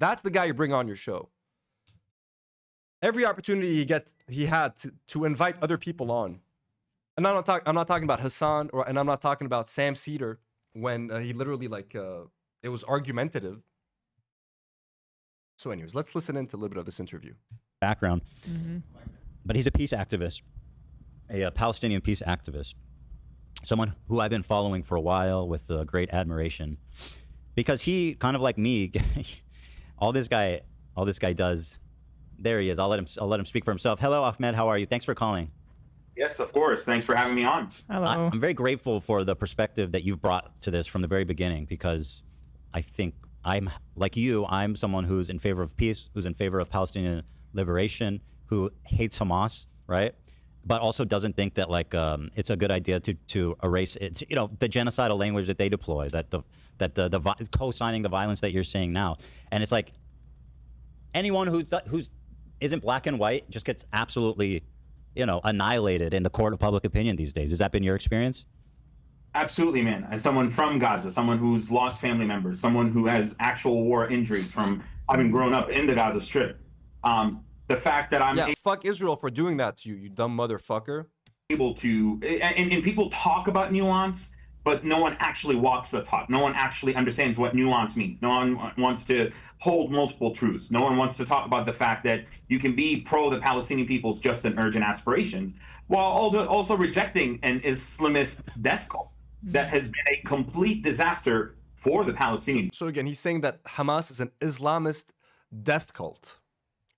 That's the guy you bring on your show. Every opportunity he had to invite other people on. And I'm not talking about Hassan, and I'm not talking about Sam Cedar when he literally it was argumentative. So anyways, let's listen into a little bit of this interview. Background. But he's a peace activist, a Palestinian peace activist, someone who I've been following for a while with great admiration, because he, kind of like me, all this guy does. There he is. I'll let him speak for himself. Hello, Ahmed. How are you? Thanks for calling. Yes, of course. Thanks for having me on. Hello. I'm very grateful for the perspective that you've brought to this from the very beginning, because I think I'm like you. I'm someone who's in favor of peace, who's in favor of Palestinian liberation, who hates Hamas, right? But also doesn't think that it's a good idea to erase it. The genocidal language that they deploy, that the co-signing the violence that you're seeing now, and it's like anyone who's isn't black and white just gets absolutely annihilated in the court of public opinion these days. Has that been your experience? Absolutely, man. As someone from Gaza, someone who's lost family members, someone who has actual war injuries from having grown up in the Gaza Strip, the fact that I'm fuck Israel for doing that to you, you dumb motherfucker. Able to, and people talk about nuance, but no one actually walks the talk. No one actually understands what nuance means. No one wants to hold multiple truths. No one wants to talk about the fact that you can be pro the Palestinian people's just and urgent aspirations while also rejecting an Islamist death cult that has been a complete disaster for the Palestinians. So again, he's saying that Hamas is an Islamist death cult,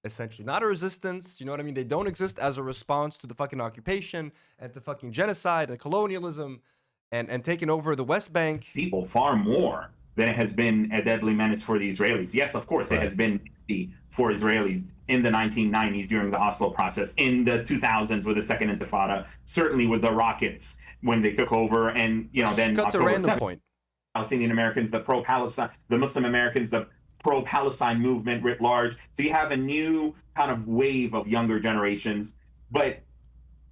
essentially. Not a resistance, you know what I mean? They don't exist as a response to the fucking occupation and to fucking genocide and colonialism and taking over the West Bank. People far more than it has been a deadly menace for the Israelis. Yes, of course, it has been for Israelis in the 1990s during the Oslo process, in the 2000s with the Second Intifada, certainly with the rockets when they took over, and then cut to a random point. Palestinian Americans, the pro-Palestine, the Muslim Americans, the pro-Palestine movement writ large. So you have a new kind of wave of younger generations. But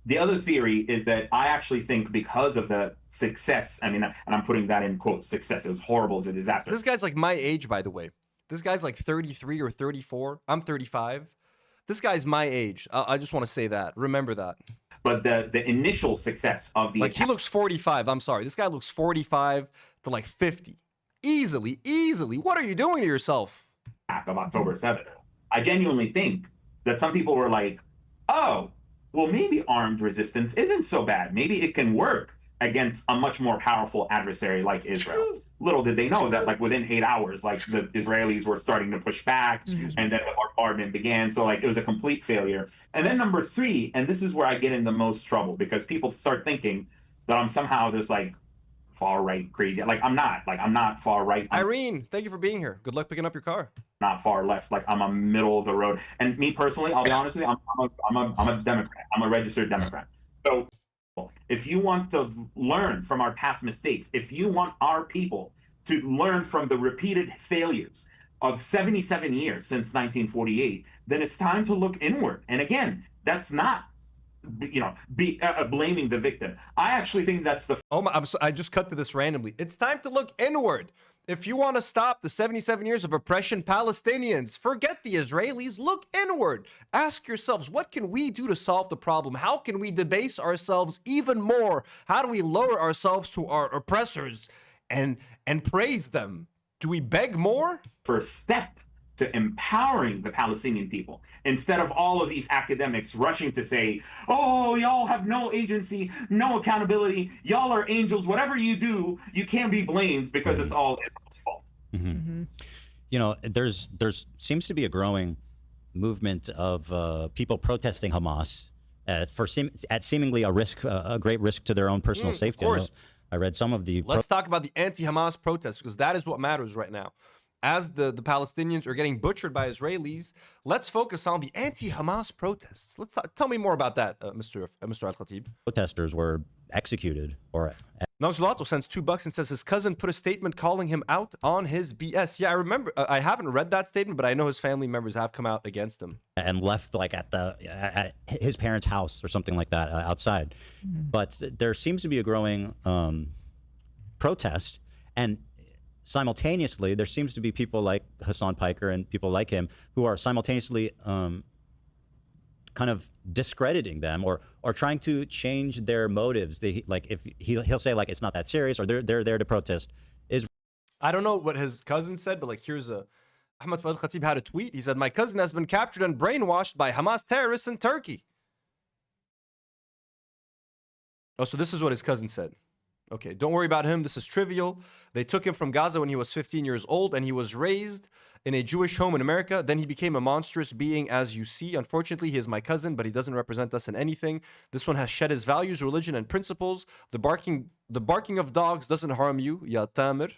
the other theory is that I actually think because of the success, and I'm putting that in quotes, success, it was horrible, it was a disaster. This guy's like my age, by the way. This guy's like 33 or 34. I'm 35. This guy's my age. I just want to say that. Remember that. But the initial success of the he looks 45. I'm sorry. This guy looks 45 to 50. Easily. What are you doing to yourself? Of October 7th. I genuinely think that some people were like, oh, well, maybe armed resistance isn't so bad. Maybe it can work against a much more powerful adversary like Israel. Little did they know that within 8 hours, the Israelis were starting to push back, and then the bombardment began. So it was a complete failure. And then number 3, and this is where I get in the most trouble, because people start thinking that I'm somehow this far right crazy. Like I'm not far right. Irene, thank you for being here. Good luck picking up your car. Not far left. Like I'm a middle of the road. And me personally, I'll be honest with you, I'm a Democrat. I'm a registered Democrat. So if you want to learn from our past mistakes, if you want our people to learn from the repeated failures of 77 years since 1948, then it's time to look inward. And again, that's not, blaming the victim. I actually think that's the. Oh my! I just cut to this randomly. It's time to look inward. If you want to stop the 77 years of oppression, Palestinians, forget the Israelis, look inward. Ask yourselves, what can we do to solve the problem? How can we debase ourselves even more? How do we lower ourselves to our oppressors and praise them? Do we beg more? First step to empowering the Palestinian people, instead of all of these academics rushing to say, oh, y'all have no agency, no accountability, y'all are angels, whatever you do, you can't be blamed because it's all Israel's fault. There's seems to be a growing movement of people protesting Hamas at seemingly a great risk to their own personal safety. Of course. I read some of the. Let's talk about the anti-Hamas protests, because that is what matters right now. As the Palestinians are getting butchered by Israelis, let's focus on the anti-Hamas protests. Tell me more about that, Mr. Alkhatib. Protesters were executed or. Nozulato sends $2 and says his cousin put a statement calling him out on his BS. Yeah, I remember. I haven't read that statement, but I know his family members have come out against him. And left like at his parents' house or something like that outside. But there seems to be a growing protest, and simultaneously there seems to be people like Hassan Piker and people like him who are simultaneously kind of discrediting them or trying to change their motives. He'll say like it's not that serious, or they're there to protest. I don't know what his cousin said, but like here's Ahmad Alkhatib had a tweet. He said, my cousin has been captured and brainwashed by Hamas terrorists in Turkey. Oh, so this is what his cousin said. Okay, don't worry about him. This is trivial. They took him from Gaza when he was 15 years old, and he was raised in a Jewish home in America. Then he became a monstrous being, as you see. Unfortunately, he is my cousin, but he doesn't represent us in anything. This one has shed his values, religion, and principles. The barking of dogs doesn't harm you, ya Tamir.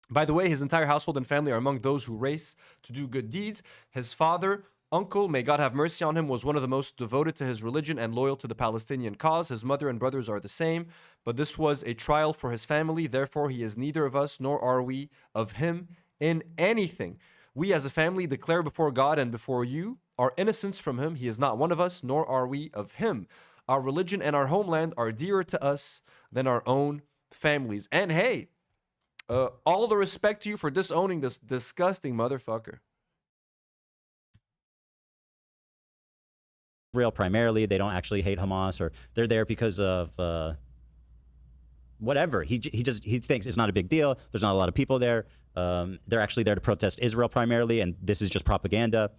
By the way, his entire household and family are among those who race to do good deeds. His father, uncle, may God have mercy on him, was one of the most devoted to his religion and loyal to the Palestinian cause. His mother and brothers are the same, but this was a trial for his family. Therefore, he is neither of us, nor are we of him in anything. We as a family declare before God and before you our innocence from him. He is not one of us, nor are we of him. Our religion and our homeland are dearer to us than our own families. And hey, all the respect to you for disowning this disgusting motherfucker. Israel primarily. They don't actually hate Hamas, or they're there because of whatever. He thinks it's not a big deal. There's not a lot of people there. They're actually there to protest Israel primarily, and this is just propaganda.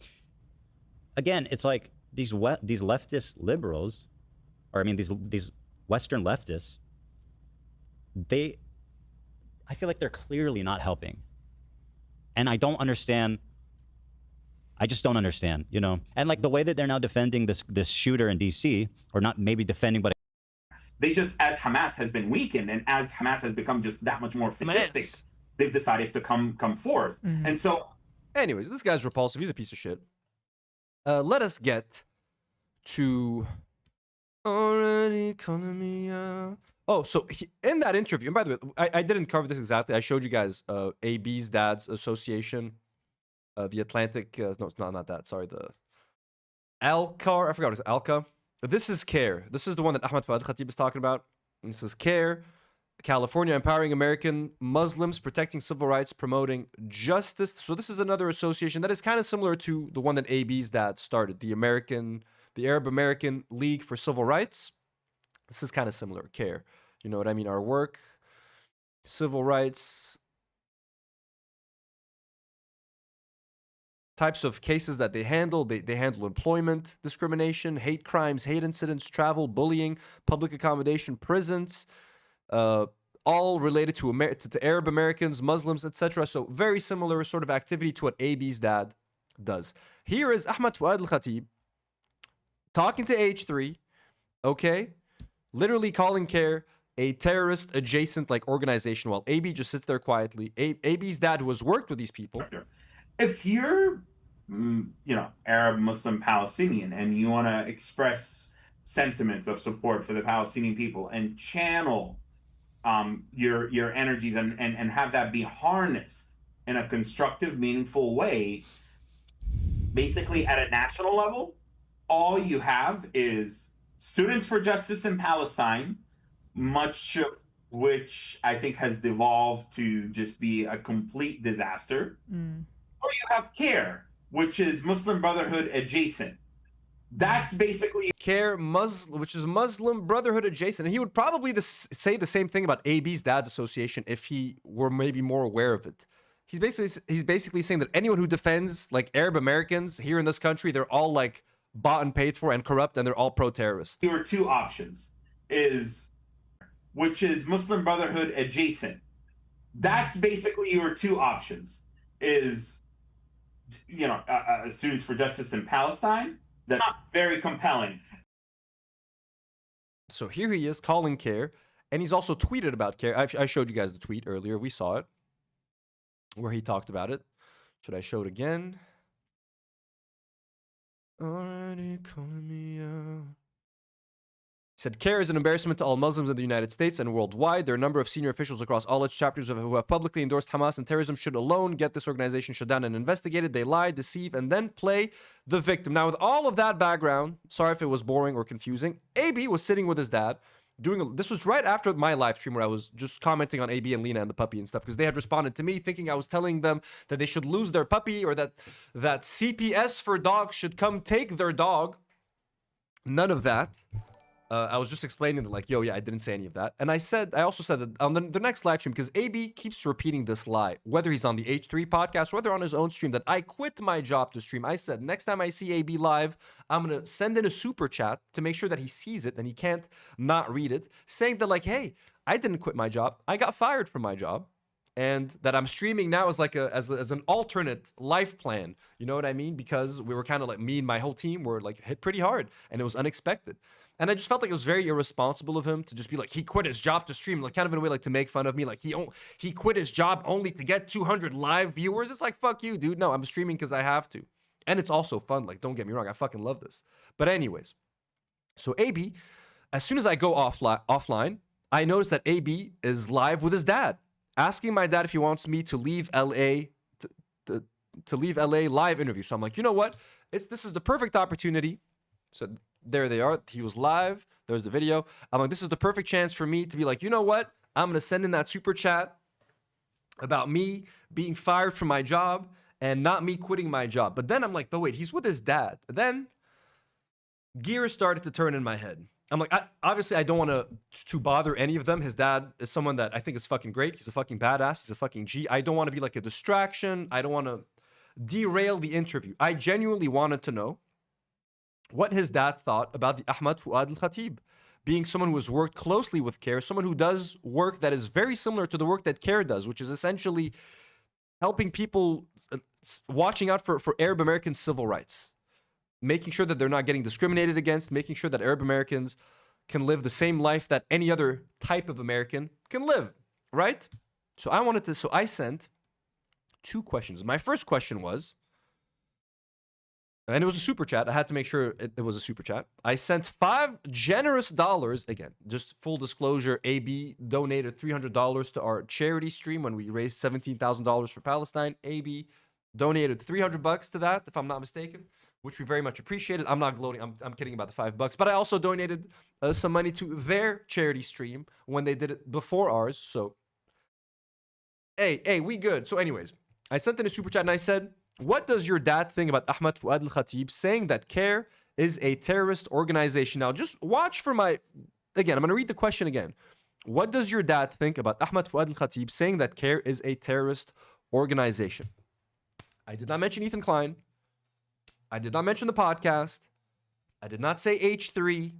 Again, it's like these leftist liberals, or I mean these Western leftists. I feel like they're clearly not helping, and I don't understand. I just don't understand, and like the way that they're now defending this shooter in DC, or not maybe defending, but they just, as Hamas has been weakened and as Hamas has become just that much more fascistic, they've decided to come forth. And so, anyways, this guy's repulsive. He's a piece of shit. Let us get to already calling me out. Oh, so in that interview, and by the way, I didn't cover this exactly. I showed you guys AB's dad's association. The Atlantic, no, it's not that. Sorry, the Alcar. I forgot what it's Alka. This is CARE. This is the one that Ahmad Alkhatib is talking about. And this is CARE, California, empowering American Muslims, protecting civil rights, promoting justice. So this is another association that is kind of similar to the one that AB's dad started, the Arab American League for Civil Rights. This is kind of similar, CARE. You know what I mean? Our work, civil rights. Types of cases that they handle. They handle employment discrimination, hate crimes, hate incidents, travel, bullying, public accommodation, prisons, all related to Arab Americans, Muslims, etc. So very similar sort of activity to what AB's dad does. Here is Ahmad Fouad Alkhatib talking to H3, okay? Literally calling CARE a terrorist adjacent like organization while AB just sits there quietly. AB's dad, who has worked with these people. If you're, Arab, Muslim, Palestinian, and you want to express sentiments of support for the Palestinian people and channel your energies and have that be harnessed in a constructive, meaningful way, basically at a national level, all you have is Students for Justice in Palestine, much of which I think has devolved to just be a complete disaster. Or you have CARE, which is Muslim Brotherhood adjacent. That's basically CARE, which is Muslim Brotherhood adjacent. And he would probably say the same thing about AB's dad's association if he were maybe more aware of it. He's basically saying that anyone who defends like Arab Americans here in this country, they're all like bought and paid for and corrupt, and they're all pro-terrorist. There are two options, which is Muslim Brotherhood adjacent. That's basically your two options, Students for Justice in Palestine. That's not very compelling. So here he is calling CARE, and he's also tweeted about CARE. I showed you guys the tweet earlier. We saw it, where he talked about it. Should I show it again? Already calling me out. He said, CARE is an embarrassment to all Muslims in the United States and worldwide. There are a number of senior officials across all its chapters who have publicly endorsed Hamas and terrorism should alone get this organization shut down and investigated. They lie, deceive, and then play the victim. Now, with all of that background, sorry if it was boring or confusing, AB was sitting with his dad. This was right after my live stream where I was just commenting on AB and Lena and the puppy and stuff, because they had responded to me thinking I was telling them that they should lose their puppy or that CPS for dogs should come take their dog. None of that. I was just explaining that, like, yo, yeah, I didn't say any of that. And I also said that on the next live stream, because AB keeps repeating this lie, whether he's on the H3 podcast or whether on his own stream, that I quit my job to stream. I said, next time I see AB live, I'm going to send in a super chat to make sure that he sees it and he can't not read it, saying that, like, hey, I didn't quit my job. I got fired from my job. And that I'm streaming now as like as an alternate life plan. You know what I mean? Because we were kind of like, me and my whole team were like hit pretty hard and it was unexpected. And I just felt like it was very irresponsible of him to just be like, he quit his job to stream, like kind of in a way like to make fun of me, like he quit his job only to get 200 live viewers. It's like, fuck you, dude. No, I'm streaming because I have to. And it's also fun. Like, don't get me wrong, I fucking love this. But anyways, so AB, as soon as I go offline, I notice that AB is live with his dad, asking my dad if he wants me to leave LA to leave LA live interview. So I'm like, you know what? This is the perfect opportunity. So there they are. He was live. There's the video. I'm like, this is the perfect chance for me to be like, you know what? I'm going to send in that super chat about me being fired from my job and not me quitting my job. But then I'm like, but wait, he's with his dad. Then gears started to turn in my head. I'm like, obviously I don't want to bother any of them. His dad is someone that I think is fucking great. He's a fucking badass. He's a fucking G. I don't want to be like a distraction. I don't want to derail the interview. I genuinely wanted to know what his dad thought about the Ahmad Fouad Alkhatib, being someone who has worked closely with CARE, someone who does work that is very similar to the work that CARE does, which is essentially helping people, watching out for Arab American civil rights, making sure that they're not getting discriminated against, making sure that Arab Americans can live the same life that any other type of American can live, right? So I sent 2 questions. My first question was, and it was a super chat. I had to make sure it was a super chat. I sent $5 generous. Again, just full disclosure, AB donated $300 to our charity stream when we raised $17,000 for Palestine. AB donated $300 to that, if I'm not mistaken, which we very much appreciated. I'm not gloating. I'm kidding about the $5. But I also donated some money to their charity stream when they did it before ours. So, hey, we good. So anyways, I sent in a super chat and I said, what does your dad think about Ahmad Fouad Alkhatib saying that CARE is a terrorist organization? Now, just watch for again, I'm going to read the question again. What does your dad think about Ahmad Fouad Alkhatib saying that CARE is a terrorist organization? I did not mention Ethan Klein. I did not mention the podcast. I did not say H3.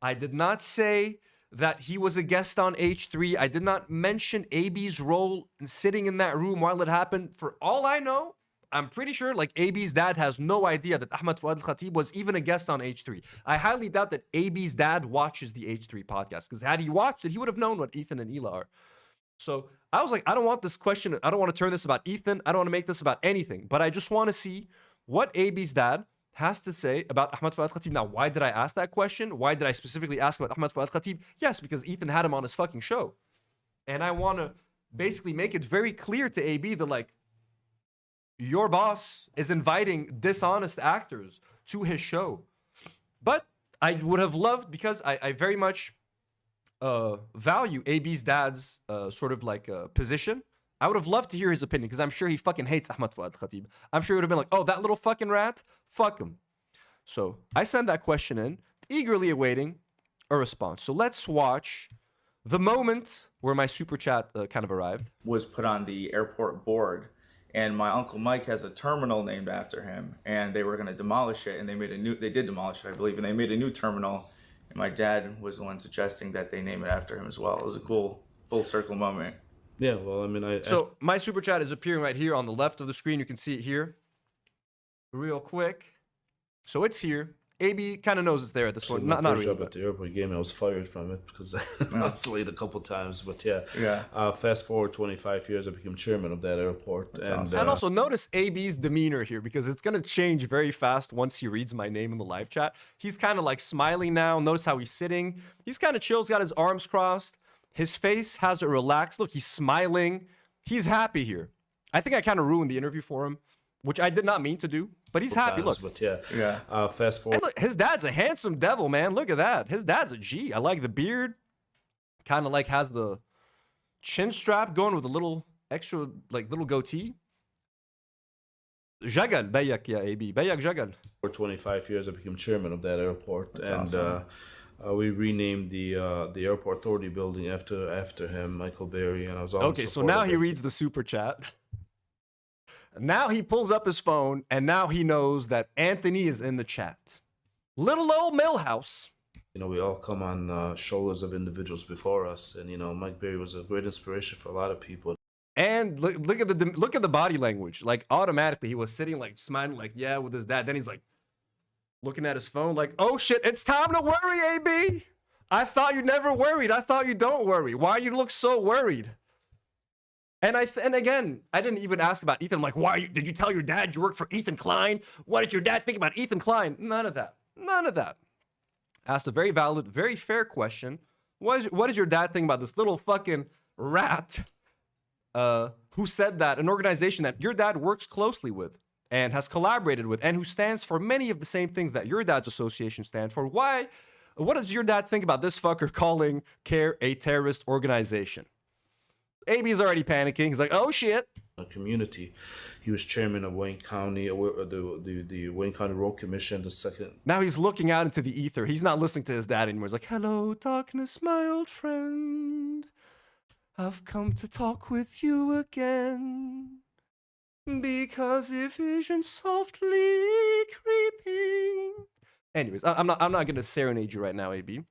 I did not say that he was a guest on H3. I did not mention AB's role in sitting in that room while it happened. For all I know, I'm pretty sure like AB's dad has no idea that Ahmad Fouad Alkhatib was even a guest on H3. I highly doubt that AB's dad watches the H3 podcast, because had he watched it, he would have known what Ethan and Ela are. So I was like, I don't want this question. I don't want to turn this about Ethan. I don't want to make this about anything. But I just want to see what AB's dad has to say about Ahmad Fouad Alkhatib. Now, why did I ask that question? Why did I specifically ask about Ahmad Fouad Alkhatib? Yes, because Ethan had him on his fucking show. And I want to basically make it very clear to AB that, like, your boss is inviting dishonest actors to his show. But I would have loved, because I very much value AB's dad's sort of like position. I would have loved to hear his opinion, because I'm sure he fucking hates Ahmad Fouad Alkhatib. I'm sure he would have been like, oh, that little fucking rat, fuck him. So I sent that question in, eagerly awaiting a response. So let's watch the moment where my super chat kind of arrived. Was put on the airport board, and my uncle Mike has a terminal named after him, and they were going to demolish it, and they did demolish it, I believe, and they made a new terminal, and my dad was the one suggesting that they name it after him as well. It was a cool full circle moment. Yeah, well, I mean, So my super chat is appearing right here on the left of the screen. You can see it here real quick. So it's here. AB kind of knows it's there at this point. Not first really. job at the airport game, I was fired from it because I was late a couple times. But yeah. Fast forward 25 years, I became chairman of that airport. And also notice AB's demeanor here, because it's going to change very fast once he reads my name in the live chat. He's kind of like smiling now. Notice how he's sitting. He's kind of chill. He's got his arms crossed. His face has a relaxed look. He's smiling. He's happy here. I think I kind of ruined the interview for him, which I did not mean to do, but he's happy. Look. But fast forward. And look, his dad's a handsome devil, man. Look at that. His dad's a G. I like the beard. Kind of like has the chin strap going with a little extra, like little goatee. Jagal, bayak ya AB. Bayak Jagal. For 25 years, I became chairman of that airport. That's and awesome. We renamed the airport authority building after him, Michael Berry, and I was all Okay, so now he reads the super chat. Now he pulls up his phone, and now he knows that Anthony is in the chat. Little old Millhouse. You know, we all come on shoulders of individuals before us, and you know, Mike Berry was a great inspiration for a lot of people. And look at the body language. Like automatically, he was sitting like smiling, like yeah, with his dad. Then he's like looking at his phone, like, oh shit, it's time to worry, AB. I thought you never worried. I thought you don't worry. Why you look so worried? And again, I didn't even ask about Ethan. I'm like, why did you tell your dad you work for Ethan Klein? What did your dad think about Ethan Klein? None of that. None of that. Asked a very valid, very fair question. What does your dad think about this little fucking rat who said that an organization that your dad works closely with and has collaborated with and who stands for many of the same things that your dad's association stands for? What does your dad think about this fucker calling CARE a terrorist organization? AB's already panicking. He's like, oh shit. A community. He was chairman of Wayne County, the Wayne County Road Commission, the second. Now he's looking out into the ether. He's not listening to his dad anymore. He's like, hello, darkness, my old friend. I've come to talk with you again. Because a vision softly creeping. Anyways, I'm not gonna serenade you right now, AB.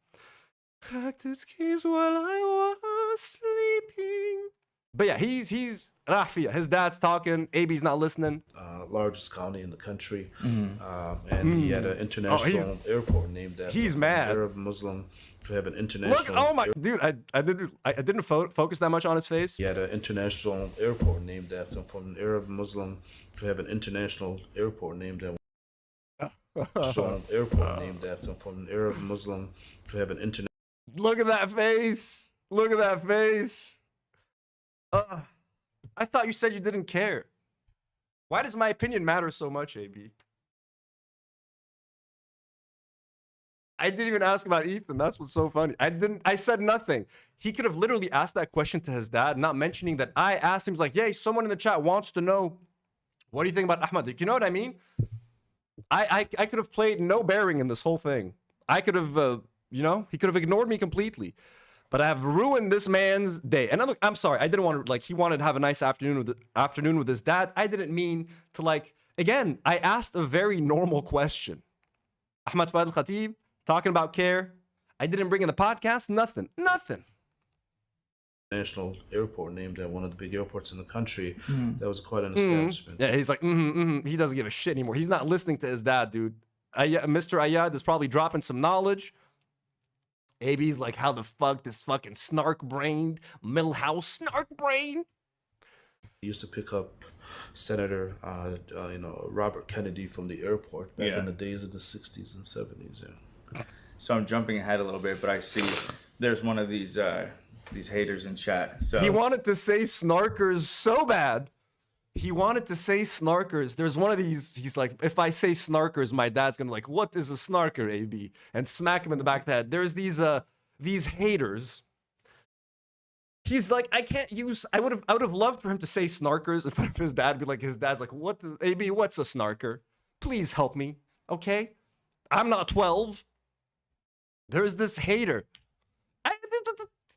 Cracked its keys while I was sleeping. But yeah, he's Rafia. His dad's talking. AB's not listening. Largest county in the country, and he had an international airport named after him. He's mad. Arab Muslim to have an international. Look, oh my dude, I didn't focus that much on his face. He had an international airport named after him, from an Arab Muslim to have an international airport named after him. Airport named after him, from an Arab Muslim to have an international. Look at that face. Look at that face. I thought you said you didn't care. Why does my opinion matter so much, AB? I didn't even ask about Ethan. That's what's so funny. I said nothing. He could have literally asked that question to his dad, not mentioning that I asked him. He's like, yay, someone in the chat wants to know, what do you think about Ahmad? You know what I mean? I could have played no bearing in this whole thing. I could have, he could have ignored me completely. But I have ruined this man's day. And I'm sorry. I didn't want to, he wanted to have a nice afternoon with his dad. I didn't mean to, again, I asked a very normal question. Ahmad Fouad Alkhatib, talking about CARE. I didn't bring in the podcast. Nothing. National airport named at one of the big airports in the country. Mhm. That was quite an establishment. Yeah, he's like, he doesn't give a shit anymore. He's not listening to his dad, dude. Mr. Ayad is probably dropping some knowledge. AB's like, how the fuck this fucking snark-brained Millhouse snark brain? He used to pick up Senator, Robert Kennedy from the airport back in the days of the 60s and 70s. Yeah. So I'm jumping ahead a little bit, but I see there's one of these haters in chat. So He wanted to say snarkers so bad. He wanted to say snarkers. There's one of these. He's like, if I say snarkers, my dad's gonna like, what is a snarker, AB? And smack him in the back of the head. There's these haters. He's like, I can't use. I would have loved for him to say snarkers in front of his dad. Be like, his dad's like, what? AB, what's a snarker? Please help me, okay? I'm not 12. There's this hater.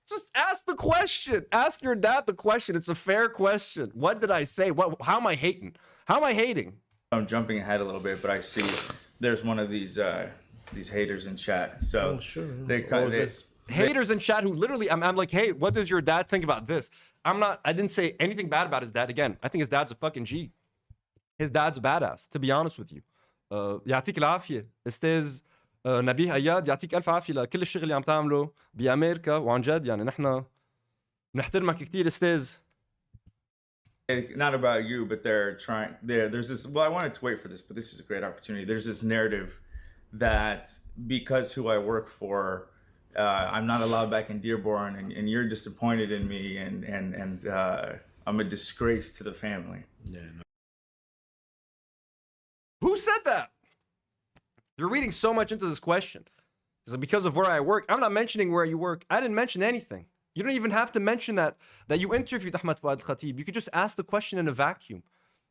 Just ask the question. Ask your dad the question. It's a fair question. What did I say? How am I hating? How am I hating? I'm jumping ahead a little bit, but I see there's one of these haters in chat. So Haters in chat who literally, I'm like, hey, what does your dad think about this? I didn't say anything bad about his dad. Again, I think his dad's a fucking G. His dad's a badass, to be honest with you. يعطيك العافية استاذ نبيه اياد، يعطيك الف عافيه لكل الشغل اللي عم تعمله بامريكا، وعن جد يعني نحن بنحترمك كثير استاذ. Not about you, but there's this. Well, I wanted to wait for this, but this is a great opportunity. There's this narrative that because who I work for, I'm not allowed back in Dearborn, and you're disappointed in me, and I'm a disgrace to the family. Yeah. No. Who said that? You're reading so much into this question. Is it because of where I work? I'm not mentioning where you work. I didn't mention anything. You don't even have to mention that you interviewed Ahmad Fouad Alkhatib. You could just ask the question in a vacuum.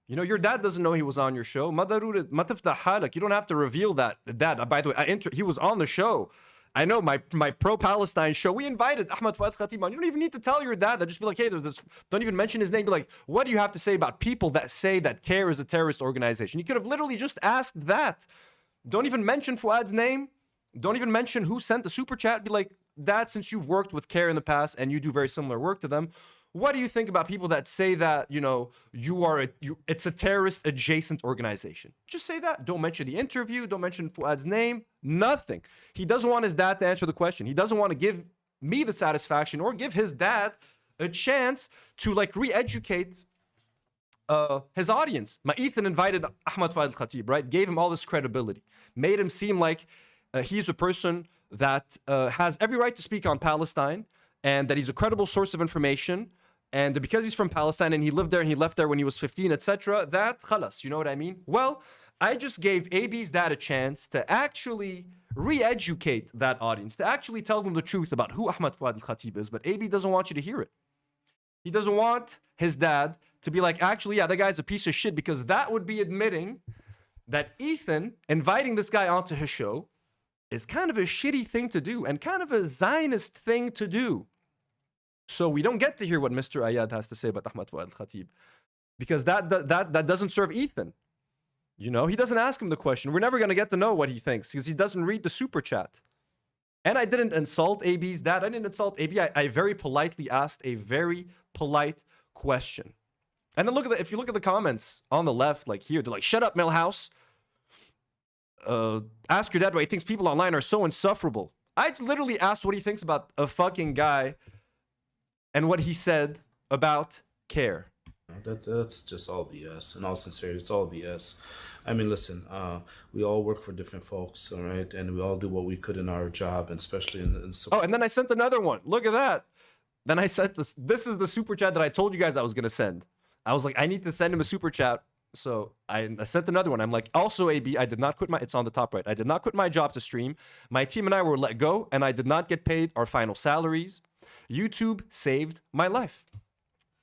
You know, your dad doesn't know he was on your show. ما ضروري ما تفتح حالك. You don't have to reveal that. Dad, by the way, he was on the show. I know my pro-Palestine show. We invited Ahmad Fouad Alkhatib on. You don't even need to tell your dad that. Just be like, hey, there's this. Don't even mention his name. Be like, what do you have to say about people that say that CARE is a terrorist organization? You could have literally just asked that. Don't even mention Fouad's name. Don't even mention who sent the super chat. Be like, Dad, since you've worked with CARE in the past and you do very similar work to them, what do you think about people that say that, you know, it's a terrorist adjacent organization? Just say that. Don't mention the interview. Don't mention Fouad's name. Nothing. He doesn't want his dad to answer the question. He doesn't want to give me the satisfaction or give his dad a chance to like re-educate his audience. Ethan invited Ahmad Fouad Alkhatib, right? Gave him all this credibility. Made him seem like he's a person that has every right to speak on Palestine and that he's a credible source of information. And because he's from Palestine and he lived there and he left there when he was 15, etc., that khalas, you know what I mean? Well, I just gave AB's dad a chance to actually re-educate that audience, to actually tell them the truth about who Ahmad Fouad Alkhatib is, but AB doesn't want you to hear it. He doesn't want his dad to be like, actually, yeah, that guy's a piece of shit, because that would be admitting that Ethan inviting this guy onto his show is kind of a shitty thing to do and kind of a Zionist thing to do. So we don't get to hear what Mr. Ayad has to say about Ahmad Fouad Alkhatib, because that doesn't serve Ethan. You know, he doesn't ask him the question. We're never going to get to know what he thinks because he doesn't read the super chat. And I didn't insult AB's dad. I didn't insult AB. I very politely asked a very polite question. And then look at if you look at the comments on the left, like here, they're like, shut up, Millhouse. Ask your dad why he thinks people online are so insufferable. I literally asked what he thinks about a fucking guy and what he said about CARE. That's just all BS. In all sincerity, it's all BS. I mean, listen, we all work for different folks, all right? And we all do what we could in our job, and especially in Oh, and then I sent another one. Look at that. Then I sent this. This is the super chat that I told you guys I was going to send. I was like, I need to send him a super chat. So I sent another one. I'm like, also, AB, I did not quit it's on the top right. I did not quit my job to stream. My team and I were let go, and I did not get paid our final salaries. YouTube saved my life.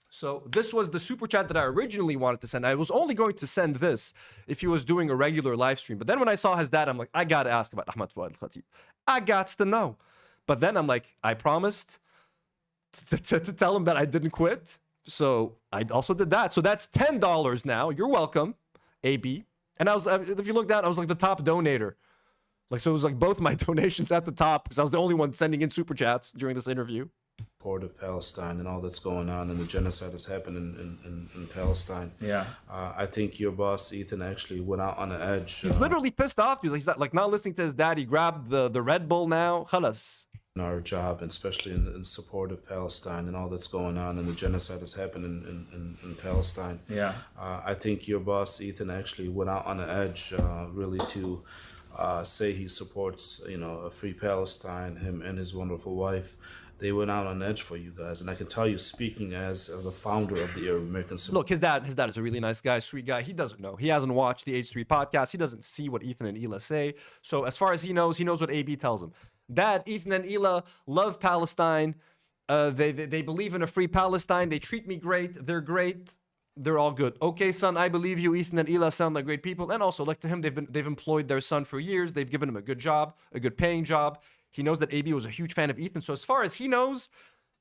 So this was the super chat that I originally wanted to send. I was only going to send this if he was doing a regular live stream. But then when I saw his dad, I'm like, I got to ask about Ahmad Fouad Alkhatib. I got to know. But then I'm like, I promised to tell him that I didn't quit. So I also did that. So that's $10 now. You're welcome, AB. And I was, if you look down, I was like the top donator. Like, so it was like both my donations at the top because I was the only one sending in super chats during this interview. support of Palestine and all that's going on and the genocide that's happened in Palestine. Yeah. I think your boss, Ethan, actually went out on the edge. He's literally pissed off. He's not listening to his dad. He grabbed the Red Bull now. Khalas. In our job, and especially in support of Palestine and all that's going on and the genocide that's happened in Palestine. Yeah. I think your boss, Ethan, actually went out on the edge really to say he supports, a free Palestine, him and his wonderful wife. They went out on edge for you guys. And I can tell you, speaking as the founder of the Arab American Civil Look, his dad is a really nice guy, sweet guy. He doesn't know. He hasn't watched the H3 podcast. He doesn't see what Ethan and Ela say. So as far as he knows what AB tells him. Dad, Ethan and Ela love Palestine. They believe in a free Palestine. They treat me great. They're great. They're all good. Okay, son, I believe you. Ethan and Ela sound like great people. And also, like to him, they've employed their son for years. They've given him a good job, a good paying job. He knows that AB was a huge fan of Ethan. So as far as he knows,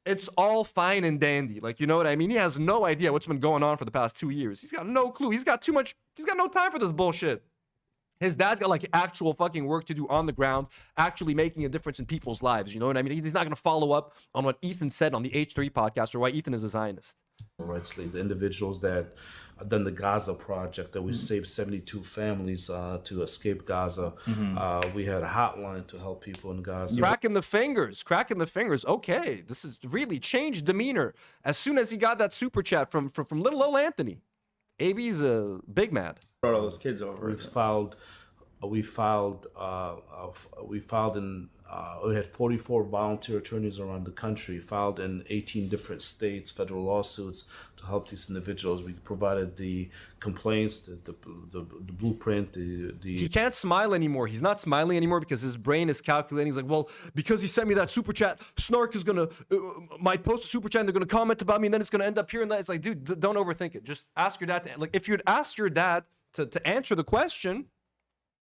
it's all fine and dandy. Like, you know what I mean? He has no idea what's been going on for the past 2 years. He's got no clue. He's got no time for this bullshit. His dad's got like actual fucking work to do on the ground, actually making a difference in people's lives. You know what I mean? He's not going to follow up on what Ethan said on the H3 podcast or why Ethan is a Zionist. Rights League, the individuals that done the Gaza project, that we saved 72 families to escape Gaza. We had a hotline to help people in Gaza. Cracking the fingers. Okay, this has really changed demeanor. As soon as he got that super chat from little old Anthony, AB's a big mad. Brought all those kids over. We had 44 volunteer attorneys around the country, filed in 18 different states, federal lawsuits to help these individuals. We provided the complaints, the blueprint, He can't smile anymore. He's not smiling anymore because his brain is calculating. He's like, well, because he sent me that super chat, Snark is gonna might post a super chat and they're gonna comment about me and then it's gonna end up here and that. It's like, dude, don't overthink it. Just ask your dad if you'd asked your dad to answer the question,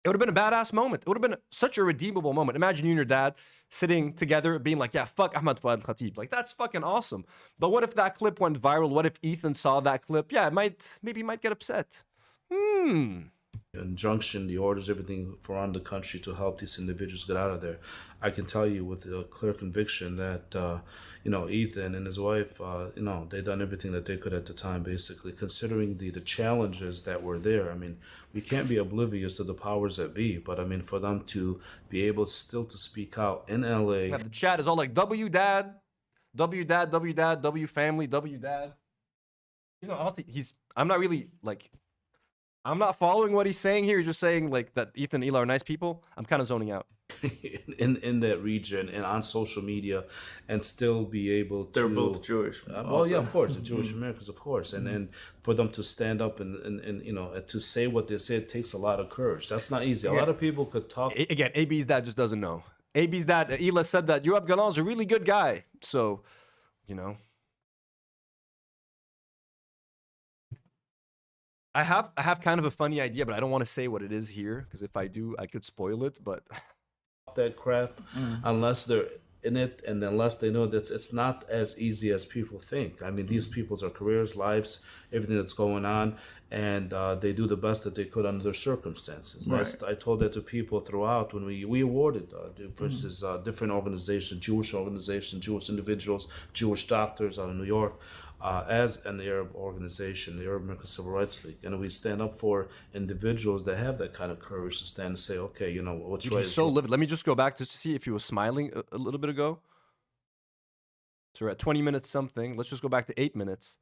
it would have been a badass moment. It would have been such a redeemable moment. Imagine you and your dad sitting together being like, yeah, fuck Ahmad Fouad Alkhatib. Like, that's fucking awesome. But what if that clip went viral? What if Ethan saw that clip? Yeah, maybe he might get upset. Injunction, the orders, everything for around the country to help these individuals get out of there. I can tell you with a clear conviction that, Ethan and his wife, they done everything that they could at the time, basically, considering the challenges that were there. I mean, we can't be oblivious to the powers that be, but I mean, for them to be able still to speak out in LA. Yeah, the chat is all like, W dad, W dad, W dad, W family, W dad. Honestly, I'm not following what he's saying here. He's just saying like that Ethan and Ela are nice people. I'm kind of zoning out. in that region and on social media and still be able to... They're both Jewish. Well, yeah, of course. The Jewish Americans, of course. And then for them to stand up and to say what they said takes a lot of courage. That's not easy. A lot of people could talk... Again, AB's dad just doesn't know. AB's dad, Ela said that Yoav Galan is a really good guy. So, I have kind of a funny idea, but I don't want to say what it is here because if I do, I could spoil it. But that crap, unless they're in it and unless they know that it's not as easy as people think. I mean, these people's are careers, lives, everything that's going on, and they do the best that they could under their circumstances. Right. I told that to people throughout when we awarded, for instance, different organizations, Jewish individuals, Jewish doctors out of New York. As an Arab organization, the Arab American Civil Rights League, and we stand up for individuals that have that kind of courage to stand and say, okay, what's right. He's so livid. Let me just go back to see if he was smiling a little bit ago. So we're at 20 minutes something. Let's just go back to 8 minutes.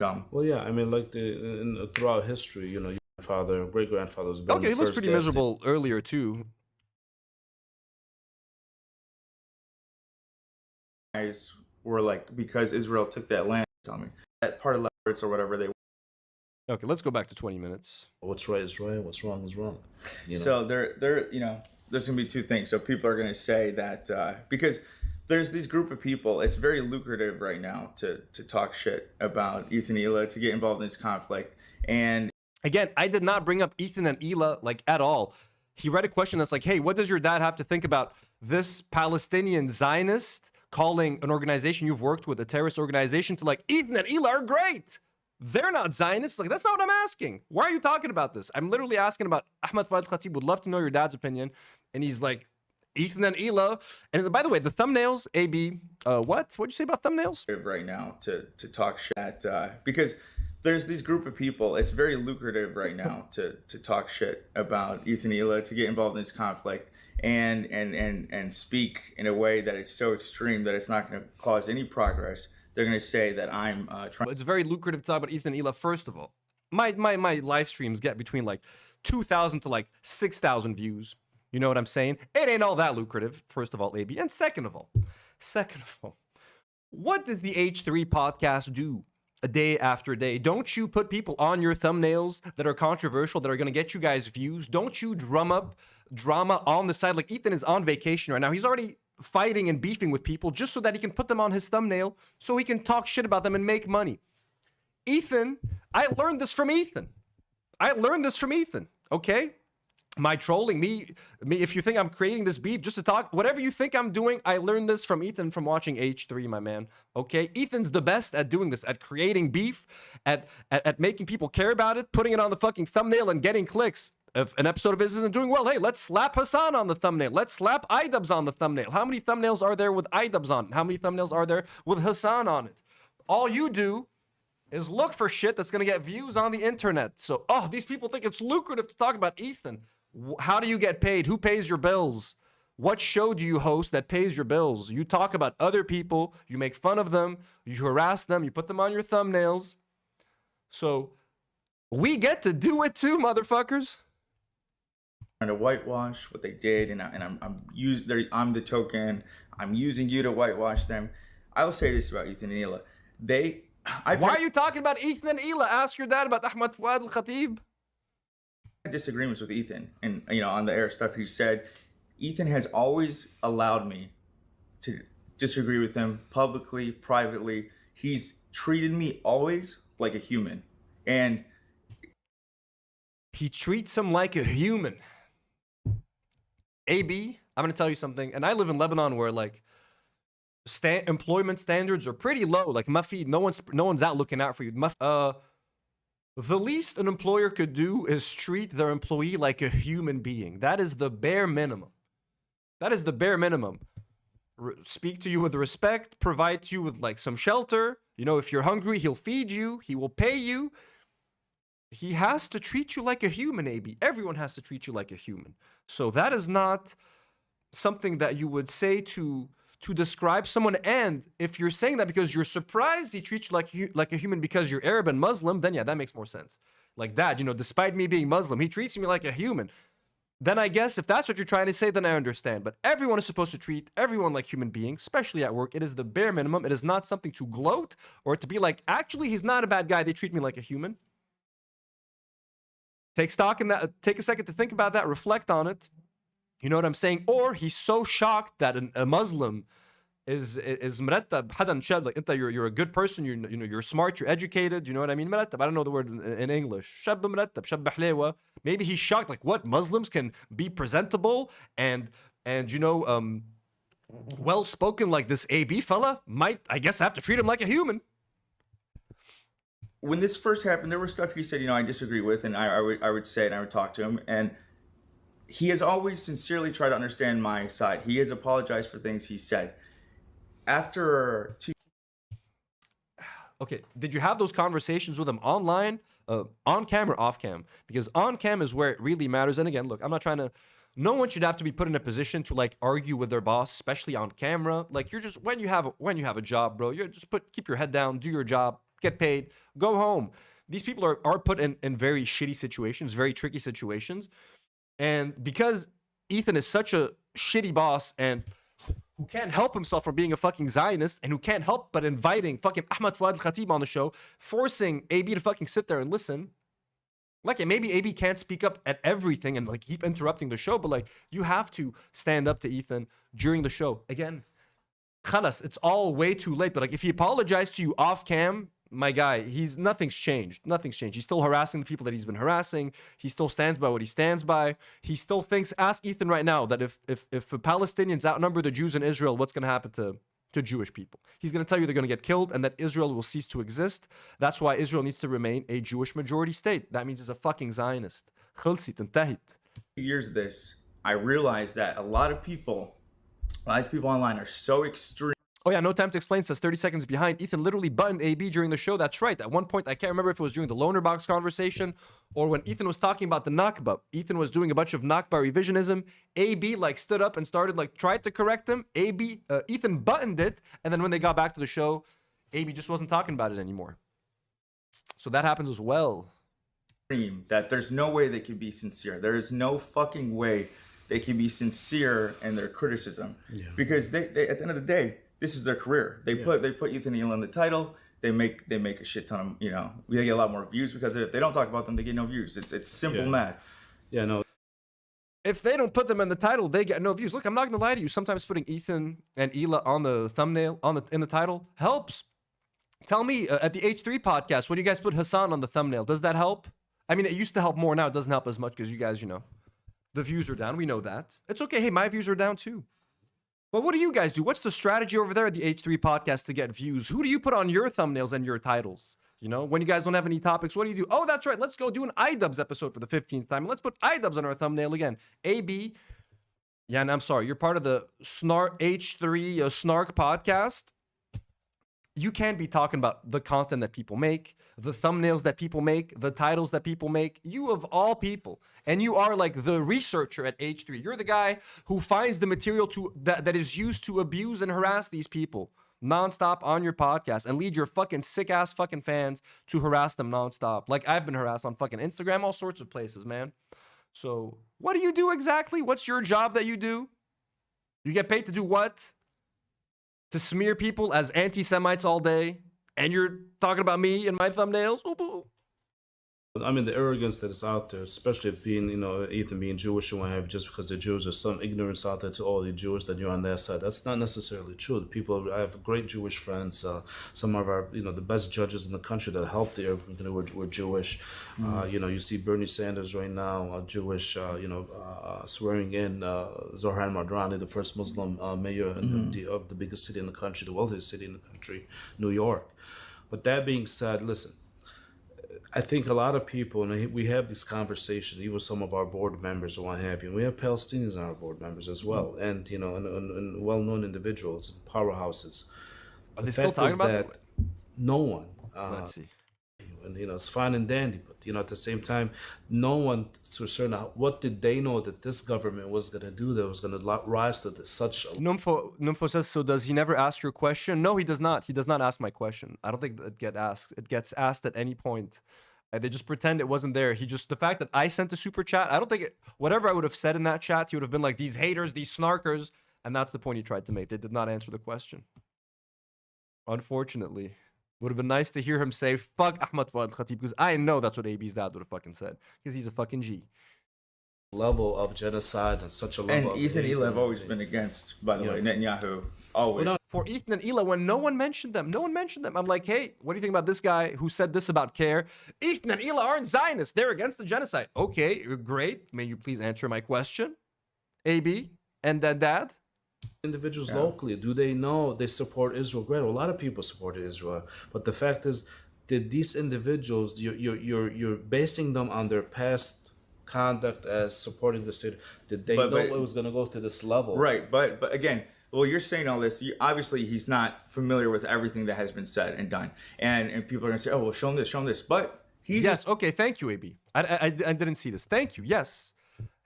Dumb. Well, yeah, I mean, like throughout history, your grandfather, great-grandfather was okay, he looks pretty miserable earlier too. Guys were like, because Israel took that land, tell me that part of Lebanon or whatever they. Okay, let's go back to 20 minutes. What's right is right. What's wrong is wrong. So there's gonna be two things. So people are gonna say that because there's these group of people, it's very lucrative right now to talk shit about Ethan and Ela, to get involved in this conflict. And again, I did not bring up Ethan and Ela like at all. He read a question that's like, hey, what does your dad have to think about this Palestinian Zionist calling an organization you've worked with a terrorist organization to like, Ethan and Ela are great. They're not Zionists. Like, that's not what I'm asking. Why are you talking about this? I'm literally asking about Ahmad Fouad Alkhatib. Would love to know your dad's opinion. And he's like, Ethan and Hila. And by the way, the thumbnails, AB, what'd you say about thumbnails? Right now to talk shit because there's these group of people. It's very lucrative right now to talk shit about Ethan and Hila, to get involved in this conflict and speak in a way that it's so extreme that it's not going to cause any progress. They're going to say that I'm trying. It's very lucrative to talk about Ethan and Hila. First of all, my live streams get between like 2,000 to like 6,000 views. You know what I'm saying? It ain't all that lucrative, first of all, AB. And second of all, what does the H3 podcast do a day after day? Don't you put people on your thumbnails that are controversial, that are going to get you guys views? Don't you drum up drama on the side? Like Ethan is on vacation right now. He's already fighting and beefing with people just so that he can put them on his thumbnail so he can talk shit about them and make money. Ethan, I learned this from Ethan. Okay? My trolling, me, if you think I'm creating this beef just to talk, whatever you think I'm doing, I learned this from Ethan from watching H3, my man. Okay? Ethan's the best at doing this, at creating beef, at making people care about it, putting it on the fucking thumbnail and getting clicks. If an episode of his isn't doing well, hey, let's slap Hassan on the thumbnail. Let's slap Idubbbz on the thumbnail. How many thumbnails are there with Idubbbz on it? How many thumbnails are there with Hassan on it? All you do is look for shit that's going to get views on the internet. So, these people think it's lucrative to talk about Ethan. How do you get paid? Who pays your bills? What show do you host that pays your bills? You talk about other people, you make fun of them, you harass them, you put them on your thumbnails. So we get to do it too, motherfuckers. Trying to whitewash what they did, and I'm the token. I'm using you to whitewash them. I will say this about Ethan and Hila. Why are you talking about Ethan and Hila? Ask your dad about Ahmad, Fouad, Alkhatib. Disagreements with Ethan, and on the air stuff he said. Ethan has always allowed me to disagree with him publicly, privately. He's treated me always like a human, and he treats him like a human. AB, I'm gonna tell you something, and I live in Lebanon where like employment standards are pretty low. Like mafi, no one's out looking out for you. The least an employer could do is treat their employee like a human being. That is the bare minimum. Speak to you with respect, provide you with like some shelter. If you're hungry, he'll feed you, he will pay you. He has to treat you like a human, AB. Everyone has to treat you like a human. So that is not something that you would say to describe someone. And if you're saying that because you're surprised he treats you like a human because you're Arab and Muslim, then yeah, that makes more sense. Like that, despite me being Muslim, he treats me like a human. Then I guess if that's what you're trying to say, then I understand. But everyone is supposed to treat everyone like human beings, especially at work. It is the bare minimum. It is not something to gloat or to be like, actually, he's not a bad guy. They treat me like a human. Take stock in that. Take a second to think about that. Reflect on it. You know what I'm saying? Or he's so shocked that a Muslim is مرتب حدا شاب, like you're a good person, you're smart, you're educated, you know what I mean? مرتب, I don't know the word in English. شاب مرتب, شاب حليوة. Maybe he's shocked, like what, Muslims can be presentable and well spoken like this AB fella, might, I guess, have to treat him like a human. When this first happened, there was stuff he said, I disagree with, and I would say it, and I would talk to him, and he has always sincerely tried to understand my side. He has apologized for things he said. After Okay, did you have those conversations with him online, on cam or off cam? Because on cam is where it really matters. And again, look, I'm not trying to, no one should have to be put in a position to like argue with their boss, especially on camera. Like you're just, when you have a job, bro, you're just keep your head down, do your job, get paid, go home. These people are put in very shitty situations, very tricky situations. And because Ethan is such a shitty boss and who can't help himself from being a fucking Zionist, and who can't help but inviting fucking Ahmad, Fouad, Alkhatib on the show, forcing AB to fucking sit there and listen. Like, maybe AB can't speak up at everything and like keep interrupting the show, but like you have to stand up to Ethan during the show. Again, khalas, it's all way too late. But like if he apologized to you off cam, my guy, nothing's changed. Nothing's changed. He's still harassing the people that he's been harassing. He still stands by what he stands by. He still thinks, ask Ethan right now, that if Palestinians outnumber the Jews in Israel, what's going to happen to Jewish people? He's going to tell you they're going to get killed and that Israel will cease to exist. That's why Israel needs to remain a Jewish majority state. That means it's a fucking Zionist. Khulsit, intahit. Years of this, I realized that a lot of people online are so extreme. Oh yeah, no time to explain says 30 seconds behind. Ethan literally buttoned AB during the show. That's right. At one point, I can't remember if it was during the loaner box conversation or when Ethan was talking about the Nakba. Ethan was doing a bunch of Nakba revisionism. AB like stood up and started like tried to correct him. Ethan buttoned it, and then when they got back to the show, AB just wasn't talking about it anymore. So that happens as well. That there's no way they can be sincere. There is no fucking way they can be sincere in their criticism, because they at the end of the day, this is their career. They put Ethan and Ela in the title. They make a shit ton of, they get a lot more views, because if they don't talk about them, they get no views. It's simple math. Yeah, no. If they don't put them in the title, they get no views. Look, I'm not gonna lie to you. Sometimes putting Ethan and Ela on the thumbnail in the title helps. Tell me at the H3 podcast, when you guys put Hassan on the thumbnail, does that help? I mean, it used to help more. Now it doesn't help as much because you guys, the views are down. We know that. It's okay. Hey, my views are down too. But what do you guys do? What's the strategy over there at the H3 podcast to get views? Who do you put on your thumbnails and your titles? When you guys don't have any topics, what do you do? Oh, that's right. Let's go do an Idubbbz episode for the 15th time. Let's put Idubbbz on our thumbnail again. AB. Yeah, and I'm sorry. You're part of the H3 Snark podcast. You can't be talking about the content that people make, the thumbnails that people make, the titles that people make. You of all people. And you are like the researcher at H3. You're the guy who finds the material that is used to abuse and harass these people nonstop on your podcast and lead your fucking sick ass fucking fans to harass them nonstop. Like I've been harassed on fucking Instagram, all sorts of places, man. So what do you do exactly? What's your job that you do? You get paid to do what? To smear people as anti-Semites all day, and you're talking about me and my thumbnails? I mean, the arrogance that is out there, especially being, Ethan being Jewish and what have you, just because they're Jews, there's some ignorance out there to all the Jewish that you're on their side. That's not necessarily true. The people, I have great Jewish friends. Some of our, the best judges in the country that helped the were Jewish. You see Bernie Sanders right now, Jewish, swearing in Zohran Madrani, the first Muslim mayor of the biggest city in the country, the wealthiest city in the country, New York. But that being said, listen, I think a lot of people, and we have this conversation, even some of our board members or what have you, and we have Palestinians on our board members as well, and and well-known individuals, powerhouses. Are they still talking about that? No one. Let's see. And it's fine and dandy, but at the same time, no one to a certain. What did they know that this government was going to do? That was going to rise to such. Numfo says, so does he never ask your question? No, he does not. He does not ask my question. I don't think it gets asked. It gets asked at any point. They just pretend it wasn't there. The fact that I sent the super chat, I don't think whatever I would have said in that chat, he would have been like, these haters, these snarkers, and that's the point he tried to make. They did not answer the question. Unfortunately. Would have been nice to hear him say, fuck Ahmad Fouad Alkhatib, because I know that's what AB's dad would have fucking said, because he's a fucking G. Level of genocide and such a level and Ethan and Ela have always been against, by the way, Netanyahu, always. For Ethan and Ela, when no one mentioned them, I'm like, hey, what do you think about this guy who said this about CARE? Ethan and Ela aren't Zionists. They're against the genocide. Okay, great. May you please answer my question? AB and Dad? Individuals locally, do they know they support Israel? Great, a lot of people supported Israel, but the fact is, did these individuals, you're basing them on their past conduct as supporting the state? Did they know it was going to go to this level? Right, but again, well, you're saying all this. Obviously, he's not familiar with everything that has been said and done, and people are going to say, oh, well, show him this, but he's okay. Thank you, AB. I didn't see this. Thank you. Yes.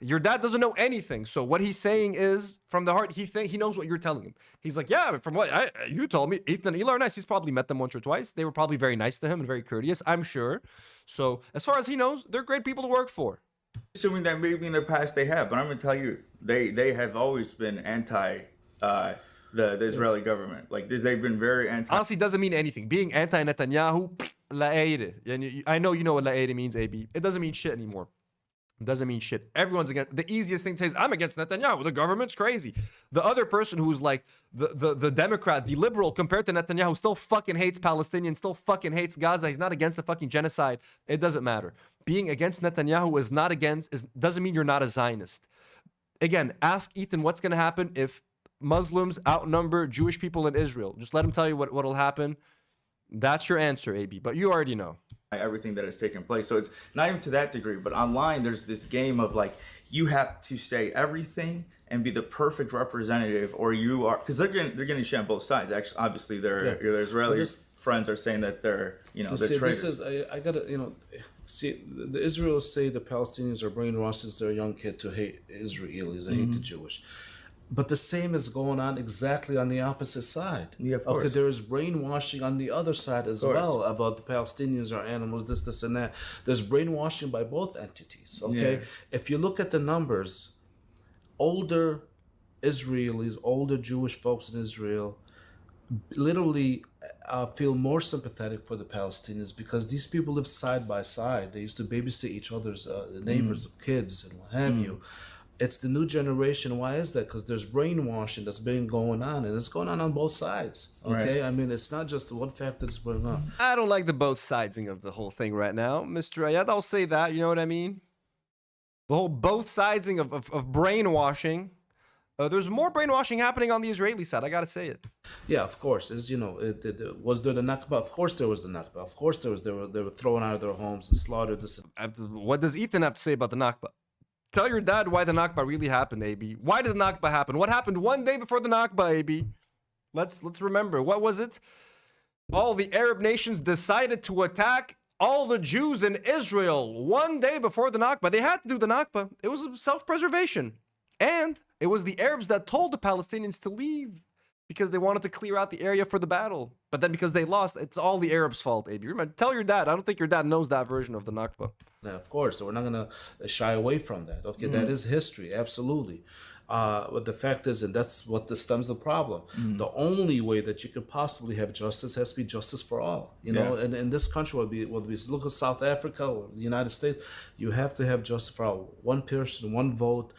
Your dad doesn't know anything, so what he's saying is from the heart. He knows what you're telling him. He's like, yeah, from what you told me, Ethan and Ela are nice. He's probably met them once or twice. They were probably very nice to him and very courteous, I'm sure. So as far as he knows, they're great people to work for. Assuming that maybe in the past they have, but I'm going to tell you, they have always been anti the Israeli government. Like this, they've been very anti. Honestly, doesn't mean anything. Being anti-Netanyahu, la'eire. I know you know what la'eire means, AB. It doesn't mean shit anymore. Doesn't mean shit. Everyone's against. The easiest thing to say is, I'm against Netanyahu. The government's crazy. The other person who's like the Democrat, the liberal compared to Netanyahu, still fucking hates Palestinians, still fucking hates Gaza. He's not against the fucking genocide. It doesn't matter. Being against Netanyahu doesn't mean you're not a Zionist. Again, ask Ethan what's going to happen if Muslims outnumber Jewish people in Israel. Just let him tell you what'll happen. That's your answer, AB. But you already know. everything that has taken place. So it's not even to that degree, but online there's this game of like, you have to say everything and be the perfect representative, or you are, because they're getting shit on both sides. Actually, obviously, their Israeli friends are saying that they're, you know, they're traitors. I gotta, you know, see, the Israelis say the Palestinians are brainwashed since they're a young kid to hate Israelis, they hate the Jewish. But the same is going on exactly on the opposite side. Yeah, of course. Okay, there is brainwashing on the other side as well about the Palestinians are animals, this, and that. There's brainwashing by both entities. Okay, if you look at the numbers, older Israelis, older Jewish folks in Israel, literally feel more sympathetic for the Palestinians because these people live side by side. They used to babysit each other's neighbors, kids, and what have you. It's the new generation. Why is that? Because there's brainwashing that's been going on, and it's going on both sides. Okay, I mean, it's not just the one factor that's going on. I don't like the both sidesing of the whole thing right now, Mr. Ayad. I'll say that. You know what I mean? The whole both sidesing of brainwashing. There's more brainwashing happening on the Israeli side. I gotta say it. Yeah, of course. As you know, was there the Nakba? Of course, there was the Nakba. Of course, there was. They were thrown out of their homes and slaughtered. What does Ethan have to say about the Nakba? Tell your dad why the Nakba really happened, AB. Why did the Nakba happen? What happened one day before the Nakba, AB? Let's remember. What was it? All the Arab nations decided to attack all the Jews in Israel one day before the Nakba. They had to do the Nakba. It was self-preservation. And it was the Arabs that told the Palestinians to leave because they wanted to clear out the area for the battle. But then because they lost, it's all the Arabs' fault, AB. Remember, tell your dad. I don't think your dad knows that version of the Nakba. Yeah, of course. So we're not going to shy away from that. Okay, that is history. Absolutely. But the fact is, and that's what stems the problem. The only way that you could possibly have justice has to be justice for all. You know, and in this country, whether we look at South Africa or the United States, you have to have justice for all. One person, one vote,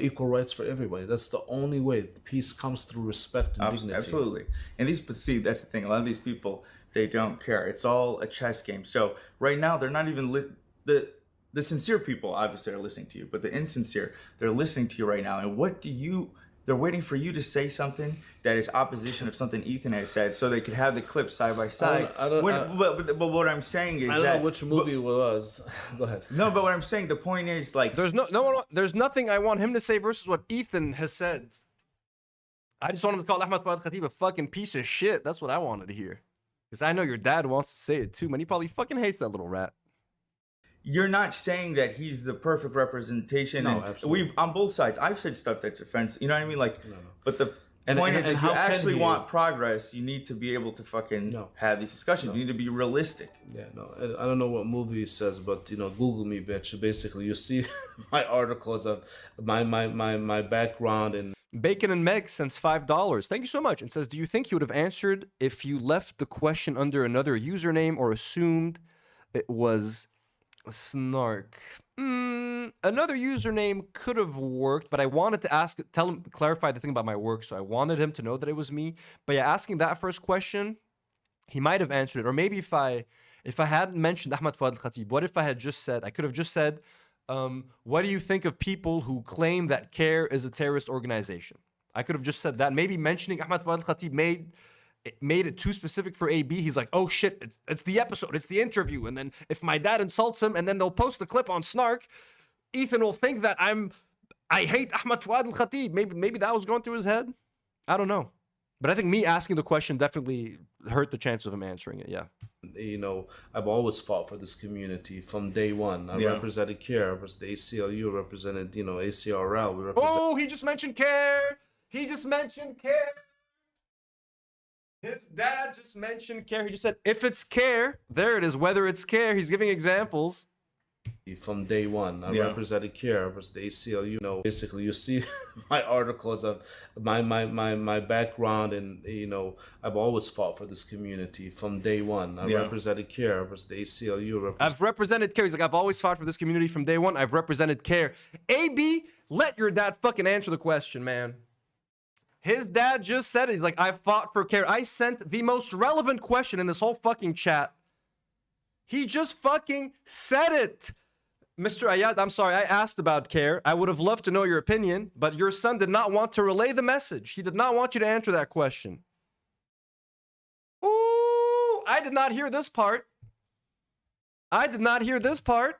equal rights for everybody. That's the only way peace comes through respect and dignity. Absolutely. And see, that's the thing. A lot of these people, they don't care. It's all a chess game. So right now, they're not even the sincere people obviously are listening to you, but the insincere, they're listening to you right now. And they're waiting for you to say something that is opposition of something Ethan has said, so they could have the clips side by side. But what I'm saying is I don't know which movie it was. Go ahead. No, but what I'm saying, the point is like there's there's nothing I want him to say versus what Ethan has said. I just want him to call Ahmad Alkhatib a fucking piece of shit. That's what I wanted to hear. Because I know your dad wants to say it too, man. He probably fucking hates that little rat. You're not saying that he's the perfect representation. No, absolutely. We've on both sides. I've said stuff that's offensive. You know what I mean? Like, but the point is, if you actually want progress, you need to be able to fucking have these discussions. You need to be realistic. Yeah, no, I don't know what movie it says, but you know, Google me, bitch. Basically, you see my articles of my background and. Bacon and Meg sends $5. Thank you so much. And says, do you think you would have answered if you left the question under another username or assumed it was Snark? Another username could have worked, but I wanted to clarify the thing about my work, so I wanted him to know that it was me. But yeah, asking that first question, he might have answered it. Or maybe if I hadn't mentioned Ahmad Fouad Alkhatib, what if I had just said, I could have just said, what do you think of people who claim that CARE is a terrorist organization? I could have just said that. Maybe mentioning Ahmad Fouad Alkhatib made it too specific for AB. He's like, oh shit, it's the episode, it's the interview. And then if my dad insults him and then they'll post the clip on Snark, Ethan will think that I hate Ahmad Fouad Alkhatib. Maybe that was going through his head. I don't know. But I think me asking the question definitely hurt the chance of him answering it, yeah. You know, I've always fought for this community from day one. I represented CARE, the ACLU represented, you know, ACRL. Oh, he just mentioned CARE. He just mentioned CARE. His dad just mentioned CARE. He just said, if it's CARE, there it is. Whether it's CARE, he's giving examples. From day one, I represented CARE, the ACLU. You know, basically, you see my articles of my background, and you know, I've always fought for this community from day one. I represented CARE, the ACLU. I've represented CARE. He's like, I've always fought for this community from day one. I've represented CARE. AB, let your dad fucking answer the question, man. His dad just said it. He's like, I fought for CARE. I sent the most relevant question in this whole fucking chat. He just fucking said it. Mr. Ayad, I'm sorry, I asked about CARE. I would have loved to know your opinion, but your son did not want to relay the message. He did not want you to answer that question. Ooh, I did not hear this part. I did not hear this part.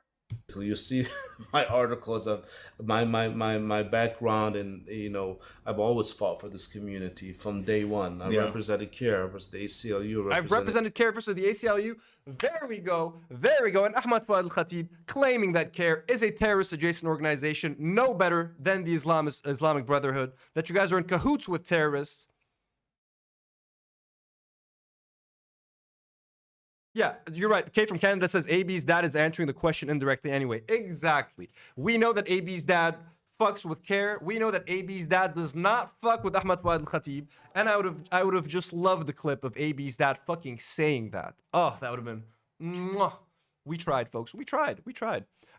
You see my articles of my background, and you know, I've always fought for this community from day one. I represented CARE versus the ACLU. I've represented CARE versus the ACLU. There we go. There we go. And Ahmad Fouad Alkhatib claiming that CARE is a terrorist adjacent organization, no better than the Islamic Brotherhood, that you guys are in cahoots with terrorists. Yeah, you're right. Kate from Canada says AB's dad is answering the question indirectly anyway. Exactly. We know that AB's dad fucks with CARE. We know that AB's dad does not fuck with Ahmad Fouad Alkhatib. And I would have just loved the clip of AB's dad fucking saying that. Oh, that would have been mwah. We tried, folks. We tried.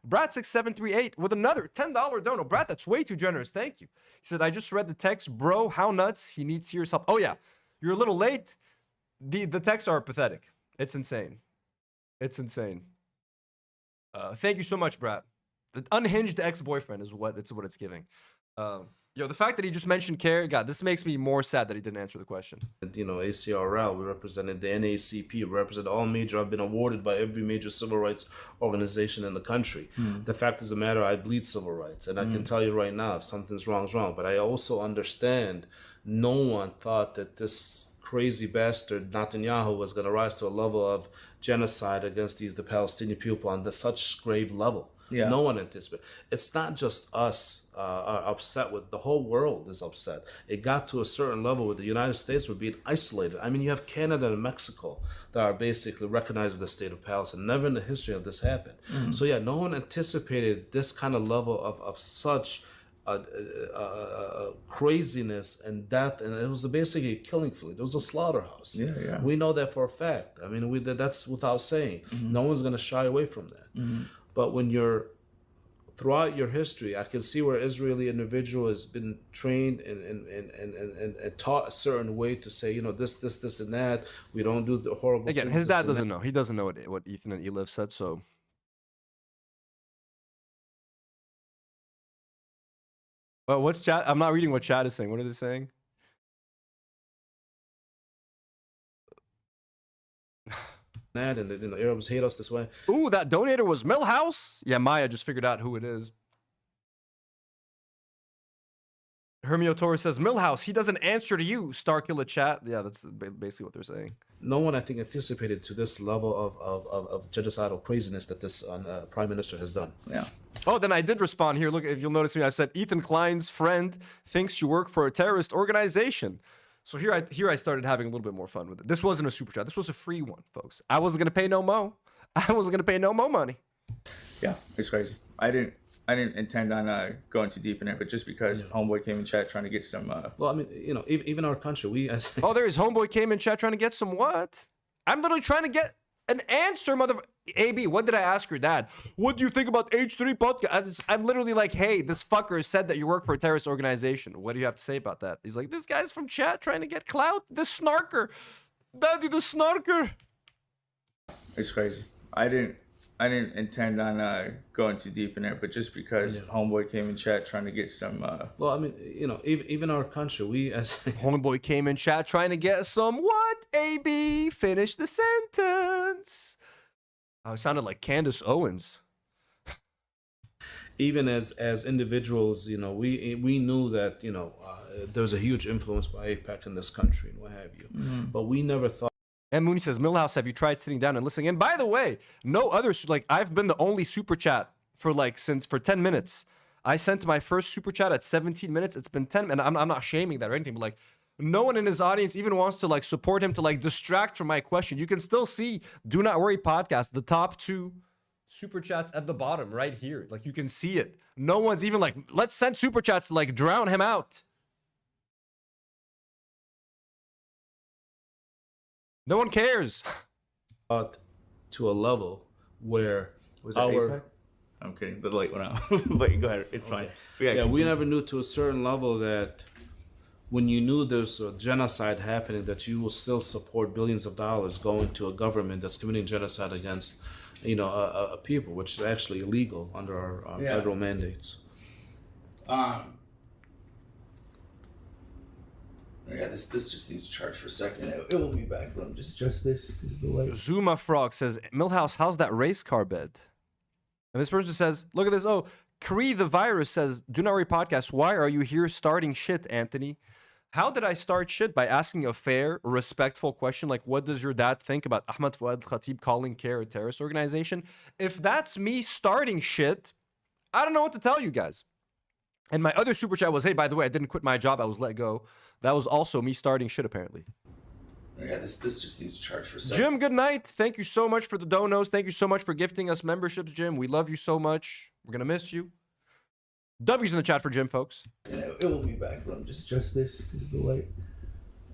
Brad6738 with another $10 dono. Brad, that's way too generous. Thank you. He said, I just read the text. Bro, how nuts? He needs serious help. Oh yeah. You're a little late. The texts are pathetic. It's insane. It's insane. Thank you so much, Brad. The unhinged ex-boyfriend is what it's giving. Yo, the fact that he just mentioned CARE, God, this makes me more sad that he didn't answer the question. You know, ACRL, we represented the NACP, we represent all major. I've been awarded by every major civil rights organization in the country. The fact is the matter, I bleed civil rights, and I can tell you right now, if something's wrong, it's wrong. But I also understand no one thought that this crazy bastard Netanyahu was going to rise to a level of genocide against the Palestinian people on such grave level. Yeah. No one anticipated. It's not just us are upset with, the whole world is upset. It got to a certain level where the United States were being isolated. I mean, you have Canada and Mexico that are basically recognizing the state of Palestine. Never in the history of this happened. So yeah, no one anticipated this kind of level of such craziness and death, and it was basically a killing field. It was a slaughterhouse. We know that for a fact. I mean, that's without saying. No one's going to shy away from that. But when you're throughout your history, I can see where Israeli individual has been trained and taught a certain way to say, you know, this, and that. We don't do the horrible. Again, his dad doesn't know. He doesn't know what Ethan and Elif said. So. Well, what's chat? I'm not reading what chat is saying. What are they saying? And the Arabs hate us this way. Ooh, that donator was Millhouse. Yeah, Maya just figured out who it is. Hermio Torres says, Millhouse, he doesn't answer to you. Starkiller chat. Yeah, that's basically what they're saying. No one, I think, anticipated to this level of genocidal craziness that this prime minister has done. Yeah. Oh, then I did respond here. Look, if you'll notice me, I said, Ethan Klein's friend thinks you work for a terrorist organization. So here I started having a little bit more fun with it. This wasn't a super chat. This was a free one, folks. I wasn't going to pay no mo. I wasn't going to pay no mo money. Yeah, it's crazy. I didn't intend on going too deep in it, but just because Homeboy came in chat trying to get some... Well, I mean, you know, even our country, we as... Oh, there is Homeboy came in chat trying to get some what? I'm literally trying to get an answer, mother... AB, what did I ask your dad? What do you think about H3 podcast? I'm literally like, hey, this fucker said that you work for a terrorist organization. What do you have to say about that? He's like, this guy's from chat trying to get clout. The snarker. Daddy, the snarker. It's crazy. I didn't intend on going too deep in it, but just because Homeboy came in chat trying to get some... Well, I mean, you know, even our country, we as... Homeboy came in chat trying to get some what, AB? Finish the sentence. Oh, it sounded like Candace Owens. Even as individuals, you know, we knew that, you know, there was a huge influence by AIPAC in this country and what have you. But we never thought... And Mooney says, Millhouse, have you tried sitting down and listening? And by the way, no other, like, I've been the only super chat for 10 minutes. I sent my first super chat at 17 minutes. It's been 10, and I'm not shaming that or anything, but like, no one in his audience even wants to like support him to like distract from my question. You can still see Do Not Worry Podcast, the top 2 super chats at the bottom right here. Like, you can see it. No one's even like, let's send super chats to like drown him out. No one cares. To a level where was that AIPAC? I'm kidding. The light went out. But go ahead. It's fine. We never knew to a certain level that when you knew there's a genocide happening, that you will still support billions of dollars going to a government that's committing genocide against, you know, a people, which is actually illegal under our federal mandates. Yeah, this just needs to charge for a second. It will be back. Let me just adjust this because the light. Zuma Frog says, Millhouse, how's that race car bed? And this person says, look at this. Oh, Karine the virus says, do not worry podcast. Why are you here starting shit, Anthony? How did I start shit? By asking a fair, respectful question like, what does your dad think about Ahmad Fouad Alkhatib calling CARE a terrorist organization? If that's me starting shit, I don't know what to tell you guys. And my other super chat was, hey, by the way, I didn't quit my job. I was let go. That was also me starting shit, apparently. Yeah, this just needs to charge for a second. Jim, good night. Thank you so much for the donos. Thank you so much for gifting us memberships, Jim. We love you so much. We're going to miss you. W's in the chat for Jim, folks. Yeah, it will be back. Let me just adjust this because the light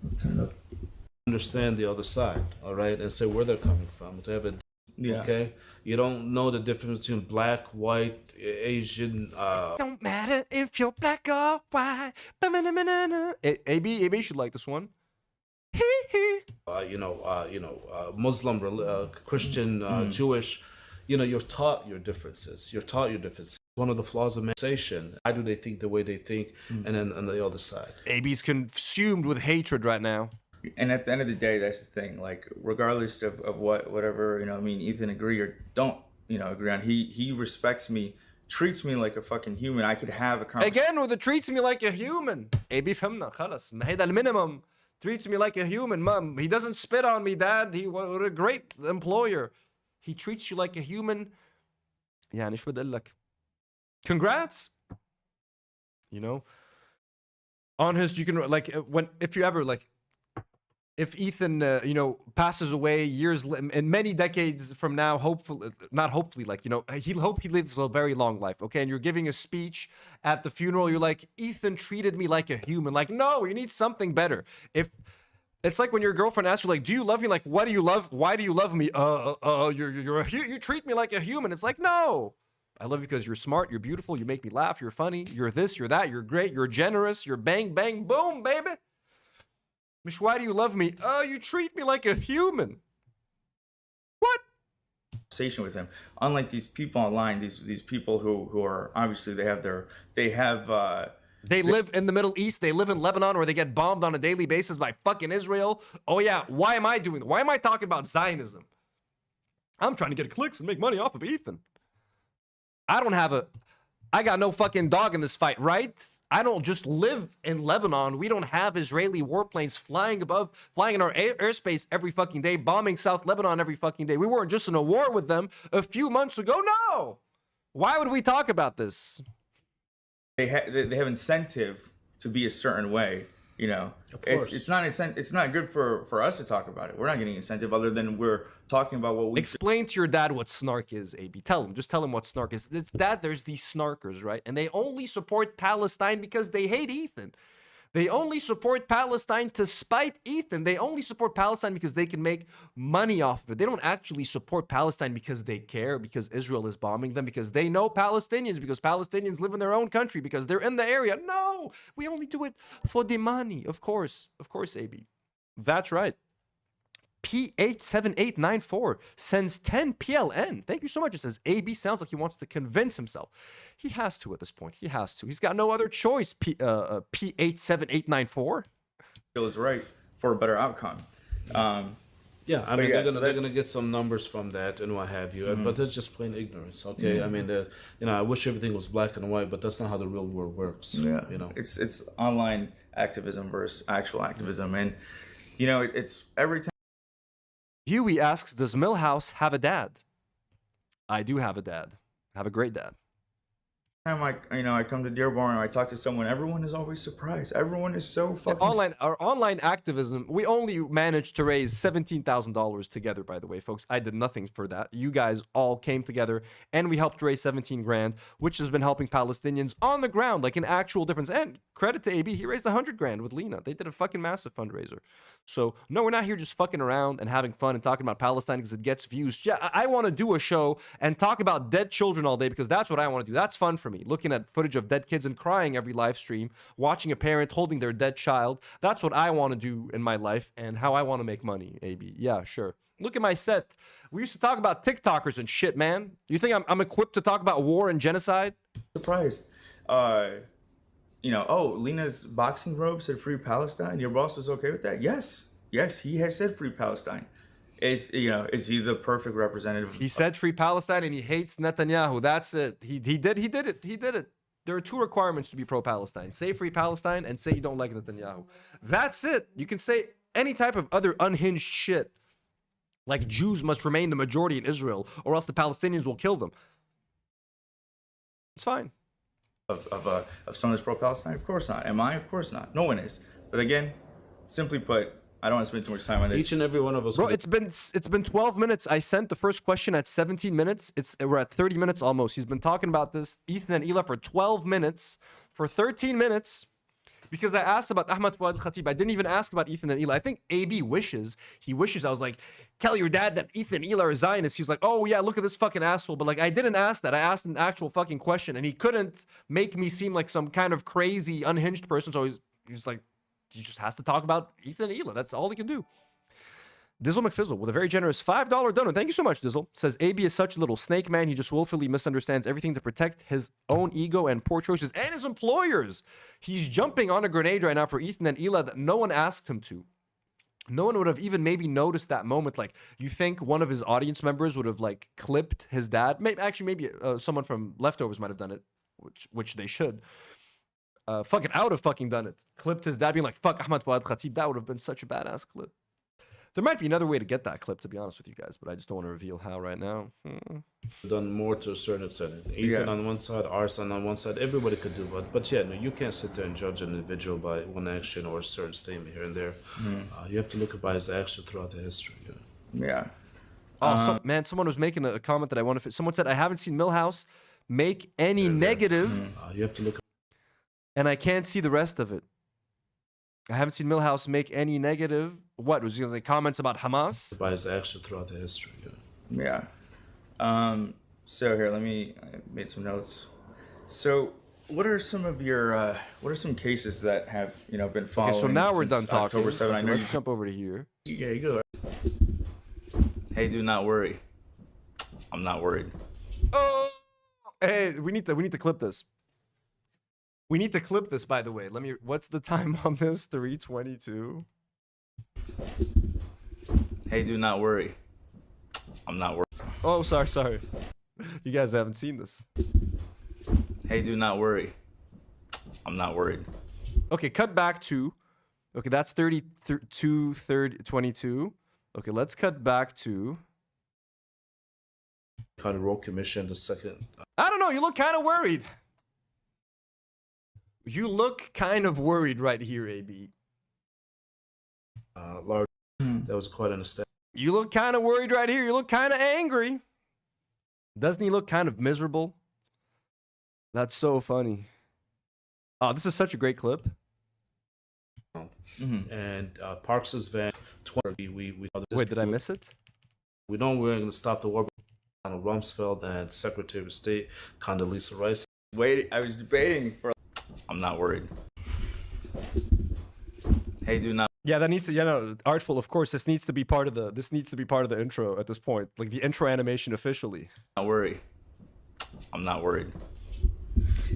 will turn up. Understand the other side, all right, and say where they're coming from. To have it, okay? You don't know the difference between black, white, Asian. Don't matter if you're black or white. AB should like this one. Muslim, Christian, Jewish. You're taught your differences. One of the flaws of manipulation. Why do they think the way they think? And then on the other side, AB's consumed with hatred right now. And at the end of the day, that's the thing. Like, regardless of whatever, Ethan agree or don't, agree on. He respects me, treats me like a fucking human. I could have a conversation. Again, with the treats me like a human. AB فهمنا خلاص. هيدا المينيمم. Treats me like a human, mom. He doesn't spit on me, dad. What a great employer. He treats you like a human. يعني شو بدي أقول لك. Congrats. On his, you can if Ethan passes away years and many decades from now, hopefully he'll hope he lives a very long life, okay? And you're giving a speech at the funeral, you're like, Ethan treated me like a human. Like, no, you need something better. If it's like when your girlfriend asks you, like, do you love me? Like, what do you love? Why do you love me? You treat me like a human. It's like, no. I love you because you're smart, you're beautiful, you make me laugh, you're funny, you're this, you're that, you're great, you're generous, you're bang, bang, boom, baby. Mish, why do you love me? You treat me like a human. What? Conversation with him. Unlike these people online, these people who are obviously they live in the Middle East, they live in Lebanon where they get bombed on a daily basis by fucking Israel. Oh yeah, why am I doing that? Why am I talking about Zionism? I'm trying to get clicks and make money off of Ethan. I got no fucking dog in this fight, right? I don't just live in Lebanon. We don't have Israeli warplanes flying in our airspace every fucking day, bombing South Lebanon every fucking day. We weren't just in a war with them a few months ago. No! Why would we talk about this? They have incentive to be a certain way. Of course. It's not good for us to talk about it. We're not getting incentive other than we're talking about what we explain to your dad what snark is. AB, tell him what snark is. It's that there's these snarkers, right? And they only support Palestine because they hate Ethan. They only support Palestine to spite Ethan. They only support Palestine because they can make money off of it. They don't actually support Palestine because they care, because Israel is bombing them, because they know Palestinians, because Palestinians live in their own country, because they're in the area. No, we only do it for the money. Of course, AB. That's right. P87894 sends 10 PLN. Thank you so much. It says AB sounds like he wants to convince himself. He has to at this point. He has to. He's got no other choice. P87894 feels right for a better outcome. Yeah, I mean, they're gonna get some numbers from that and what have you, but that's just plain ignorance. Okay, I mean, I wish everything was black and white, but that's not how the real world works. Yeah, it's online activism versus actual activism, and it's every time. Huey asks, does Millhouse have a dad? I do have a dad. I have a great dad. Every time I come to Dearborn and I talk to someone, everyone is always surprised. Everyone is so fucking... Our online activism, we only managed to raise $17,000 together, by the way, folks. I did nothing for that. You guys all came together and we helped raise 17 grand, which has been helping Palestinians on the ground, like an actual difference. And credit to AB, he raised 100 grand with Lena. They did a fucking massive fundraiser. So, no, we're not here just fucking around and having fun and talking about Palestine because it gets views. Yeah, I want to do a show and talk about dead children all day because that's what I want to do. That's fun for me. Looking at footage of dead kids and crying every live stream, watching a parent holding their dead child. That's what I want to do in my life and how I want to make money, AB. Yeah, sure. Look at my set. We used to talk about TikTokers and shit, man. You think I'm equipped to talk about war and genocide? Surprised. you know, oh, Lena's boxing robe said free Palestine. Your boss was okay with that? Yes. Yes, he has said free Palestine. Is he the perfect representative? He said free Palestine and he hates Netanyahu. That's it. He did it. There are two requirements to be pro-Palestine. Say free Palestine and say you don't like Netanyahu. That's it. You can say any type of other unhinged shit. Like Jews must remain the majority in Israel or else the Palestinians will kill them. It's fine. Of someone who's pro-Palestine? Of course not. Am I? Of course not. No one is. But again, simply put, I don't want to spend too much time on this. Each and every one of us. Bro, it's been 12 minutes. I sent the first question at 17 minutes. We're at 30 minutes almost. He's been talking about this, Ethan and Ela, for 12 minutes. For 13 minutes, because I asked about Ahmad Fouad Alkhatib. I didn't even ask about Ethan and Ela. I think AB wishes. He wishes. I was like, tell your dad that Ethan and Ela are Zionists. He's like, oh yeah, look at this fucking asshole. But like, I didn't ask that. I asked an actual fucking question, and he couldn't make me seem like some kind of crazy, unhinged person. So he's like, he just has to talk about Ethan and Ela. That's all he can do. Dizzle McFizzle with a very generous $5 donut. Thank you so much, Dizzle. Says, AB is such a little snake man. He just willfully misunderstands everything to protect his own ego and poor choices and his employers. He's jumping on a grenade right now for Ethan and Ela that no one asked him to. No one would have even maybe noticed that moment. Like, you think one of his audience members would have like clipped his dad? Maybe someone from Leftovers might have done it, which they should. Fucking I would have fucking done it. Clipped his dad being like, fuck Ahmad Fouad Alkhatib. That would have been such a badass clip. There might be another way to get that clip, to be honest with you guys, but I just don't want to reveal how right now. Done more to a certain extent. Ethan on one side, Arson on one side. Everybody could do but yeah, no, you can't sit there and judge an individual by one action or a certain statement here and there. You have to look at by his action throughout the history. Yeah. Oh, someone was making a comment that I want to. Someone said, I haven't seen Millhouse make any negative. You have to look. And I can't see the rest of it. I haven't seen Millhouse make any negative. What was he going to say? Comments about Hamas? By his action throughout the history. Yeah. So here, I made some notes. So, what are some of your what are some cases that have been following? Okay, so now we're done talking. October 7. I know let's jump over to here. Yeah, you go. Hey, do not worry. I'm not worried. Oh, hey, we need to clip this. We need to clip this, by the way. What's the time on this? 3:22. Hey, do not worry. I'm not worried. Oh, sorry. You guys haven't seen this. Hey, do not worry. I'm not worried. Okay, cut back to. Okay, that's 22. Okay, let's cut back to. Kind of Royal Commission, the second. I don't know. You look kind of worried. You look kind of worried right here, AB. Large. That was quite understandable. You look kind of worried right here. You look kind of angry. Doesn't he look kind of miserable? That's so funny. Oh, this is such a great clip. And Parks's van. Wait, did I miss it? We know we're going to stop the war. Donald Rumsfeld and Secretary of State Condoleezza Rice. I was debating for. I'm not worried. Hey, do not. Yeah, that needs to. Artful. Of course, this needs to be part of the intro at this point, like the intro animation officially. Not worry. I'm not worried.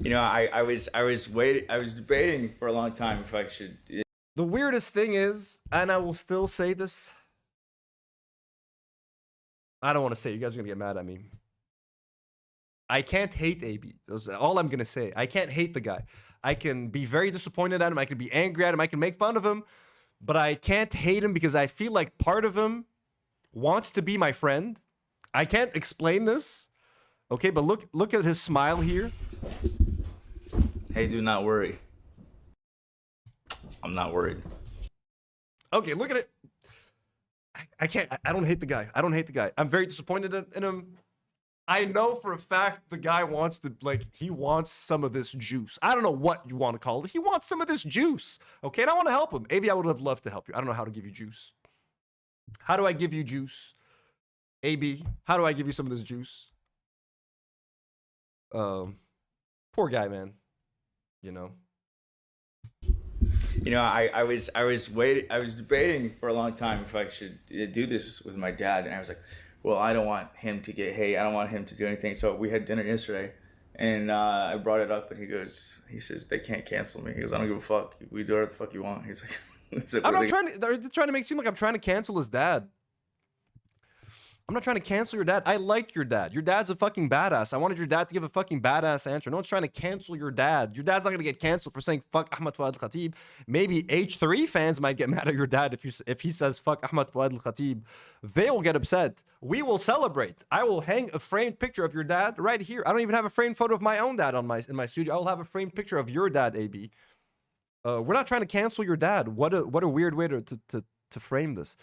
I was debating for a long time if I should. The weirdest thing is, and I will still say this. I don't want to say it. You guys are gonna get mad at me. I can't hate AB. That's all I'm gonna say. I can't hate the guy. I can be very disappointed at him. I can be angry at him. I can make fun of him. But I can't hate him because I feel like part of him wants to be my friend. I can't explain this. Okay, but look at his smile here. Hey, do not worry. I'm not worried. Okay, look at it. I don't hate the guy. I don't hate the guy. I'm very disappointed in him. I know for a fact the guy wants to, he wants some of this juice. I don't know what you want to call it. He wants some of this juice. Okay, and I want to help him. Maybe I would have loved to help you. I don't know how to give you juice. How do I give you juice? AB, how do I give you some of this juice? Poor guy, man. I was debating for a long time if I should do this with my dad, and I was like, well, I don't want him to get hate. I don't want him to do anything. So we had dinner yesterday, And I brought it up, and he says, they can't cancel me. He goes, I don't give a fuck. We do whatever the fuck you want. He's like, I'm not trying to. They're trying to make it seem like I'm trying to cancel his dad. I'm not trying to cancel your dad. I like your dad. Your dad's a fucking badass. I wanted your dad to give a fucking badass answer. No one's trying to cancel your dad. Your dad's not gonna get canceled for saying fuck Ahmad Fouad Alkhatib. Maybe H3 fans might get mad at your dad if he says fuck Ahmad Fouad Alkhatib. They will get upset. We will celebrate. I will hang a framed picture of your dad right here. I don't even have a framed photo of my own dad in my studio. I will have a framed picture of your dad, AB. We're not trying to cancel your dad. What a weird way to frame this.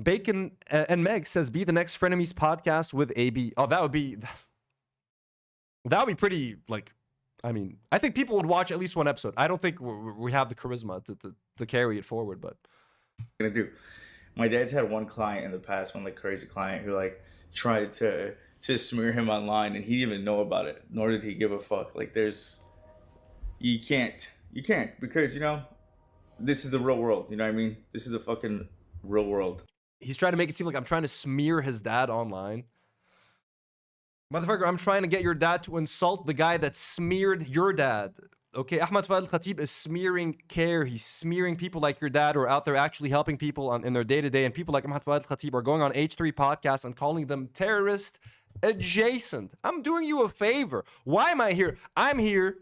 Bacon and Meg says, be the next Frenemies podcast with AB. Oh, that would be pretty, like, I mean, I think people would watch at least one episode. I don't think we have the charisma to carry it forward, but. Gonna do. My dad's had one client in the past, one like crazy client who like tried to smear him online, and he didn't even know about it, nor did he give a fuck. Like you can't because, you know, this is the real world. You know what I mean? This is the fucking real world. He's trying to make it seem like I'm trying to smear his dad online. Motherfucker, I'm trying to get your dad to insult the guy that smeared your dad. Okay, Ahmad Fouad Alkhatib is smearing care. He's smearing people like your dad who are out there actually helping people in their day-to-day. And people like Ahmad Fouad Alkhatib are going on H3 podcasts and calling them terrorist adjacent. I'm doing you a favor. Why am I here? I'm here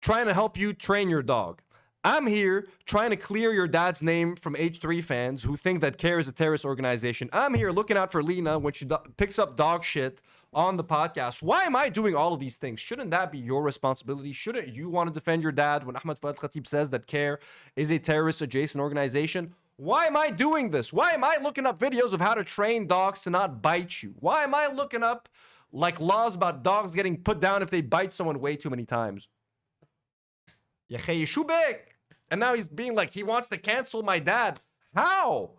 trying to help you train your dog. I'm here trying to clear your dad's name from H3 fans who think that CARE is a terrorist organization. I'm here looking out for Lena when she picks up dog shit on the podcast. Why am I doing all of these things? Shouldn't that be your responsibility? Shouldn't you want to defend your dad when Ahmad Fouad Alkhatib says that CARE is a terrorist adjacent organization? Why am I doing this? Why am I looking up videos of how to train dogs to not bite you? Why am I looking up like laws about dogs getting put down if they bite someone way too many times? And now he's being like, he wants to cancel my dad. How?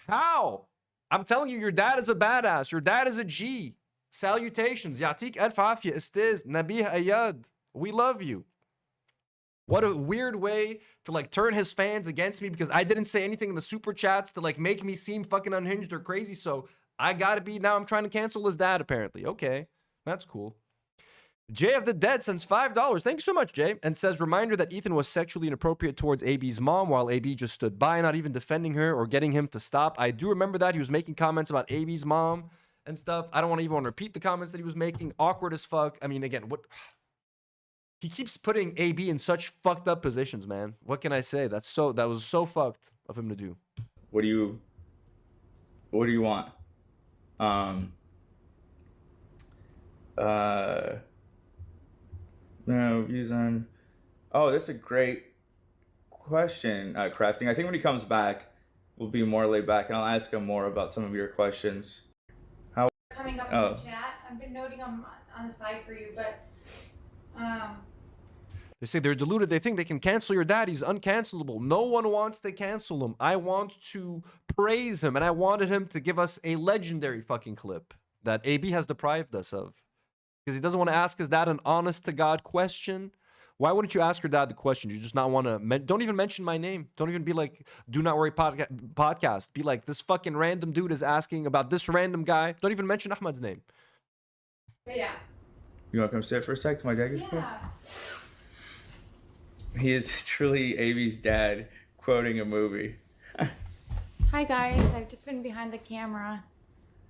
I'm telling you, your dad is a badass. Your dad is a G. Salutations. Yatik Alf Afia Istiz Nabih Ayad. We love you. What a weird way to like turn his fans against me because I didn't say anything in the super chats to like make me seem fucking unhinged or crazy. So I gotta be, now I'm trying to cancel his dad apparently. Okay, that's cool. Jay of the Dead sends $5. Thank you so much, Jay. And says, reminder that Ethan was sexually inappropriate towards AB's mom while AB just stood by, not even defending her or getting him to stop. I do remember that. He was making comments about AB's mom and stuff. I don't want to even repeat the comments that he was making. Awkward as fuck. I mean, again, what... He keeps putting AB in such fucked up positions, man. What can I say? That was so fucked of him to do. What do you want? No views on. Oh, that's a great question, Crafting. I think when he comes back, we'll be more laid back, and I'll ask him more about some of your questions. How coming up in the chat? I've been noting them on the side for you, but they say they're deluded. They think they can cancel your dad. He's uncancelable. No one wants to cancel him. I want to praise him, and I wanted him to give us a legendary fucking clip that AB has deprived us of. Because he doesn't want to ask his dad an honest-to-God question. Why wouldn't you ask your dad the question? You just not want to... Don't even mention my name. Don't even be like, do not worry podcast. Be like, this fucking random dude is asking about this random guy. Don't even mention Ahmad's name. Yeah. You want to come sit for a sec till my dad gets back? He is truly AB's dad quoting a movie. Hi, guys. I've just been behind the camera.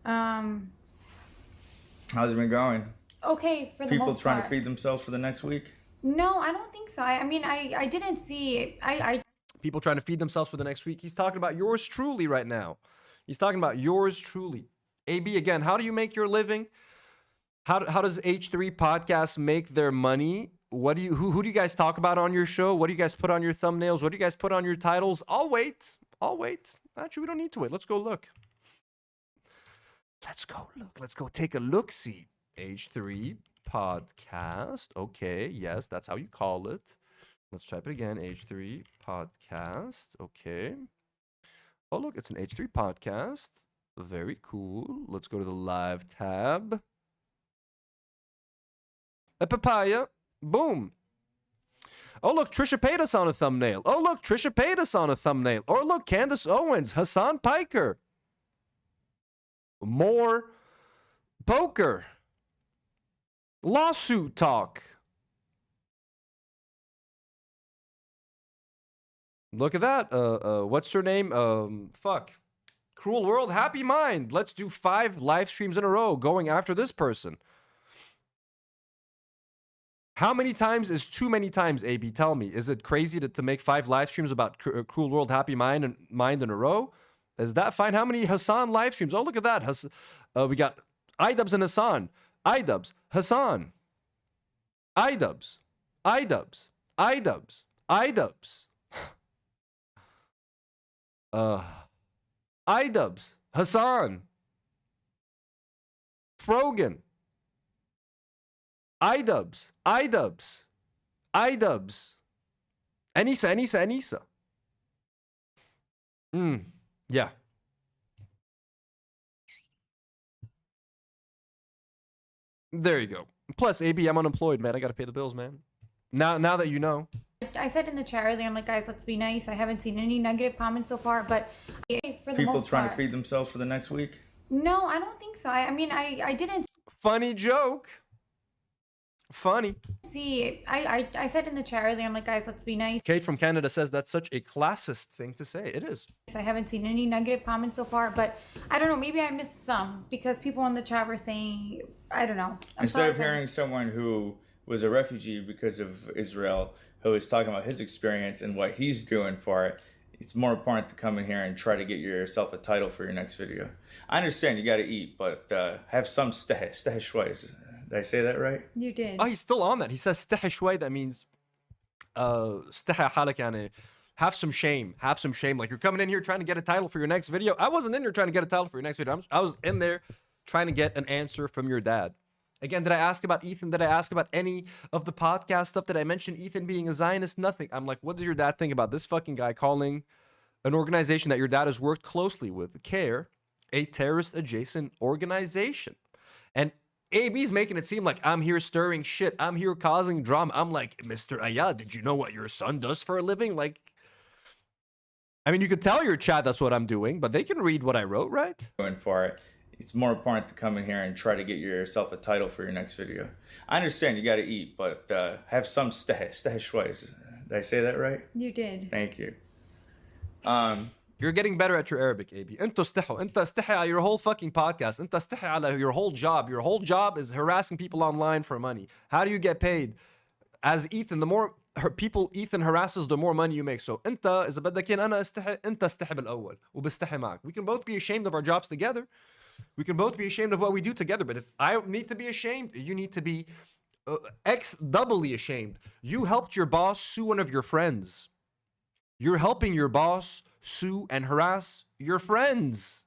How's it been going? Okay, for the People most trying part. to feed themselves for the next week? No, I don't think so. I mean, I didn't see... People trying to feed themselves for the next week. He's talking about yours truly right now. He's talking about yours truly. AB, again, how do you make your living? How does H3 Podcasts make their money? Who do you guys talk about on your show? What do you guys put on your thumbnails? What do you guys put on your titles? I'll wait. Actually, we don't need to wait. Let's go look. Let's go look. Let's go take a look-see. H3 Podcast. Okay, yes, that's how you call it. Let's type it again. H3 Podcast. Okay. Oh, look, it's an H3 Podcast. Very cool. Let's go to the live tab. A papaya. Boom. Oh, look, Trisha Paytas on a thumbnail. Oh, look, Trisha Paytas on a thumbnail. Or look, Candace Owens, Hassan Piker. More poker. Lawsuit talk. Look at that. What's her name? Fuck. Cruel World, Happy Mind. Let's do 5 live streams in a row going after this person. How many times is too many times, AB? Tell me. Is it crazy to make 5 live streams about Cruel World, Happy Mind in a row? Is that fine? How many Hassan live streams? Oh, look at that. We got Idubbbz and Hassan. Idubbbz, Hassan. Idubbbz, Idubbbz, Idubbbz, Idubbbz. Idubbbz, Hassan. Frogan. Idubbbz, Idubbbz, Idubbbz. Anissa. Yeah. There you go. Plus, AB, I'm unemployed, man. I gotta pay the bills, man. Now that you know. I said in the chat earlier, I'm like, guys, let's be nice. I haven't seen any negative comments so far, but for the People most trying part, to feed themselves for the next week? No, I don't think so. I mean, I didn't Funny joke. Funny. see. I said in the chat earlier, I'm like, guys, let's be nice. Kate from Canada says that's such a classist thing to say. It is. I haven't seen any negative comments so far, but I don't know. Maybe I missed some because people in the chat were saying, I don't know. Instead of hearing someone who was a refugee because of Israel, who is talking about his experience and what he's doing for it, it's more important to come in here and try to get yourself a title for your next video. I understand you got to eat, but have some steheshways. Did I say that right? You did. Oh, he's still on that. He says "stehe shway." That means "stehe halak," yani have some shame. Have some shame. Like you're coming in here trying to get a title for your next video. I wasn't in here trying to get a title for your next video. I was in there trying to get an answer from your dad. Again, did I ask about Ethan? Did I ask about any of the podcast stuff? Did I mention Ethan being a Zionist? Nothing. I'm like, what does your dad think about this fucking guy calling an organization that your dad has worked closely with, CARE, a terrorist-adjacent organization? And AB's making it seem like I'm here stirring shit. I'm here causing drama. I'm like, Mr. Ayad, did you know what your son does for a living? Like, I mean, you could tell your chat that's what I'm doing, but they can read what I wrote, right? Going for it. It's more important to come in here and try to get yourself a title for your next video. I understand you got to eat, but have some steheshways. Did I say that right? You did. Thank you. You're getting better at your Arabic, AB. Inta istahi your whole fucking podcast. Inta istahi ala your whole job. Your whole job is harassing people online for money. How do you get paid? As Ethan, the more people Ethan harasses, the more money you make. So inta is بدك انا استحي انت استحي بالاول وبستحي معك. We can both be ashamed of our jobs together. We can both be ashamed of what we do together. But if I need to be ashamed, you need to be doubly ashamed. You helped your boss sue one of your friends. You're helping your boss sue and harass your friends.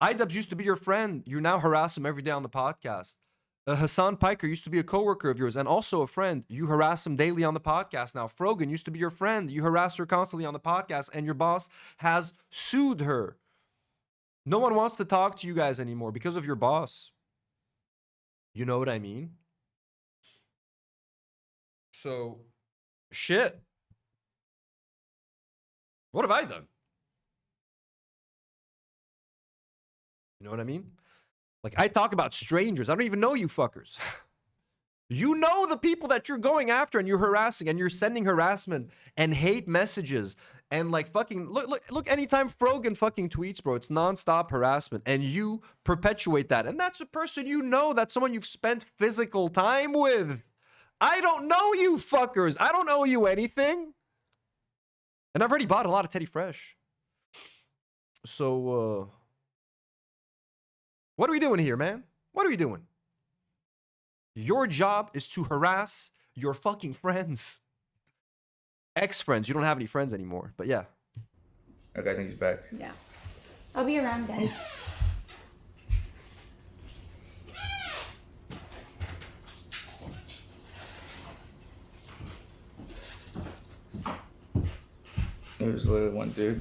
Idubbbz used to be your friend. You now harass him every day on the podcast. Hassan Piker used to be a coworker of yours and also a friend. You harass him daily on the podcast now. Frogan used to be your friend. You harass her constantly on the podcast, and your boss has sued her. No one wants to talk to you guys anymore because of your boss. You know what I mean? So, shit. What have I done? You know what I mean? Like, I talk about strangers. I don't even know you fuckers. You know the people that you're going after and you're harassing and you're sending harassment and hate messages and like fucking look anytime Frogan fucking tweets, bro, it's nonstop harassment and you perpetuate that. And that's a person you know, that's someone you've spent physical time with. I don't know you fuckers. I don't owe you anything. And I've already bought a lot of Teddy Fresh. So, what are we doing here, man? What are we doing? Your job is to harass your fucking friends. Ex-friends. You don't have any friends anymore, but yeah. Okay, I think he's back. Yeah. I'll be around, guys. It was literally one dude.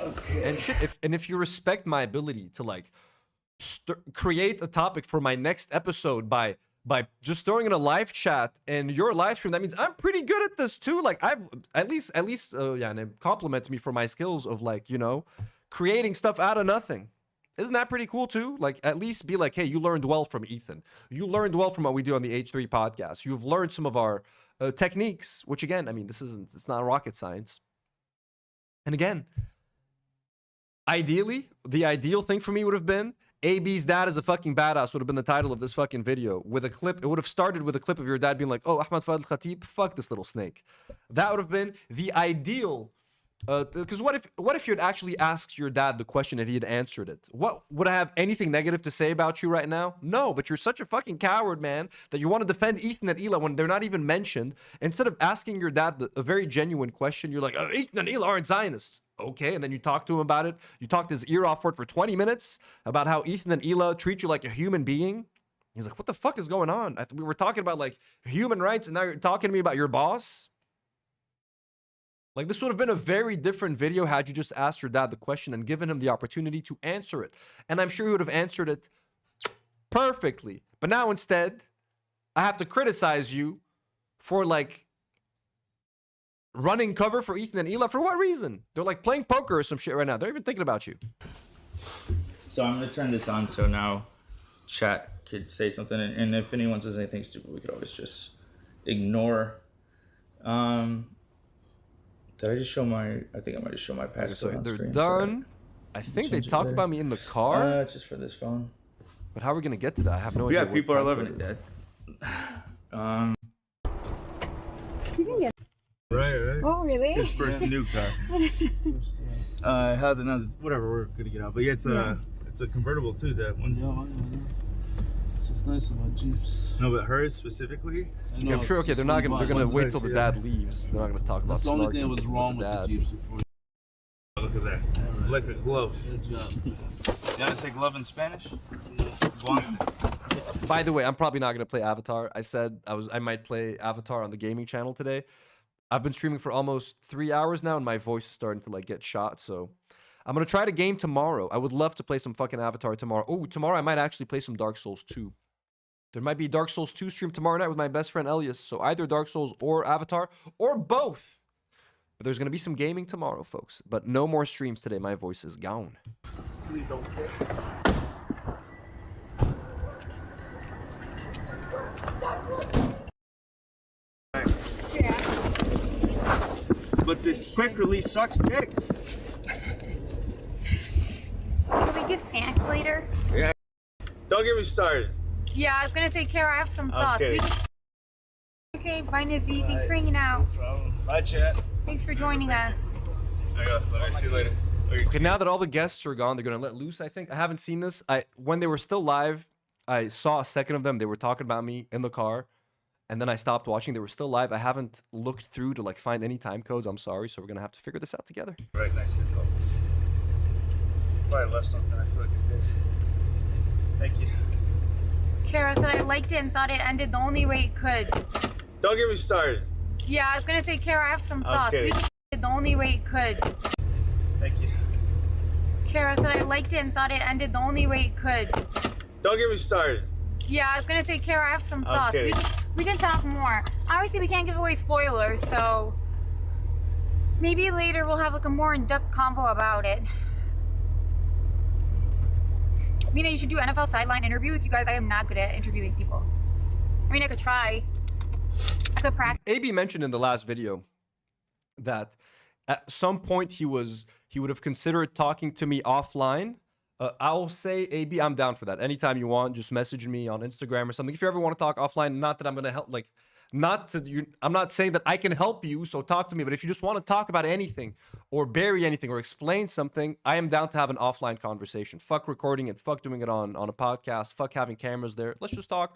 Okay. And shit, if you respect my ability to like create a topic for my next episode by just throwing in a live chat and your live stream, that means I'm pretty good at this too. Like I've at least yeah, and compliment me for my skills of like, you know, creating stuff out of nothing. Isn't that pretty cool too? Like, at least be like, hey, you learned well from Ethan. You learned well from what we do on the H3 podcast. You've learned some of our techniques, which again, I mean, it's not rocket science. And again, ideally, the ideal thing for me would have been AB's dad is a fucking badass would have been the title of this fucking video with a clip. It would have started with a clip of your dad being like, oh, Ahmad Fouad Alkhatib, fuck this little snake. That would have been the ideal. Because what if you had actually asked your dad the question and he had answered it? What would I have anything negative to say about you right now? No, but you're such a fucking coward, man, that you want to defend Ethan and Ela when they're not even mentioned. Instead of asking your dad a very genuine question, you're like, Ethan and Ela aren't Zionists. Okay, and then you talk to him about it. You talked his ear off for 20 minutes about how Ethan and Ela treat you like a human being. He's like, what the fuck is going on? We were talking about like human rights and now you're talking to me about your boss? Like, this would have been a very different video had you just asked your dad the question and given him the opportunity to answer it. And I'm sure he would have answered it perfectly. But now instead, I have to criticize you for, like, running cover for Ethan and Ela. For what reason? They're, like, playing poker or some shit right now. They're even thinking about you. So I'm going to turn this on so now chat could say something. And if anyone says anything stupid, we could always just ignore. Did I just show my? I think I might just show my passcode. So on they're screen, done. So I think they talked about me in the car. Just for this phone. But how are we gonna get to that? I have no idea. Yeah, people are loving it, Dad. You can get. Right. Oh, really? His first new car. How's it? Whatever. We're gonna get out. But yeah, it's a convertible too. That one. Yeah. It's just nice about Jeeps. No, but hers specifically. Yeah, I'm sure. Okay, they're not gonna. They're gonna wait till the dad leaves. They're not gonna talk about. That's the only thing that was wrong with the Jeeps before. Look at that. Right. Like a glove. Good job. You gotta say glove in Spanish? By the way, I'm probably not gonna play Avatar. I said I might play Avatar on the gaming channel today. I've been streaming for almost 3 hours now, and my voice is starting to like get shot. So I'm gonna try to game tomorrow. I would love to play some fucking Avatar tomorrow. Oh, tomorrow I might actually play some Dark Souls 2. There might be Dark Souls 2 stream tomorrow night with my best friend Elias. So either Dark Souls or Avatar or both. But there's gonna be some gaming tomorrow, folks. But no more streams today. My voice is gone. Please don't care. But this quick release sucks dick. Can we get snacks later? Yeah. Don't get me started. Yeah, I was gonna say, Kara, I have some thoughts. Okay. Okay, bye, Nizzy. Thanks for hanging out. No problem. Bye, chat. Thanks for joining us. I got. All right, see you later. Okay, now that all the guests are gone, they're gonna let loose. I think I haven't seen this. When they were still live, I saw a second of them. They were talking about me in the car, and then I stopped watching. They were still live. I haven't looked through to like find any time codes. I'm sorry, so we're gonna have to figure this out together. Right, nice good call. Probably left something. I feel like it did. Thank you. Kara said I liked it and thought it ended the only way it could. Don't get me started. Yeah, I was gonna say, Kara, I have some thoughts. Okay. We ended the only way it could. Thank you. Kara said I liked it and thought it ended the only way it could. Don't get me started. Yeah, I was gonna say, Kara, I have some thoughts. Okay. We can talk more. Obviously, we can't give away spoilers, so maybe later we'll have like a more in-depth convo about it. Lena, you should do NFL sideline interviews. You guys, I am not good at interviewing people. I mean, I could try. I could practice. AB mentioned in the last video that at some point he would have considered talking to me offline. I'll say, AB, I'm down for that. Anytime you want, just message me on Instagram or something. If you ever want to talk offline, not that I'm going to help, like, I'm not saying that I can help you, so talk to me. But if you just want to talk about anything or bury anything or explain something, I am down to have an offline conversation. Fuck recording it. Fuck doing it on a podcast. Fuck having cameras there. Let's just talk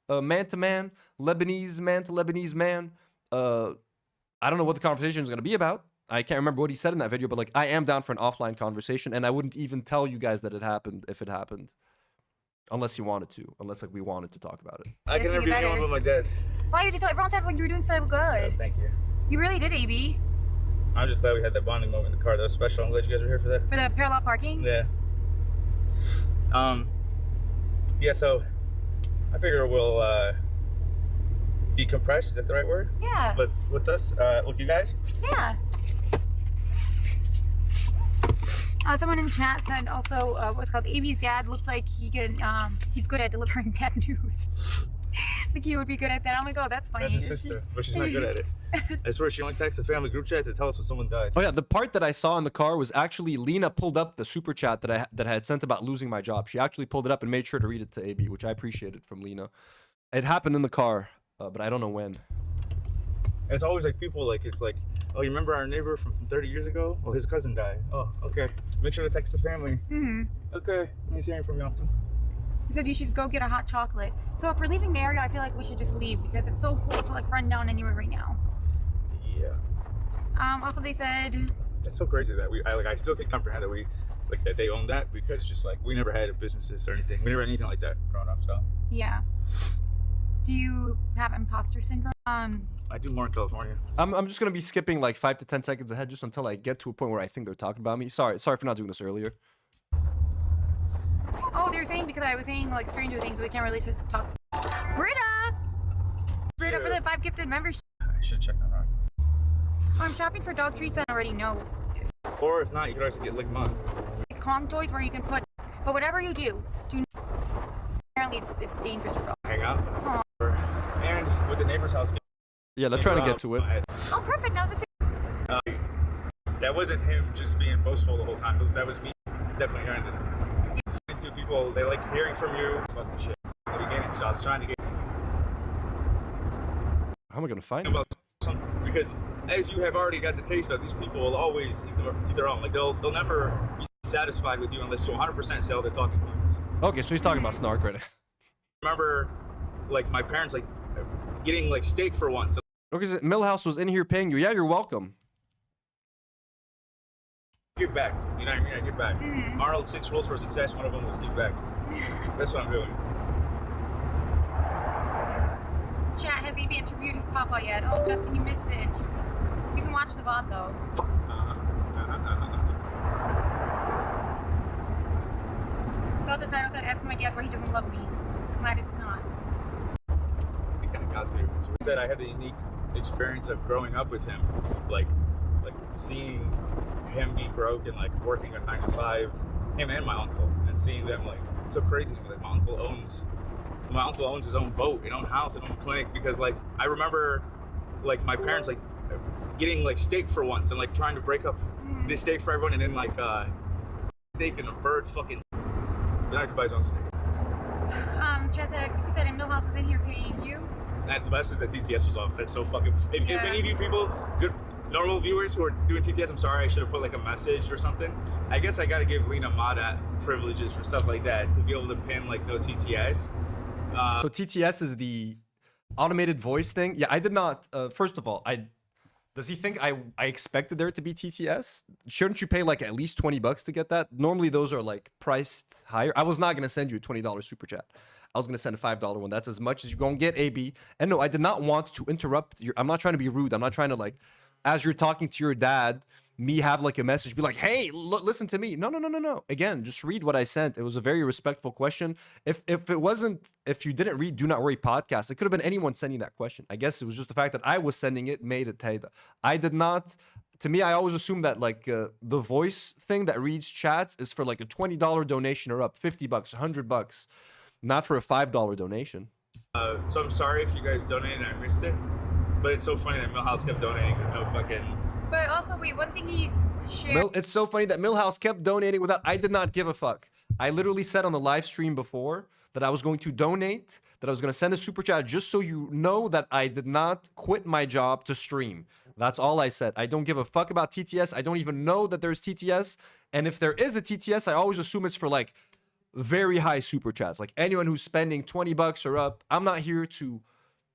man to man, Lebanese man to Lebanese man. I don't know what the conversation is going to be about. I can't remember what he said in that video, but like I am down for an offline conversation, and I wouldn't even tell you guys that it happened if it happened, unless you wanted to, unless like we wanted to talk about it. I can interview anyone but my dad. Why you just tell everyone said when you were doing so good? Yeah, thank you. You really did, AB. I'm just glad we had that bonding moment in the car. That was special. I'm glad you guys were here for that. For the parallel parking? Yeah. Yeah. So I figure we'll decompress. Is that the right word? Yeah. But with us, with you guys. Yeah. Someone in chat said also what's called AB's dad looks like he's good at delivering bad news. Like he would be good at that. Oh my god, that's funny. That's his sister, but she's not good at it. I swear she only texts the family group chat to tell us when someone died. Oh yeah, the part that I saw in the car was actually Lena pulled up the super chat that I had sent about losing my job. She actually pulled it up and made sure to read it to AB, which I appreciated from Lena. It happened in the car, but I don't know when. It's always like people like it's like, oh, you remember our neighbor from 30 years ago? Oh, his cousin died. Oh, okay. Make sure to text the family. Okay. Nice hearing from you. He said you should go get a hot chocolate. So if we're leaving the area, I feel like we should just leave because it's so cool to like run down anywhere right now. Yeah. Also they said It's so crazy that I still can't comprehend that that they own that, because it's just like we never had businesses or anything. We never had anything like that growing up. So yeah. Do you have imposter syndrome? I do more in California. I'm just gonna be skipping like 5 to 10 seconds ahead just until I get to a point where I think they're talking about me. Sorry for not doing this earlier. Oh, they're saying because I was saying like Stranger Things, but we can't really talk. Britta for the 5 gifted membership. I should check that out. Oh, I'm shopping for dog treats. I already know. Or if not, you could also get Lick Mug. Kong toys where you can put, but whatever you do apparently it's dangerous for dogs. Hang out. And with the neighbor's house. Yeah, let's try to get to it. Oh, perfect. I was just saying. That wasn't him just being boastful the whole time. That was me. It's definitely earned it. To people, they like hearing from you. Fucking shit. In the beginning, so I was trying to get. How am I gonna find about something? Because as you have already got the taste of, these people will always eat their own. Like they'll never be satisfied with you unless you 100% sell their talking points. Okay, so he's talking about Snark right now. Remember, like my parents like getting like steak for once. Okay, so Millhouse was in here paying you. Yeah, you're welcome. Give back. You know what I mean? I give back. Arnold's 6 rules for success. One of them was give back. That's what I'm doing. Chat, has EB interviewed his papa yet? Oh, Justin, you missed it. You can watch the VOD though. Thought the title said, ask my dad why he doesn't love me. Glad it's not. I kind of got through. So we said I had the unique experience of growing up with him. Like seeing him be broke and like working a 9 to 5, him and my uncle, and seeing them like, it's so crazy to me. Like my uncle owns his own boat, his own house, his own clinic, because like I remember like my parents like getting like steak for once and like trying to break up this steak for everyone, and then like steak and a bird fucking then I could buy his own steak. She said, and Millhouse was in here paying you. That the best is that TTS was off. That's so fucking. If any of you people, good normal viewers who are doing TTS, I'm sorry, I should have put like a message or something. I guess I gotta give Lena Mada privileges for stuff like that to be able to pin like no TTS. So TTS is the automated voice thing. Yeah, I did not. First of all, does he think I expected there to be TTS? Shouldn't you pay like at least $20 to get that? Normally those are like priced higher. I was not gonna send you a $20 super chat. I was gonna send a $5 one. That's as much as you're gonna get, AB. And no, I did not want to interrupt your. I'm not trying to be rude. I'm not trying to like, as you're talking to your dad, me have like a message, be like, hey, listen to me. No. Again, just read what I sent. It was a very respectful question. If you didn't read Do Not Worry podcast, it could have been anyone sending that question. I guess it was just the fact that I was sending it made it Taida. I did not. To me, I always assume that like the voice thing that reads chats is for like a $20 donation or up, $50, $100, not for a $5 donation. So I'm sorry if you guys donated and I missed it, but it's so funny that Millhouse kept donating with no fucking. But also, wait, one thing he shared. It's so funny that Millhouse kept donating without. I did not give a fuck. I literally said on the live stream before that I was going to donate, that I was going to send a super chat just so you know that I did not quit my job to stream. That's all I said. I don't give a fuck about TTS. I don't even know that there's TTS. And if there is a TTS, I always assume it's for like very high super chats. Like anyone who's spending $20 or up. I'm not here to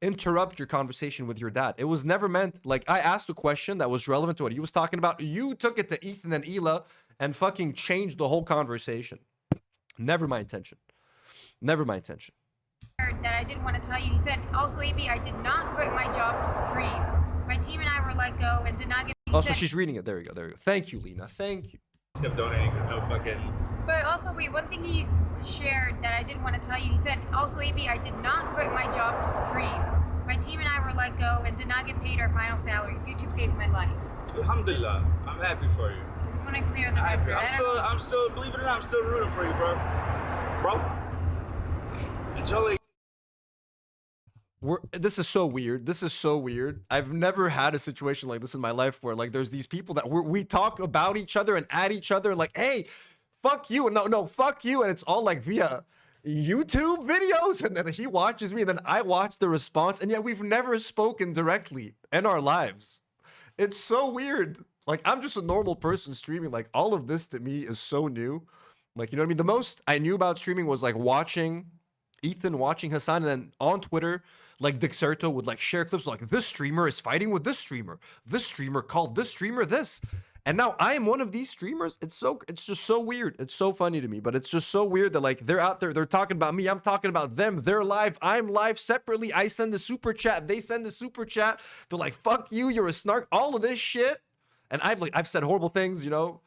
interrupt your conversation with your dad. It was never meant, like, I asked a question that was relevant to what he was talking about. You took it to Ethan and Ela and fucking changed the whole conversation. Never my intention. Never my intention. That I didn't want to tell you. He said, also, AB, I did not quit my job to stream. My team and I were let go and did not get. Oh, so she's reading it. There we go. Thank you, Lena. Thank you. Kept donating with no fucking. But also, wait, one thing he shared that I didn't want to tell you. He said, also, AB, I did not quit my job to stream. My team and I were let go and did not get paid our final salaries. YouTube saved my life. Alhamdulillah. I'm happy for you. I just want to clear the record. I'm still, believe it or not, I'm still rooting for you, bro. Until this is so weird. This is so weird. I've never had a situation like this in my life where like there's these people that we talk about each other and at each other like, hey, fuck you, and no, fuck you, and it's all like via YouTube videos, and then he watches me, and then I watch the response, and yet we've never spoken directly in our lives. It's so weird. Like, I'm just a normal person streaming. Like, all of this to me is so new. Like, you know what I mean? The most I knew about streaming was like watching Ethan, watching Hassan, and then on Twitter, like Dexerto would like share clips like, this streamer is fighting with this streamer called this streamer this. And now I am one of these streamers. It's just so weird. It's so funny to me, but it's just so weird that like they're out there, they're talking about me, I'm talking about them, they're live, I'm live separately, I send a super chat, they send a super chat, they're like, fuck you, you're a snark, all of this shit. And I've said horrible things, you know,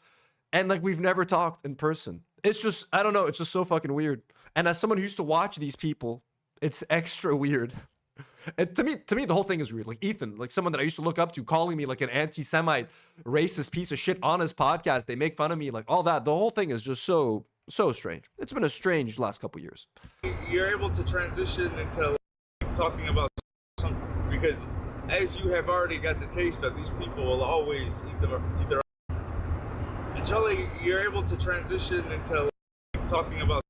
and like we've never talked in person. It's just, I don't know, it's just so fucking weird. And as someone who used to watch these people, it's extra weird. And to me, the whole thing is weird. Like Ethan, like someone that I used to look up to, calling me like an anti-Semite, racist piece of shit on his podcast. They make fun of me, like all that. The whole thing is just so strange. It's been a strange last couple years. you're able to transition into talking about something, because as you have already got the taste of, these people will always eat their until you're able to transition into talking about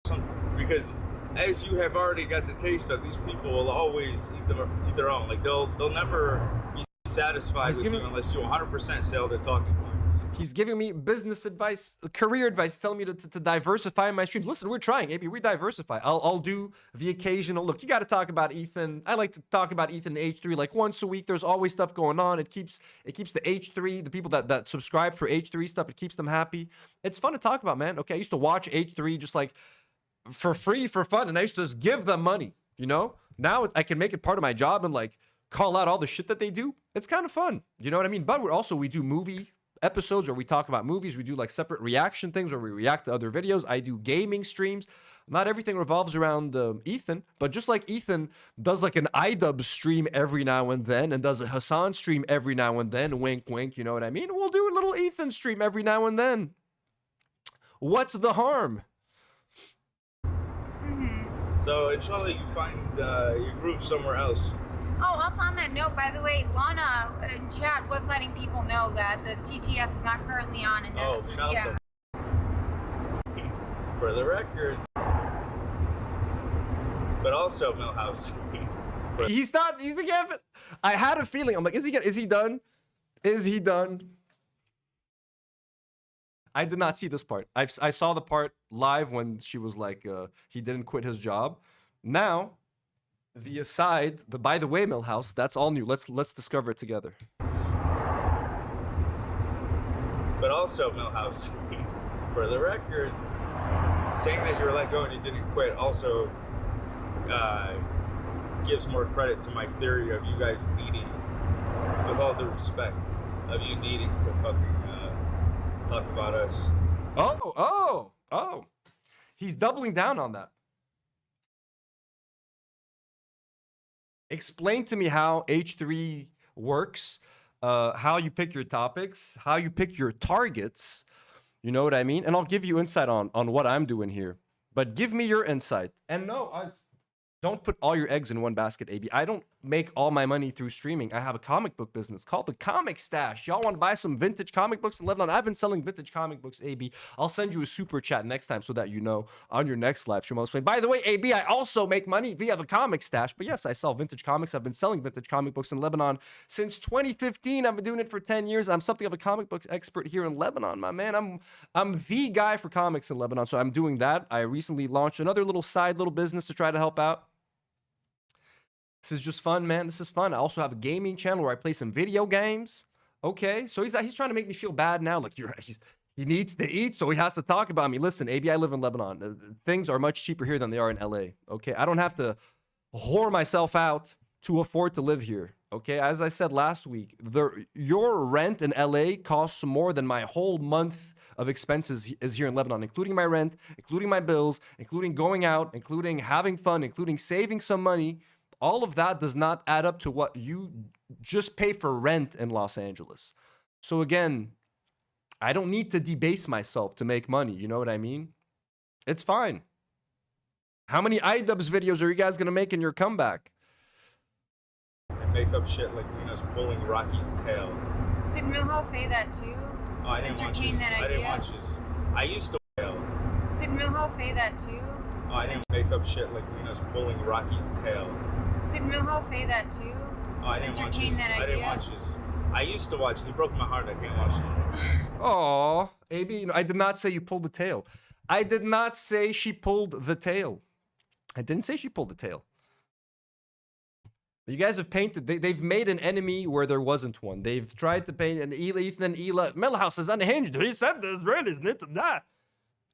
something, because as you have already got the taste of, these people will always eat their own. Like they'll never be satisfied with you unless you 100% sell their talking points. He's giving me business advice, career advice, telling me to diversify my streams. Listen, we're trying, AB. We diversify. I'll do the occasional look. You got to talk about Ethan. I like to talk about Ethan and H3 like once a week. There's always stuff going on. It keeps the H3, the people that subscribe for H3 stuff, it keeps them happy. It's fun to talk about, man. Okay, I used to watch H3 just like for free, for fun, and I used to just give them money, you know? Now I can make it part of my job and like call out all the shit that they do. It's kind of fun, you know what I mean? But we do movie episodes where we talk about movies. We do like separate reaction things where we react to other videos. I do gaming streams. Not everything revolves around Ethan, but just like Ethan does like an Idubbbz stream every now and then and does a Hassan stream every now and then, wink, wink, you know what I mean? We'll do a little Ethan stream every now and then. What's the harm? So inshallah you find your groove somewhere else. Oh, also on that note, by the way, Lana in chat was letting people know that the TTS is not currently on. And oh, shout yeah. For the record. But also Millhouse. He's again. I had a feeling. I'm like, is he done? Is he done? I did not see this part. I saw the part live when she was like, he didn't quit his job. Now, the aside, the by the way, Millhouse, that's all new. Let's discover it together. But also Millhouse, for the record, saying that you were let go and you didn't quit also gives more credit to my theory of you guys needing, with all due respect, of you needing to fucking talk about us. Oh. He's doubling down on that. Explain to me how H3 works, how you pick your topics, how you pick your targets. You know what I mean? And I'll give you insight on what I'm doing here. But give me your insight. And no, don't put all your eggs in one basket, AB. I don't make all my money through streaming. I have a comic book business called the Comic Stash. Y'all want to buy some vintage comic books in Lebanon? I've been selling vintage comic books, AB. I'll send you a super chat next time so that you know on your next live stream. I'll explain. By the way, AB, I also make money via the Comic Stash. But yes, I sell vintage comics. I've been selling vintage comic books in Lebanon since 2015. I've been doing it for 10 years. I'm something of a comic book expert here in Lebanon, my man. I'm the guy for comics in Lebanon, so I'm doing that. I recently launched another little business to try to help out. This is just fun, man. This is fun. I also have a gaming channel where I play some video games. Okay, so he's trying to make me feel bad now. Like he needs to eat, so he has to talk about me. Listen, AB, I live in Lebanon. Things are much cheaper here than they are in LA. Okay, I don't have to whore myself out to afford to live here. Okay, as I said last week, your rent in LA costs more than my whole month of expenses is here in Lebanon, including my rent, including my bills, including going out, including having fun, including saving some money. All of that does not add up to what you just pay for rent in Los Angeles. So again, I don't need to debase myself to make money. You know what I mean? It's fine. How many Idubbbz videos are you guys going to make in your comeback? And make up shit like Lena's pulling Rocky's tail. Did Milhouse say that too? Oh, I didn't watch his. I didn't watch his. I used to tail. Did Milhouse say that too? Oh, I didn't make up shit like Lena's pulling Rocky's tail. Did Milhouse say that too? Oh, I didn't watch his. I didn't watch his. I used to watch. He broke my heart. I can't watch him. Aw, AB, I did not say you pulled the tail. I did not say she pulled the tail. I didn't say she pulled the tail. You guys have painted, they've made an enemy where there wasn't one. They've tried to paint an Ethan and Ela. Milhouse is unhinged. He said this, right? Isn't it? Nah.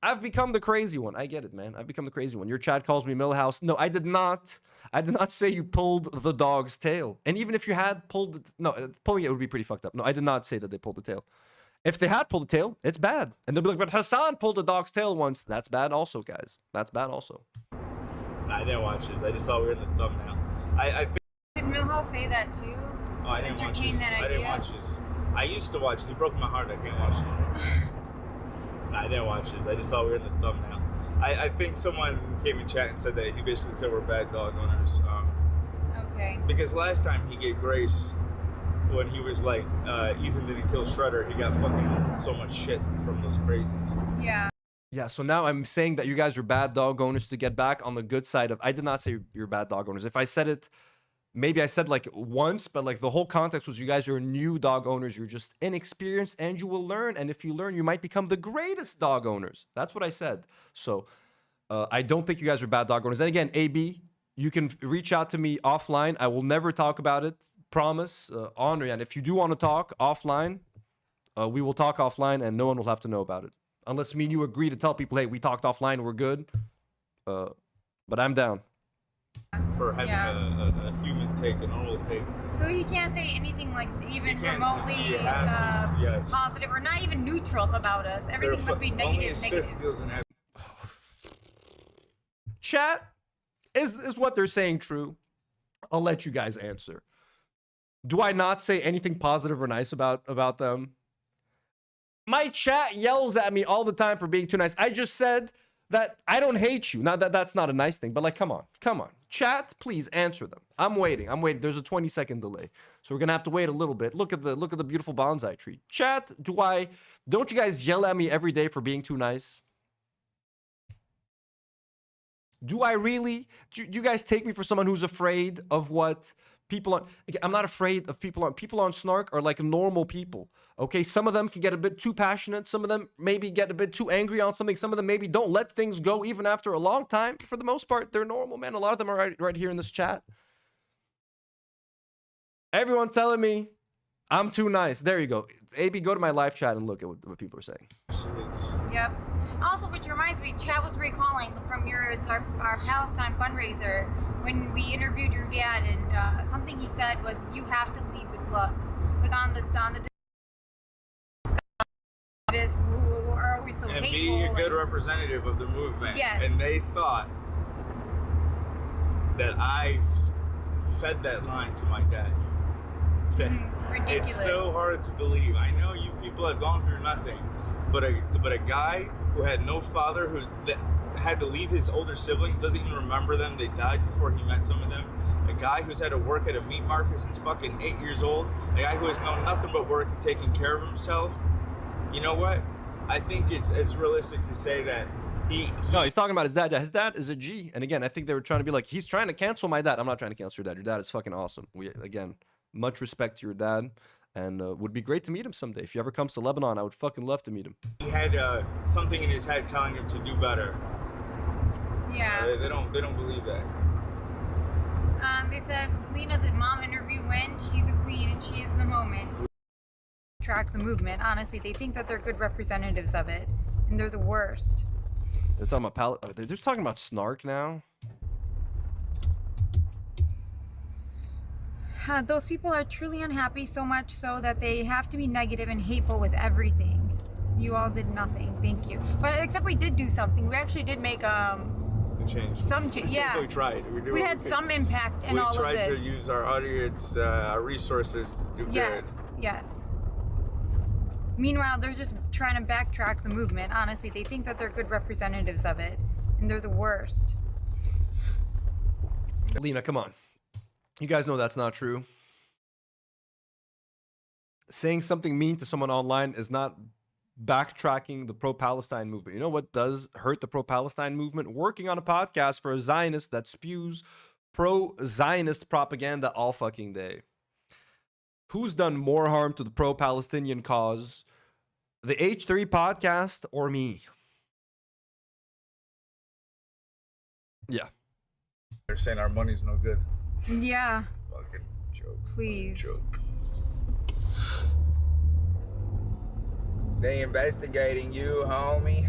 I've become the crazy one. I get it, man. I've become the crazy one. Your chat calls me Milhouse. No, I did not. I did not say you pulled the dog's tail. And even if you had pulled it, no, pulling it would be pretty fucked up. No, I did not say that they pulled the tail. If they had pulled the tail, it's bad. And they'll be like, but Hassan pulled the dog's tail once. That's bad also, guys. That's bad also. I didn't watch his. I just saw we were in the thumbnail. I think. Did Milhouse say that too? Oh, I didn't watch his. That I didn't watch his. I used to watch. He broke my heart. I can't watch him. I didn't watch his. I just saw we were in the thumbnail. I think someone came in chat and said that he basically said we're bad dog owners. Okay. Because last time he gave grace when he was like, Ethan didn't kill Shredder. He got fucking so much shit from those crazies. Yeah. Yeah, so now I'm saying that you guys are bad dog owners to get back on the good side of... I did not say you're bad dog owners. If I said it, maybe I said like once, but like the whole context was you guys are new dog owners. You're just inexperienced and you will learn. And if you learn, you might become the greatest dog owners. That's what I said. So I don't think you guys are bad dog owners. And again, AB, you can reach out to me offline. I will never talk about it. Promise. Honor. And if you do want to talk offline, we will talk offline and no one will have to know about it. Unless me and you agree to tell people, hey, we talked offline, we're good. But I'm down. For having a human take, a normal take. So you can't say anything like even remotely yes. positive or not even neutral about us. Everything must be negative. Chat, is what they're saying true? I'll let you guys answer. Do I not say anything positive or nice about them? My chat yells at me all the time for being too nice. I just said that I don't hate you. Now that's not a nice thing, but like, come on. Chat, please answer them. I'm waiting. There's a 20-second delay. So we're going to have to wait a little bit. Look at the beautiful bonsai tree. Chat, don't you guys yell at me every day for being too nice? Do I really? Do you guys take me for someone who's afraid of what people on? I'm not afraid of people on Snark are like normal people. Okay, some of them can get a bit too passionate. Some of them maybe get a bit too angry on something. Some of them maybe don't let things go even after a long time. For the most part, they're normal, man. A lot of them are right here in this chat. Everyone telling me I'm too nice. There you go. AB, go to my live chat and look at what people are saying. Yep. Also, which reminds me, Chad was recalling from our Palestine fundraiser when we interviewed your dad, and something he said was, "You have to lead with love." Like on the are always so and hateful. Be a good representative of the movement. Yes. And they thought that I fed that line to my dad. Ridiculous. It's so hard to believe. I know you people have gone through nothing, but a guy who had no father, who had to leave his older siblings, doesn't even remember them. They died before he met some of them. A guy who's had to work at a meat market since fucking 8 years old. A guy who has known nothing but work and taking care of himself. You know what? I think it's realistic to say that No, he's talking about his dad. His dad is a G. And again, I think they were trying to be like, he's trying to cancel my dad. I'm not trying to cancel your dad. Your dad is fucking awesome. Again, much respect to your dad. And would be great to meet him someday. If he ever comes to Lebanon, I would fucking love to meet him. He had something in his head telling him to do better. Yeah. They don't believe that. They said Lena's mom interview when she's a queen and she is the moment. Track the movement. Honestly, they think that they're good representatives of it, and they're the worst. They're talking about they're just talking about Snark now. Those people are truly unhappy, so much so that they have to be negative and hateful with everything. You all did nothing. Thank you. But except we did do something. We actually did make change. Yeah. We tried. We had some impact in all of this. We tried to use our audience, our resources to do good. Yes. Meanwhile, they're just trying to backtrack the movement. Honestly, they think that they're good representatives of it, and they're the worst. Lena, come on. You guys know that's not true. Saying something mean to someone online is not backtracking the pro-Palestine movement. You know what does hurt the pro-Palestine movement? Working on a podcast for a Zionist that spews pro-Zionist propaganda all fucking day. Who's done more harm to the pro-Palestinian cause? The H3 podcast or me? Yeah. They're saying our money's no good. Yeah. Fucking joke. Please. Joke. They investigating you, homie.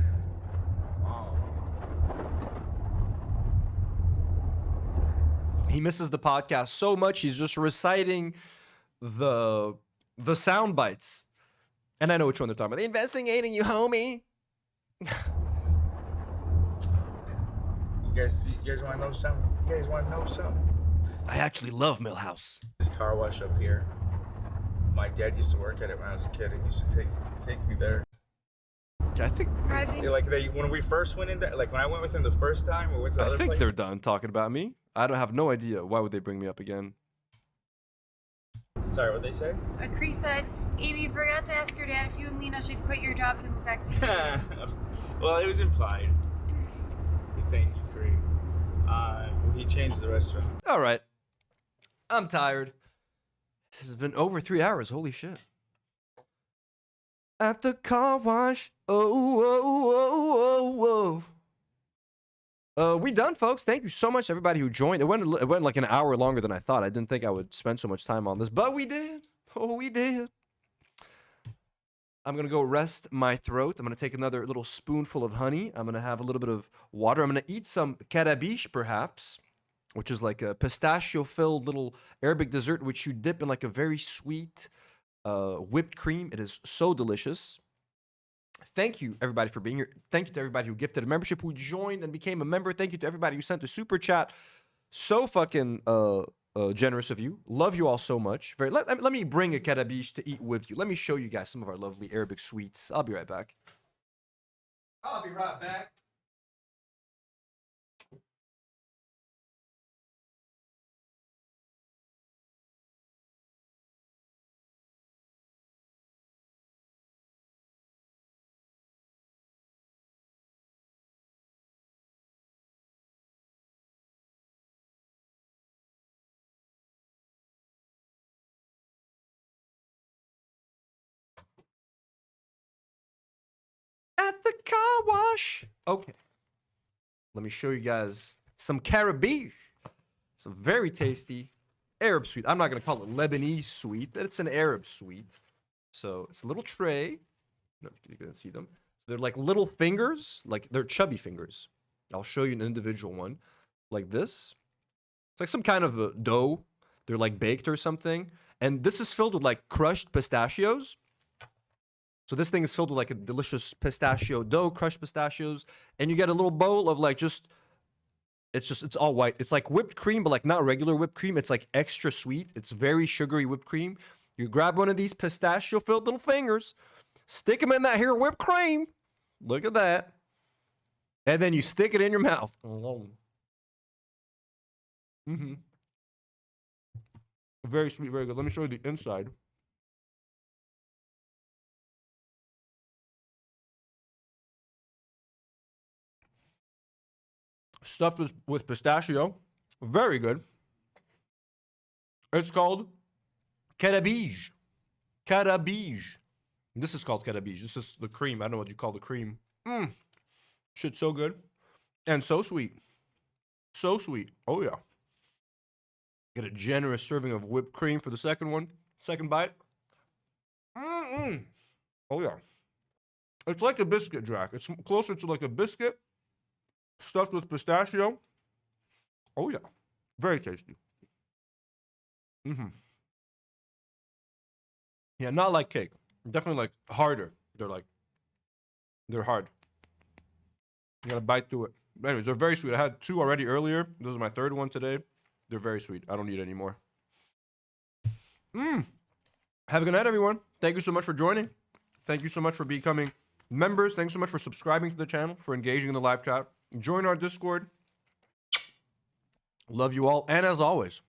He misses the podcast so much, he's just reciting the sound bites. And I know which one they're talking about. They investigating you, homie. You guys want to know something? You guys want to know something? I actually love Millhouse. This car wash up here. My dad used to work at it when I was a kid. He used to take me there. I think when we first went in there, like when I went with him the first time, or with the other I think place, they're done talking about me. I don't have no idea. Why would they bring me up again? Sorry, what they say? Cree said, Amy, forgot to ask your dad if you and Lena should quit your jobs and move back to Houston. Well, it was implied. Thank you, Cree. He changed the restaurant. All right. I'm tired. This has been over 3 hours. Holy shit. At the car wash. We done, folks. Thank you so much to everybody who joined. It went like an hour longer than I thought. I didn't think I would spend so much time on this, but we did. Oh, we did. I'm going to go rest my throat. I'm going to take another little spoonful of honey. I'm going to have a little bit of water. I'm going to eat some karabish, perhaps, which is like a pistachio-filled little Arabic dessert, which you dip in like a very sweet whipped cream. It is so delicious. Thank you, everybody, for being here. Thank you to everybody who gifted a membership, who joined and became a member. Thank you to everybody who sent a super chat. So fucking generous of you. Love you all so much. Let me bring a karabish to eat with you. Let me show you guys some of our lovely Arabic sweets. I'll be right back. I'll be right back. At the car wash. Okay. Let me show you guys some karabish. It's a very tasty Arab sweet. I'm not going to call it Lebanese sweet, but it's an Arab sweet. So it's a little tray. I don't know if you can see them. So they're like little fingers, like they're chubby fingers. I'll show you an individual one like this. It's like some kind of a dough. They're like baked or something. And this is filled with like crushed pistachios. So this thing is filled with like a delicious pistachio dough, crushed pistachios, and you get a little bowl of like it's all white. It's like whipped cream, but like not regular whipped cream. It's like extra sweet. It's very sugary whipped cream. You grab one of these pistachio-filled little fingers, stick them in that here whipped cream. Look at that. And then you stick it in your mouth. Mm-hmm. Very sweet, very good. Let me show you the inside. Stuffed with pistachio. Very good. It's called karabish. Karabish. This is called karabish. This is the cream. I don't know what you call the cream. Shit's so good. And so sweet. So sweet. Oh, yeah. Get a generous serving of whipped cream for the second one. Second bite. Oh, yeah. It's like a biscuit, Jack. It's closer to like a biscuit stuffed with pistachio. Oh, yeah. Very tasty. Yeah, not like cake. Definitely like harder. They're hard. You gotta bite through it. But anyways, they're very sweet. I had two already earlier. This is my third one today. They're very sweet. I don't need any more. Have a good night, everyone. Thank you so much for joining. Thank you so much for becoming members. Thanks so much for subscribing to the channel, for engaging in the live chat. Join our Discord. Love you all. And as always,